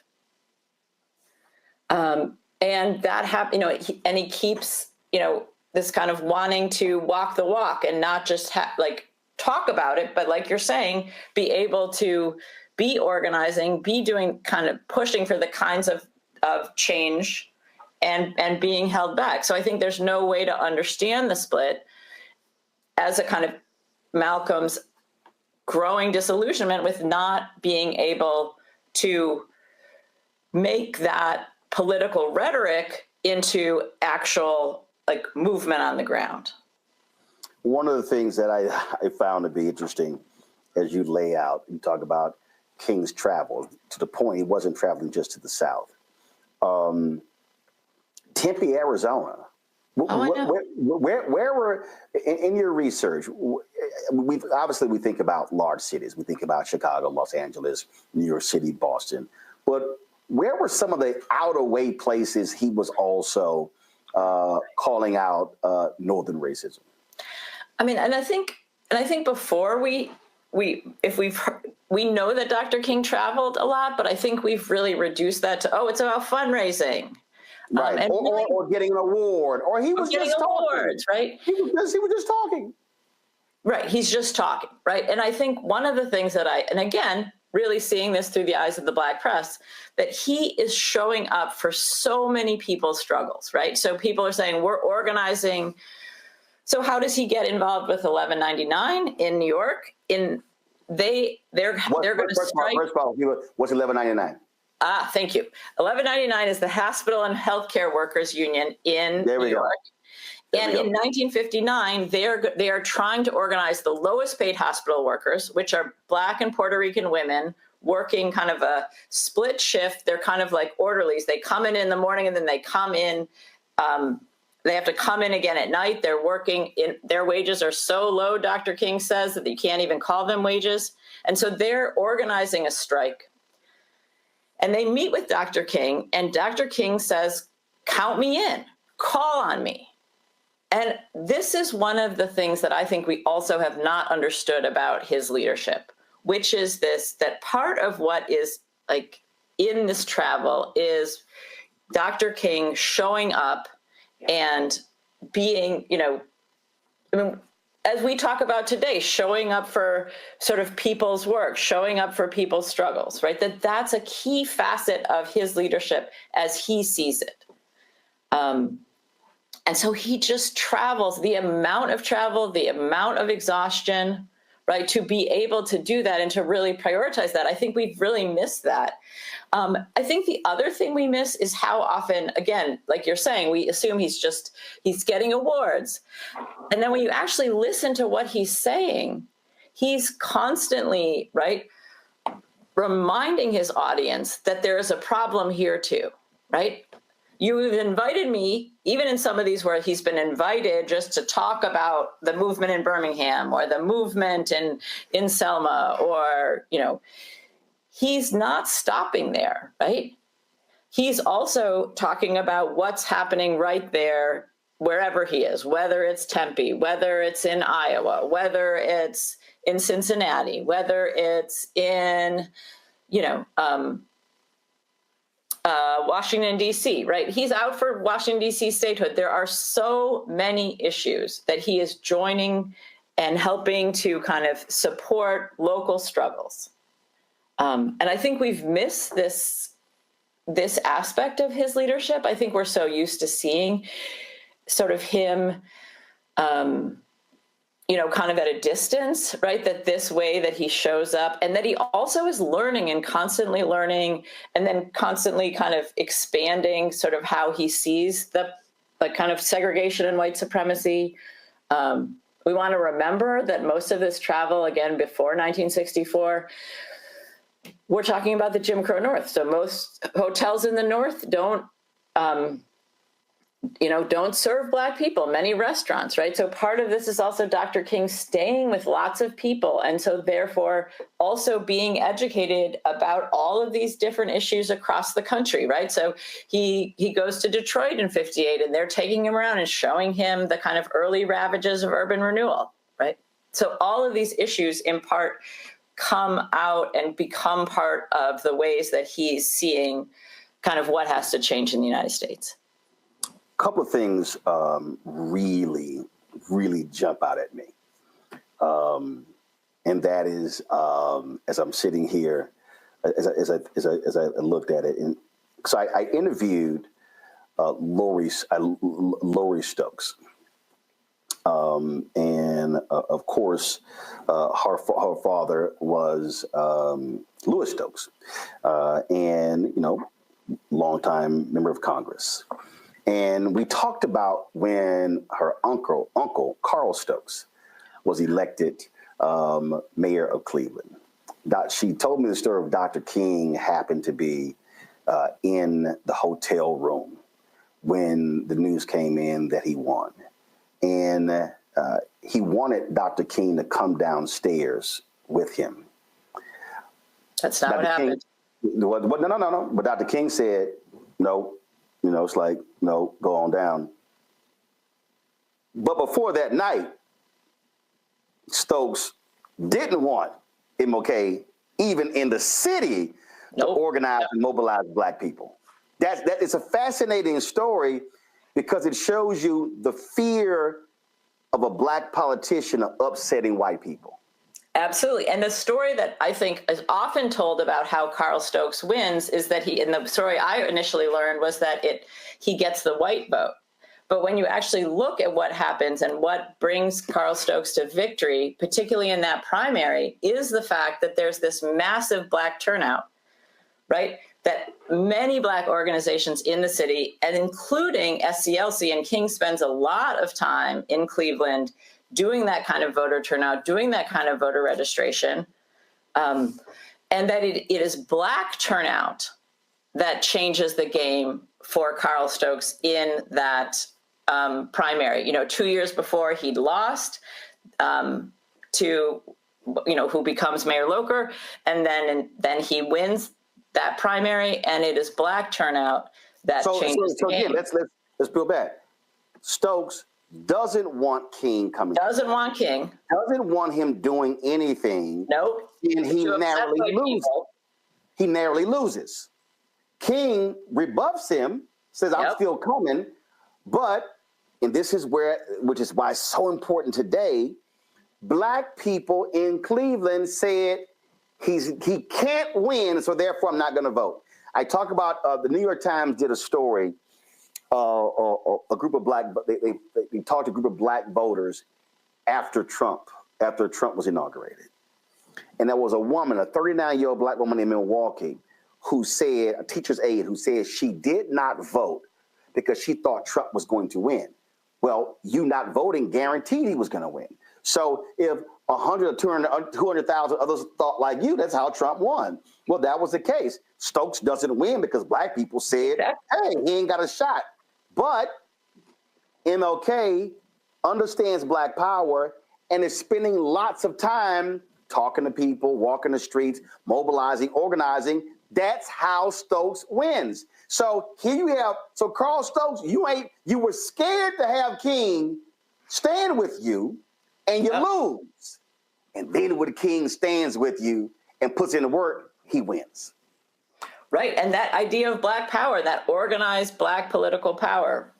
And that happened, and he keeps, this kind of wanting to walk the walk and not just talk about it, but like you're saying, be able to be organizing, be doing kind of pushing for the kinds of change and being held back. So I think there's no way to understand the split as a kind of Malcolm's growing disillusionment with not being able to make that political rhetoric into actual movement on the ground. One of the things that I found to be interesting as you lay out, you talk about King's travel to the point he wasn't traveling just to the South. Tempe, Arizona. Where were, in your research, we think about large cities. We think about Chicago, Los Angeles, New York City, Boston. But where were some of the outer way places he was also calling out Northern racism? I mean, and I think before we know that Dr. King traveled a lot, but I think we've really reduced that to, it's about fundraising. Right, or getting an award, or he was getting just awards, talking. Right? He was just talking. Right, he's just talking, right? And I think one of the things that and again, really seeing this through the eyes of the Black press, that he is showing up for so many people's struggles, right? So people are saying, we're organizing. So how does he get involved with 1199 in New York? They're going to strike. First of all, what's 1199? Thank you. 1199 is the Hospital and Healthcare Workers Union in New York. And in 1959, they are trying to organize the lowest paid hospital workers, which are Black and Puerto Rican women working kind of a split shift. They're kind of like orderlies. They come in the morning and then they come in. They have to come in again at night. They're working their wages are so low, Dr. King says, that you can't even call them wages. And so they're organizing a strike. And they meet with Dr. King, and Dr. King says, count me in, call on me. And this is one of the things that I think we also have not understood about his leadership, which is that part of what is in this travel is Dr. King showing up and being, as we talk about today, showing up for sort of people's work, showing up for people's struggles, right? That's a key facet of his leadership as he sees it. And so he just travels, the amount of travel, the amount of exhaustion, right? To be able to do that and to really prioritize that. I think we've really missed that. I think the other thing we miss is how often, again, like you're saying, we assume he's getting awards. And then when you actually listen to what he's saying, he's constantly, right, reminding his audience that there is a problem here too, right? You've invited me, even in some of these where he's been invited just to talk about the movement in Birmingham or the movement in Selma, or, he's not stopping there, right? He's also talking about what's happening right there, wherever he is, whether it's Tempe, whether it's in Iowa, whether it's in Cincinnati, whether it's in, Washington, D.C., right? He's out for Washington, D.C. statehood. There are so many issues that he is joining and helping to kind of support local struggles. And I think we've missed this aspect of his leadership. I think we're so used to seeing sort of him, kind of at a distance, right? That this way that he shows up and that he also is learning and then constantly kind of expanding sort of how he sees the kind of segregation and white supremacy. We want to remember that most of this travel, again, before 1964, we're talking about the Jim Crow North. So most hotels in the North don't serve Black people, many restaurants, right? So part of this is also Dr. King staying with lots of people. And so therefore also being educated about all of these different issues across the country, right? So he goes to Detroit in 58 and they're taking him around and showing him the kind of early ravages of urban renewal, right? So all of these issues in part come out and become part of the ways that he's seeing kind of what has to change in the United States. Couple of things really jump out at me. And that is, as I'm sitting here, as I looked at it, and so I interviewed Lori Stokes. And of course, her father was Louis Stokes, and, longtime member of Congress. And we talked about when her uncle Carl Stokes was elected mayor of Cleveland. She told me the story of Dr. King happened to be in the hotel room when the news came in that he won. And he wanted Dr. King to come downstairs with him. That's not what happened. No. But Dr. King said, no. It's like, no, go on down. But before that night, Stokes didn't want MLK even in the city to organize and mobilize Black people. That is a fascinating story because it shows you the fear of a Black politician of upsetting white people. Absolutely. And the story that I think is often told about how Carl Stokes wins is that in the story I initially learned was that he gets the white vote. But when you actually look at what happens and what brings Carl Stokes to victory, particularly in that primary, is the fact that there's this massive Black turnout, right? That many Black organizations in the city, and including SCLC, and King spends a lot of time in Cleveland doing that kind of voter turnout, doing that kind of voter registration, and that it is Black turnout that changes the game for Carl Stokes in that primary. 2 years before he'd lost to, who becomes Mayor Locher, and then he wins that primary, and it is Black turnout that changes the game. Again, let's peel back. Stokes doesn't want King coming. Doesn't want King. Doesn't want him doing anything. Nope. And he narrowly loses. He narrowly loses. King rebuffs him, says, I'm still coming. But, and this is which is why it's so important today, Black people in Cleveland said he can't win, so therefore I'm not going to vote. I talk about the New York Times did a story. A group of they talked to a group of Black voters after Trump was inaugurated. And there was a woman, a 39-year-old Black woman in Milwaukee, who said, a teacher's aide, who said she did not vote because she thought Trump was going to win. Well, you not voting guaranteed he was going to win. So if 100 or 200,000 others thought like you, that's how Trump won. Well, that was the case. Stokes doesn't win because Black people said, hey, he ain't got a shot. But MLK understands Black power and is spending lots of time talking to people, walking the streets, mobilizing, organizing. That's how Stokes wins. So here you have, Carl Stokes, you were scared to have King stand with you and you lose. And then when King stands with you and puts in the work, he wins. Right. And that idea of Black power, that organized Black political power,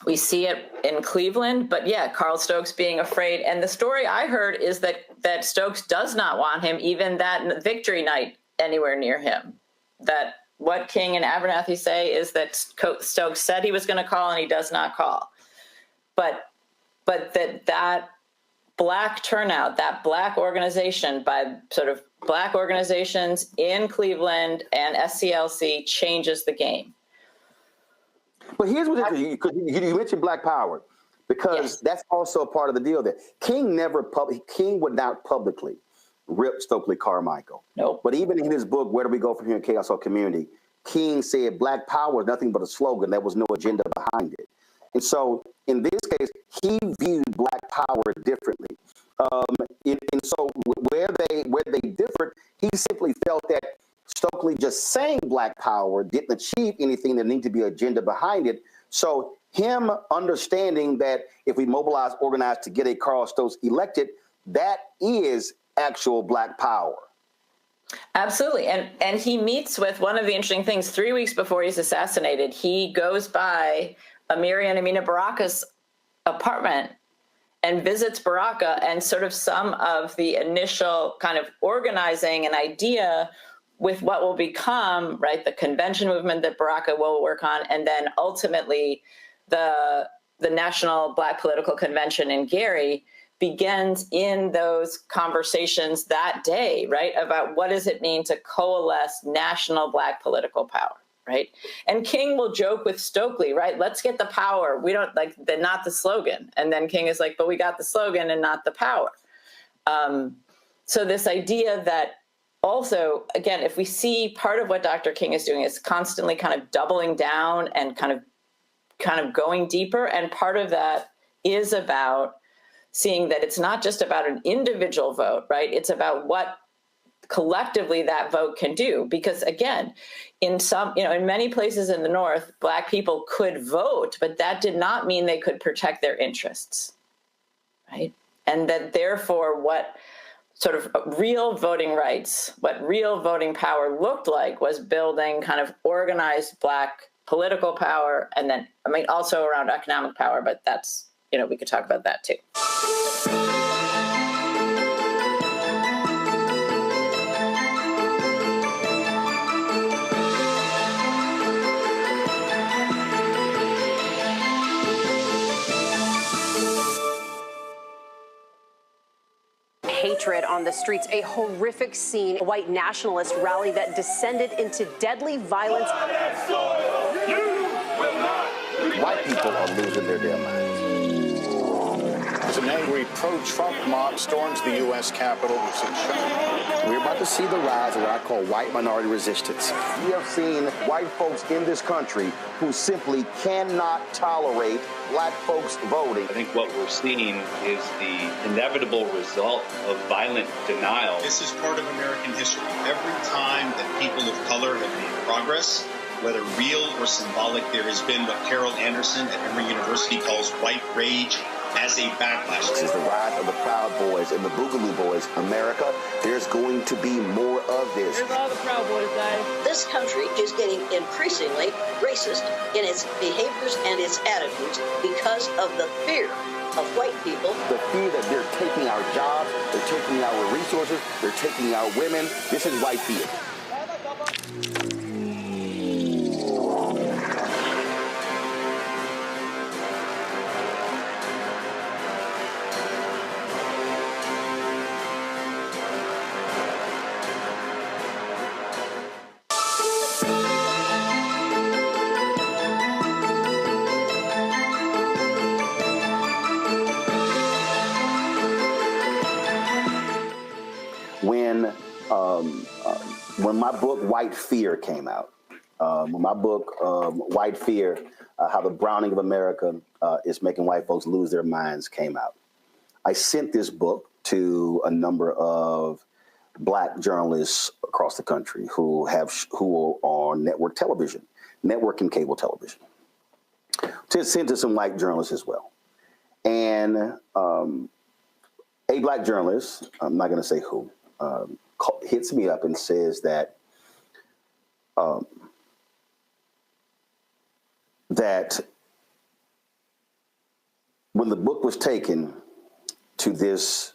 we see it in Cleveland, but yeah, Carl Stokes being afraid. And the story I heard is that Stokes does not want him, even that victory night, anywhere near him. That what King and Abernathy say is that Stokes said he was going to call and he does not call. But that Black turnout, that Black organization by sort of Black organizations in Cleveland and SCLC changes the game. But here's what you mentioned Black power, because that's also part of the deal there. King would not publicly rip Stokely Carmichael. Nope. But even in his book, Where Do We Go From Here in Chaos or Community, King said Black power is nothing but a slogan. There was no agenda behind it. And so in this case, he viewed Black power differently. And so where they differed, he simply felt that Stokely just saying Black power didn't achieve anything that needed to be agenda behind it. So him understanding that if we mobilize, organize to get a Carl Stokes elected, that is actual Black power. Absolutely. And he meets with one of the interesting things 3 weeks before he's assassinated. He goes by Amiri and Amina Baraka's apartment and visits Baraka, and sort of some of the initial kind of organizing an idea with what will become, right, the convention movement that Baraka will work on, and then ultimately the National Black Political Convention in Gary begins in those conversations that day, right, about what does it mean to coalesce national Black political power, right? And King will joke with Stokely, right, let's get the power. We don't like not the slogan. And then King is like, but we got the slogan and not the power. So this idea that also, again, if we see part of what Dr. King is doing is constantly kind of doubling down and kind of going deeper. And part of that is about seeing that it's not just about an individual vote, right? It's about what collectively that vote can do. Because again, in many places in the North, Black people could vote, but that did not mean they could protect their interests, right? And that therefore what sort of real voting rights, what real voting power looked like was building kind of organized Black political power, and then, also around economic power, but that's, we could talk about that too. Hatred on the streets, a horrific scene, a white nationalist rally that descended into deadly violence. White people are losing their damn minds. As an angry pro-Trump mob storms the U.S. Capitol, we're about to see the rise of what I call white minority resistance. We have seen white folks in this country who simply cannot tolerate Black folks voting. I think what we're seeing is the inevitable result of violent denial. This is part of American history. Every time that people of color have made progress, whether real or symbolic, there has been what Carol Anderson at Emory University calls white rage as a backlash. This is the rise of the Proud Boys and the Boogaloo Boys. America, there's going to be more of this. Here's all the Proud Boys, guys. This country is getting increasingly racist in its behaviors and its attitudes because of the fear of white people. The fear that they're taking our jobs, they're taking our resources, they're taking our women. This is white fear. When my book White Fear came out, White Fear, How the Browning of America is Making White Folks Lose Their Minds came out, I sent this book to a number of Black journalists across the country who are on network television, network and cable television, to send to some white journalists as well. And a Black journalist, I'm not going to say who, hits me up and says that that when the book was taken to this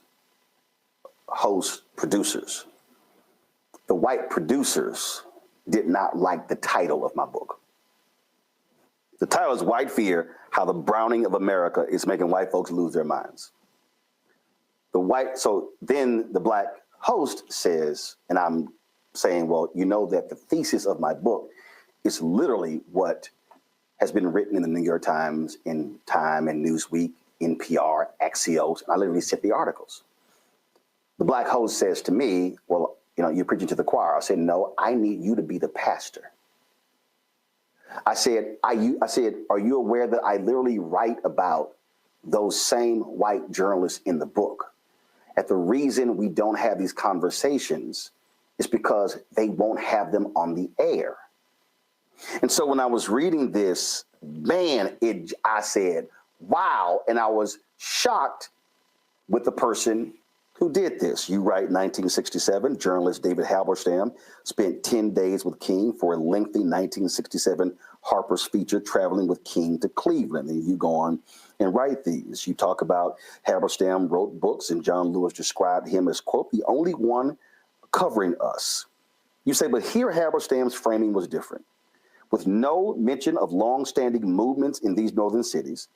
host producers, the white producers did not like the title of my book. The title is White Fear, How the Browning of America is Making White Folks Lose Their Minds. So then the black host says, and I'm saying, well, you know that the thesis of my book is literally what has been written in the New York Times, in Time and Newsweek, NPR, Axios, and I literally sent the articles. The black host says to me, well, you know, you're preaching to the choir. I said, no, I need you to be the pastor. I said, are you aware that I literally write about those same white journalists in the book? And the reason we don't have these conversations is because they won't have them on the air. And so when I was reading this, man, I said, wow. And I was shocked with the person who did this. You write 1967, journalist David Halberstam spent 10 days with King for a lengthy 1967 Harper's feature traveling with King to Cleveland. And you go on and write these. You talk about Halberstam wrote books and John Lewis described him as, quote, the only one covering us. You say, but here Halberstam's framing was different. With no mention of long-standing movements in these northern cities,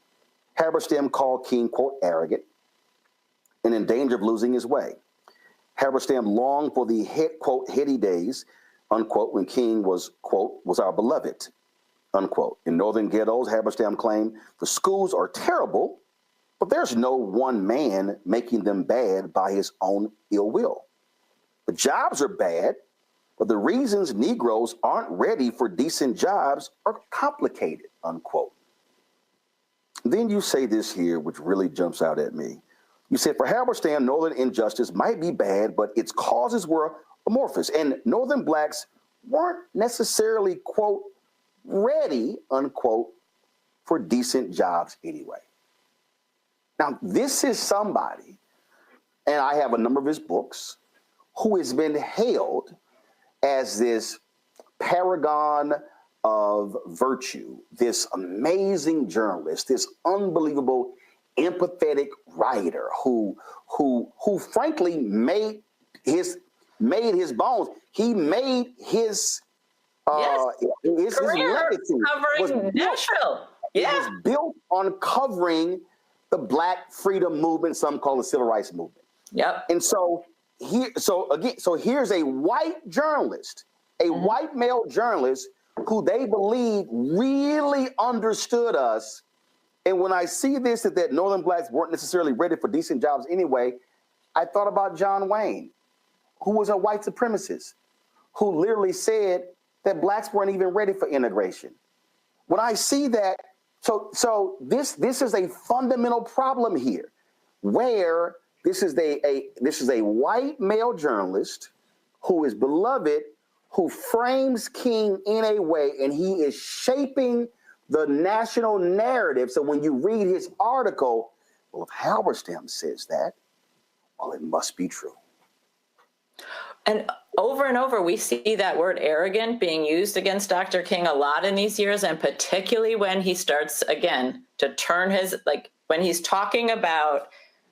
Halberstam called King, quote, arrogant and in danger of losing his way. Halberstam longed for the, quote, heady days, unquote, when King was, quote, was our beloved, unquote. In northern ghettos, Halberstam claimed the schools are terrible, but there's no one man making them bad by his own ill will. The jobs are bad, but the reasons Negroes aren't ready for decent jobs are complicated, unquote. Then you say this here, which really jumps out at me. You said, for Halberstam, northern injustice might be bad, but its causes were amorphous, and northern blacks weren't necessarily, quote, ready, unquote, for decent jobs anyway. Now, this is somebody, and I have a number of his books, who has been hailed as this paragon of virtue, this amazing journalist, this unbelievable empathetic writer who frankly made his bones. He made his career covering Nashville. It was built on covering the Black freedom movement, some call the civil rights movement. Yep. And so here's a white journalist, a white male journalist who they believe really understood us. And when I see this, that northern blacks weren't necessarily ready for decent jobs anyway, I thought about John Wayne, who was a white supremacist, who literally said that blacks weren't even ready for integration. When I see that, so this is a fundamental problem here, where this is a white male journalist who is beloved, who frames King in a way, and he is shaping the national narrative. So when you read his article, well, if Halberstam says that, well, it must be true. And over, we see that word arrogant being used against Dr. King a lot in these years, and particularly when he starts, again, to turn his, like, when he's talking about,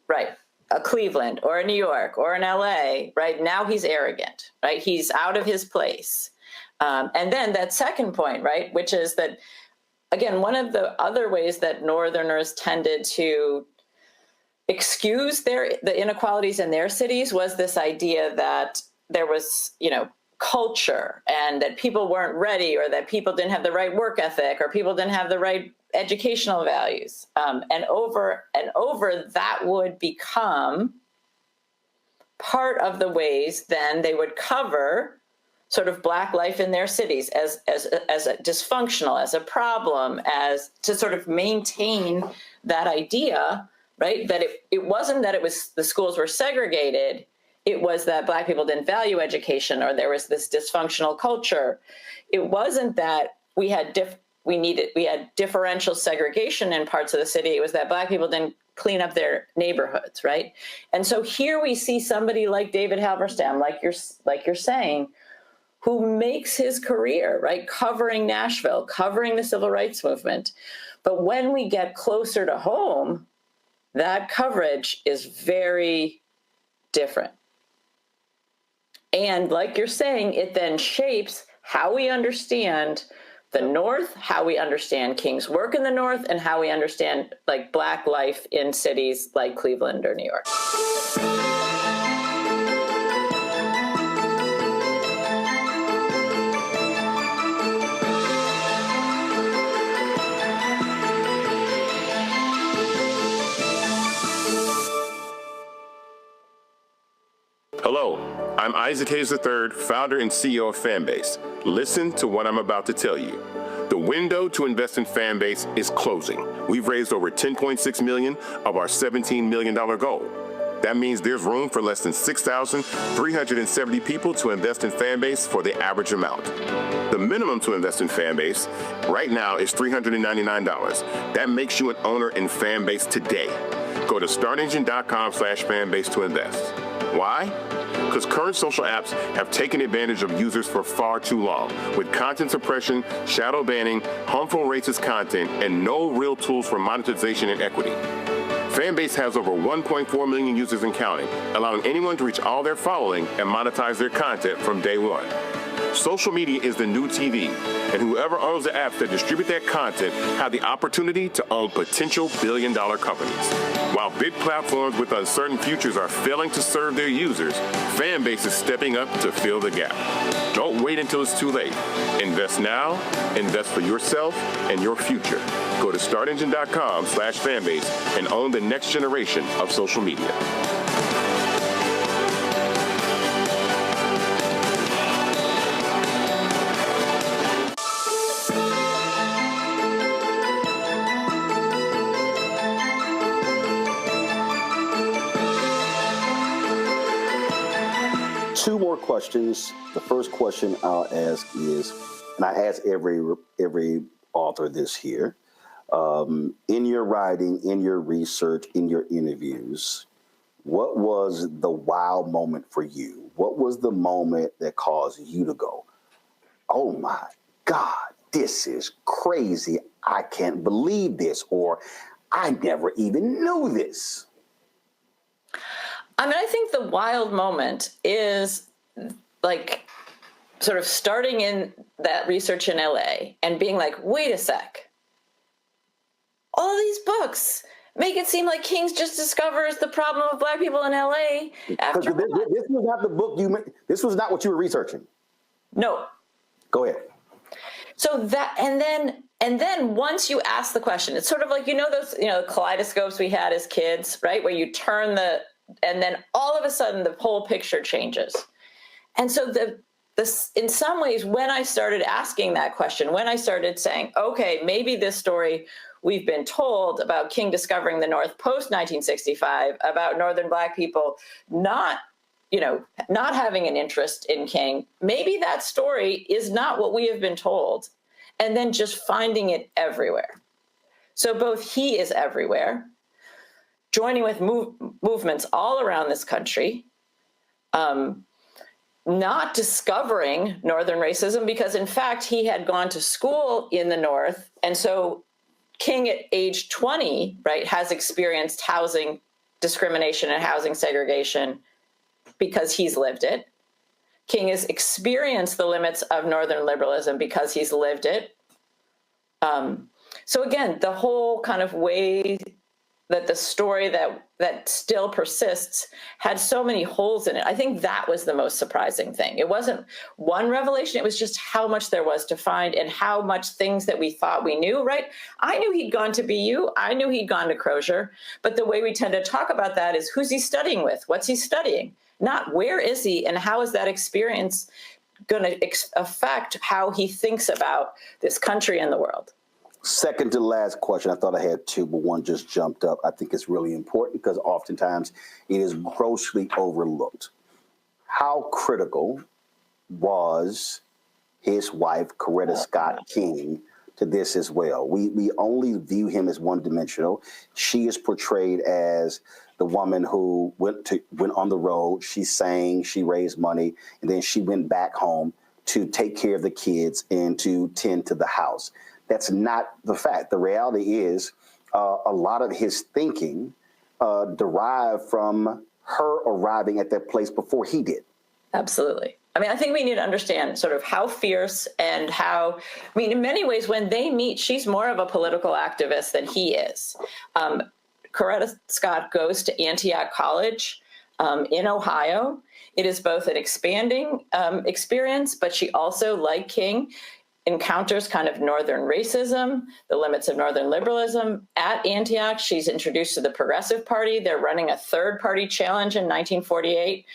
right, a Cleveland or a New York or an LA, right, now he's arrogant, right? He's out of his place. And then that second point, right, which is that, again, one of the other ways that Northerners tended to excuse the inequalities in their cities was this idea that there was, culture, and that people weren't ready, or that people didn't have the right work ethic, or people didn't have the right educational values. And over that would become part of the ways then they would cover sort of Black life in their cities as a dysfunctional, as a problem, as to sort of maintain that idea, right? That it wasn't that it was the schools were segregated, it was that Black people didn't value education, or there was this dysfunctional culture. It wasn't that we had differential segregation in parts of the city. It was that Black people didn't clean up their neighborhoods, right? And so here we see somebody like David Halberstam, like you're saying, who makes his career, right, covering Nashville, covering the civil rights movement. But when we get closer to home, that coverage is very different. And like you're saying, it then shapes how we understand the North, how we understand King's work in the North, and how we understand like Black life in cities like Cleveland or New York. Hello, I'm Isaac Hayes III, founder and CEO of Fanbase. Listen to what I'm about to tell you. The window to invest in Fanbase is closing. We've raised over $10.6 million of our $17 million goal. That means there's room for less than 6,370 people to invest in Fanbase for the average amount. The minimum to invest in Fanbase right now is $399. That makes you an owner in Fanbase today. Go to startengine.com/fanbase to invest. Why? Because current social apps have taken advantage of users for far too long, with content suppression, shadow banning, harmful racist content, and no real tools for monetization and equity. Fanbase has over 1.4 million users and counting, allowing anyone to reach all their following and monetize their content from day one. Social media is the new TV, and whoever owns the apps that distribute that content have the opportunity to own potential billion-dollar companies. While big platforms with uncertain futures are failing to serve their users, Fanbase is stepping up to fill the gap. Don't wait until it's too late. Invest now, invest for yourself and your future. Go to startengine.com/fanbase and own the next generation of social media. Two more questions. The first question I'll ask is, and I ask every author this here, in your writing, in your research, in your interviews, what was the wow moment for you? What was the moment that caused you to go, oh my God, this is crazy. I can't believe this, or I never even knew this? I mean, I think the wild moment is like sort of starting in that research in LA and being like, wait a sec. All these books make it seem like King's just discovers the problem of Black people in LA. After this was not the book this was not what you were researching. No. Go ahead. So that, and then once you ask the question, it's sort of like, those, kaleidoscopes we had as kids, right? Where you turn and then all of a sudden the whole picture changes. And so in some ways, when I started asking that question, when I started saying, okay, maybe this story we've been told about King discovering the North post-1965, about Northern Black people not having an interest in King, maybe that story is not what we have been told. And then just finding it everywhere. So both he is everywhere, joining with movements all around this country, not discovering Northern racism, because in fact, he had gone to school in the North. And so King at age 20, right, has experienced housing discrimination and housing segregation because he's lived it. King has experienced the limits of Northern liberalism because he's lived it. So again, the whole kind of way that the story that still persists had so many holes in it. I think that was the most surprising thing. It wasn't one revelation. It was just how much there was to find and how much things that we thought we knew, right? I knew he'd gone to BU. I knew he'd gone to Crozier. But the way we tend to talk about that is who's he studying with? What's he studying? Not where is he and how is that experience going to affect how he thinks about this country and the world? Second to last question. I thought I had two, but one just jumped up. I think it's really important because oftentimes it is grossly overlooked. How critical was his wife, Coretta Scott King, to this as well? We only view him as one-dimensional. She is portrayed as the woman who went on the road. She sang, she raised money, and then she went back home to take care of the kids and to tend to the house. That's not the fact. The reality is a lot of his thinking derived from her arriving at that place before he did. Absolutely. I mean, I think we need to understand sort of how fierce and how, I mean, in many ways, when they meet, she's more of a political activist than he is. Coretta Scott goes to Antioch College in Ohio. It is both an expanding experience, but she also, like King, encounters kind of Northern racism, the limits of Northern liberalism. At Antioch, she's introduced to the Progressive Party. They're running a third-party challenge in 1948,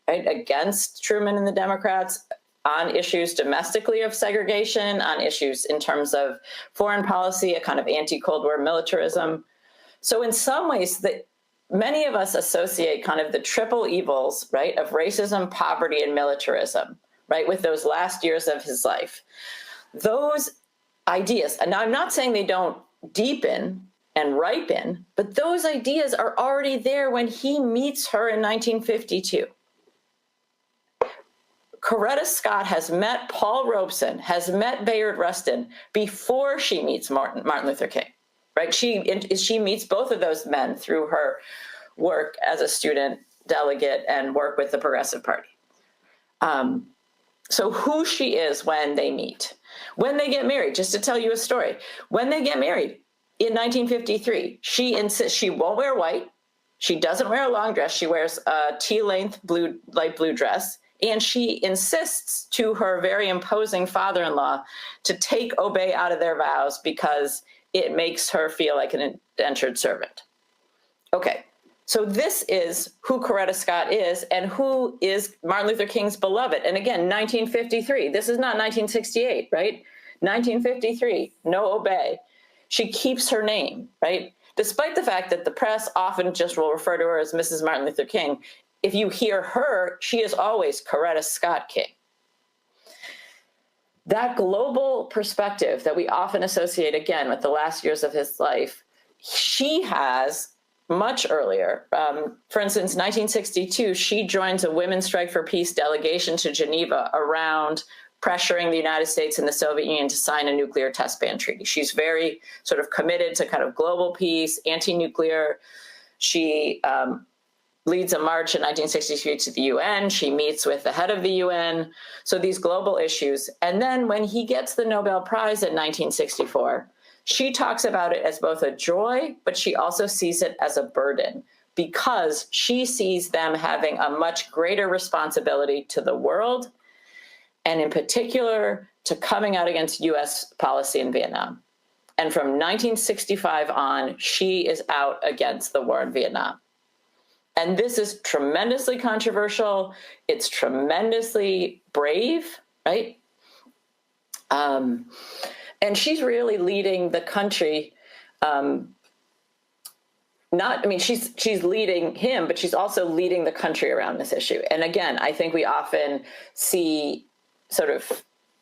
right, against Truman and the Democrats on issues domestically of segregation, on issues in terms of foreign policy, a kind of anti-Cold War militarism. So in some ways, many of us associate kind of the triple evils, right, of racism, poverty, and militarism, right, with those last years of his life. Those ideas, and I'm not saying they don't deepen and ripen, but those ideas are already there when he meets her in 1952. Coretta Scott has met Paul Robeson, has met Bayard Rustin before she meets Martin Luther King, right? She meets both of those men through her work as a student delegate and work with the Progressive Party. So who she is when they meet. When they get married, just to tell you a story, when they get married in 1953, she insists she won't wear white. She doesn't wear a long dress. She wears a tea-length light blue dress. And she insists to her very imposing father-in-law to take Obey out of their vows because it makes her feel like an indentured servant. Okay, so this is who Coretta Scott is and who is Martin Luther King's beloved. And again, 1953, this is not 1968, right? 1953, no Obey. She keeps her name, right? Despite the fact that the press often just will refer to her as Mrs. Martin Luther King, if you hear her, she is always Coretta Scott King. That global perspective that we often associate, again, with the last years of his life, she has much earlier. For instance, 1962, she joins a Women's Strike for Peace delegation to Geneva around pressuring the United States and the Soviet Union to sign a nuclear test ban treaty. She's very sort of committed to kind of global peace, anti-nuclear. She leads a march in 1963 to the UN. She meets with the head of the UN. So these global issues. And then when he gets the Nobel Prize in 1964, she talks about it as both a joy, but she also sees it as a burden because she sees them having a much greater responsibility to the world, and in particular to coming out against US policy in Vietnam. And from 1965 on, she is out against the war in Vietnam. And this is tremendously controversial. It's tremendously brave, right? And she's really leading the country. She's leading him, but she's also leading the country around this issue. And again, I think we often see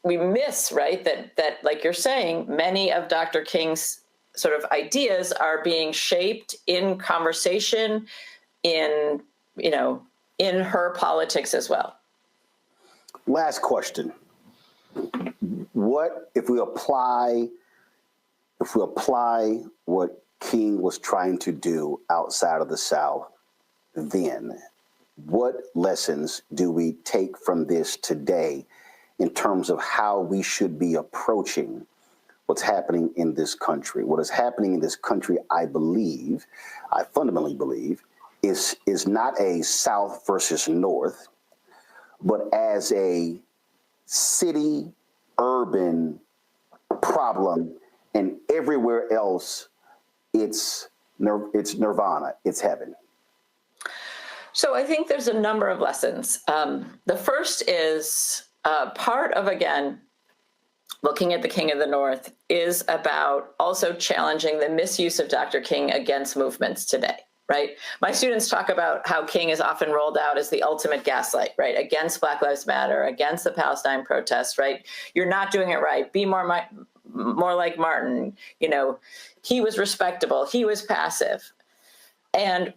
we miss, right, that like you're saying, many of Dr. King's sort of ideas are being shaped in conversation, in her politics as well. Last question. What if we apply what King was trying to do outside of the South, then what lessons do we take from this today in terms of how we should be approaching what's happening in this country? What is happening in this country, I fundamentally believe, is not a South versus North, but as a city, urban problem, and everywhere else, it's nirvana, it's heaven. So I think there's a number of lessons. The first is part of, again, looking at the King of the North is about also challenging the misuse of Dr. King against movements today. Right? My students talk about how King is often rolled out as the ultimate gaslight, right? Against Black Lives Matter, against the Palestine protests, right? You're not doing it right. Be more like Martin. He was respectable. He was passive. And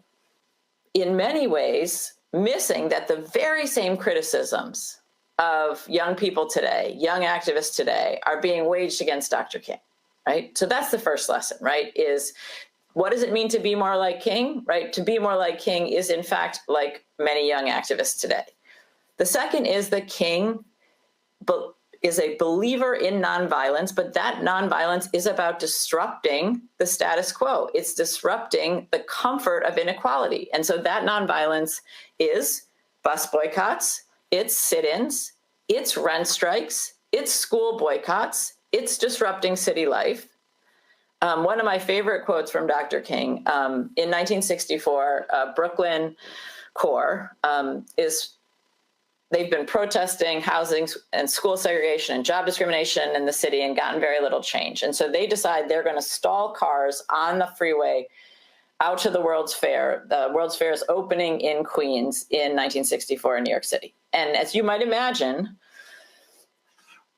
in many ways, missing that the very same criticisms of young people today, young activists today, are being waged against Dr. King, right? So that's the first lesson, right? Is what does it mean to be more like King, right? To be more like King is, in fact, like many young activists today. The second is that King is a believer in nonviolence, but that nonviolence is about disrupting the status quo. It's disrupting the comfort of inequality. And so that nonviolence is bus boycotts, it's sit-ins, it's rent strikes, it's school boycotts, it's disrupting city life. One of my favorite quotes from Dr. King in 1964, Brooklyn Core they've been protesting housing and school segregation and job discrimination in the city and gotten very little change. And so they decide they're going to stall cars on the freeway out to the World's Fair. The World's Fair is opening in Queens in 1964 in New York City. And as you might imagine,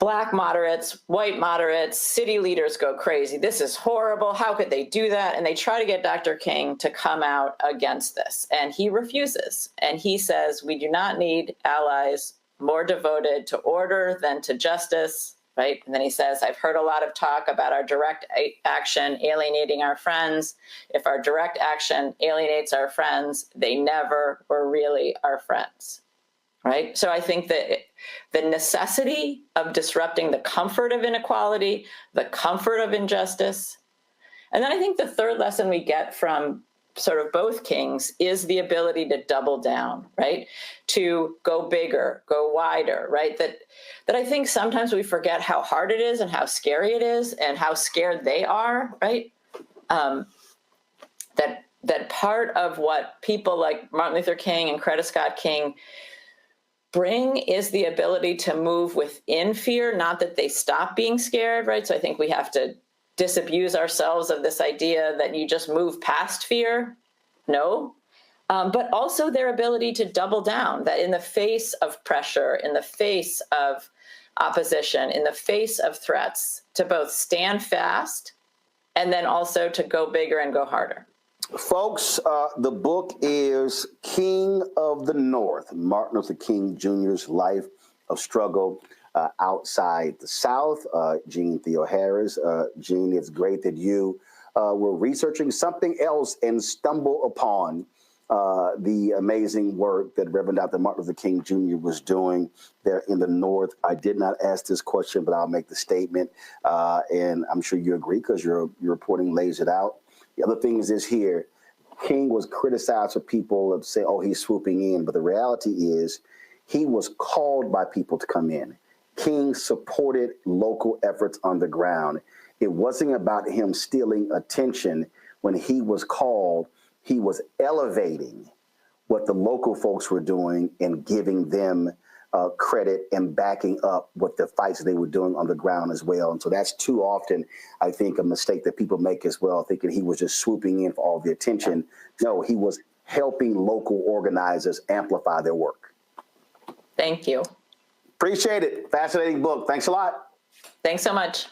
Black moderates, white moderates, city leaders go crazy. This is horrible. How could they do that? And they try to get Dr. King to come out against this. And he refuses. And he says, we do not need allies more devoted to order than to justice, right? And then he says, I've heard a lot of talk about our direct action alienating our friends. If our direct action alienates our friends, they never were really our friends. Right? So I think that the necessity of disrupting the comfort of inequality, the comfort of injustice. And then I think the third lesson we get from sort of both Kings is the ability to double down, right? To go bigger, go wider, right? That I think sometimes we forget how hard it is and how scary it is and how scared they are, right? That part of what people like Martin Luther King and Coretta Scott King bring is the ability to move within fear, not that they stop being scared, right? So I think we have to disabuse ourselves of this idea that you just move past fear. No. But also their ability to double down, that in the face of pressure, in the face of opposition, in the face of threats, to both stand fast and then also to go bigger and go harder. Folks, the book is King of the North, Martin Luther King Jr.'s life of struggle outside the South. Jeanne Theoharis. Jeanne, it's great that you were researching something else and stumbled upon the amazing work that Reverend Dr. Martin Luther King Jr. was doing there in the North. I did not ask this question, but I'll make the statement, and I'm sure you agree because your reporting lays it out. The other thing is this here, King was criticized for people that say, oh, he's swooping in. But the reality is he was called by people to come in. King supported local efforts on the ground. It wasn't about him stealing attention. When he was called, he was elevating what the local folks were doing and giving them credit and backing up what the fights they were doing on the ground as well. And so that's too often, I think, a mistake that people make as well, thinking he was just swooping in for all the attention. No, he was helping local organizers amplify their work. Thank you. Appreciate it. Fascinating book. Thanks a lot. Thanks so much.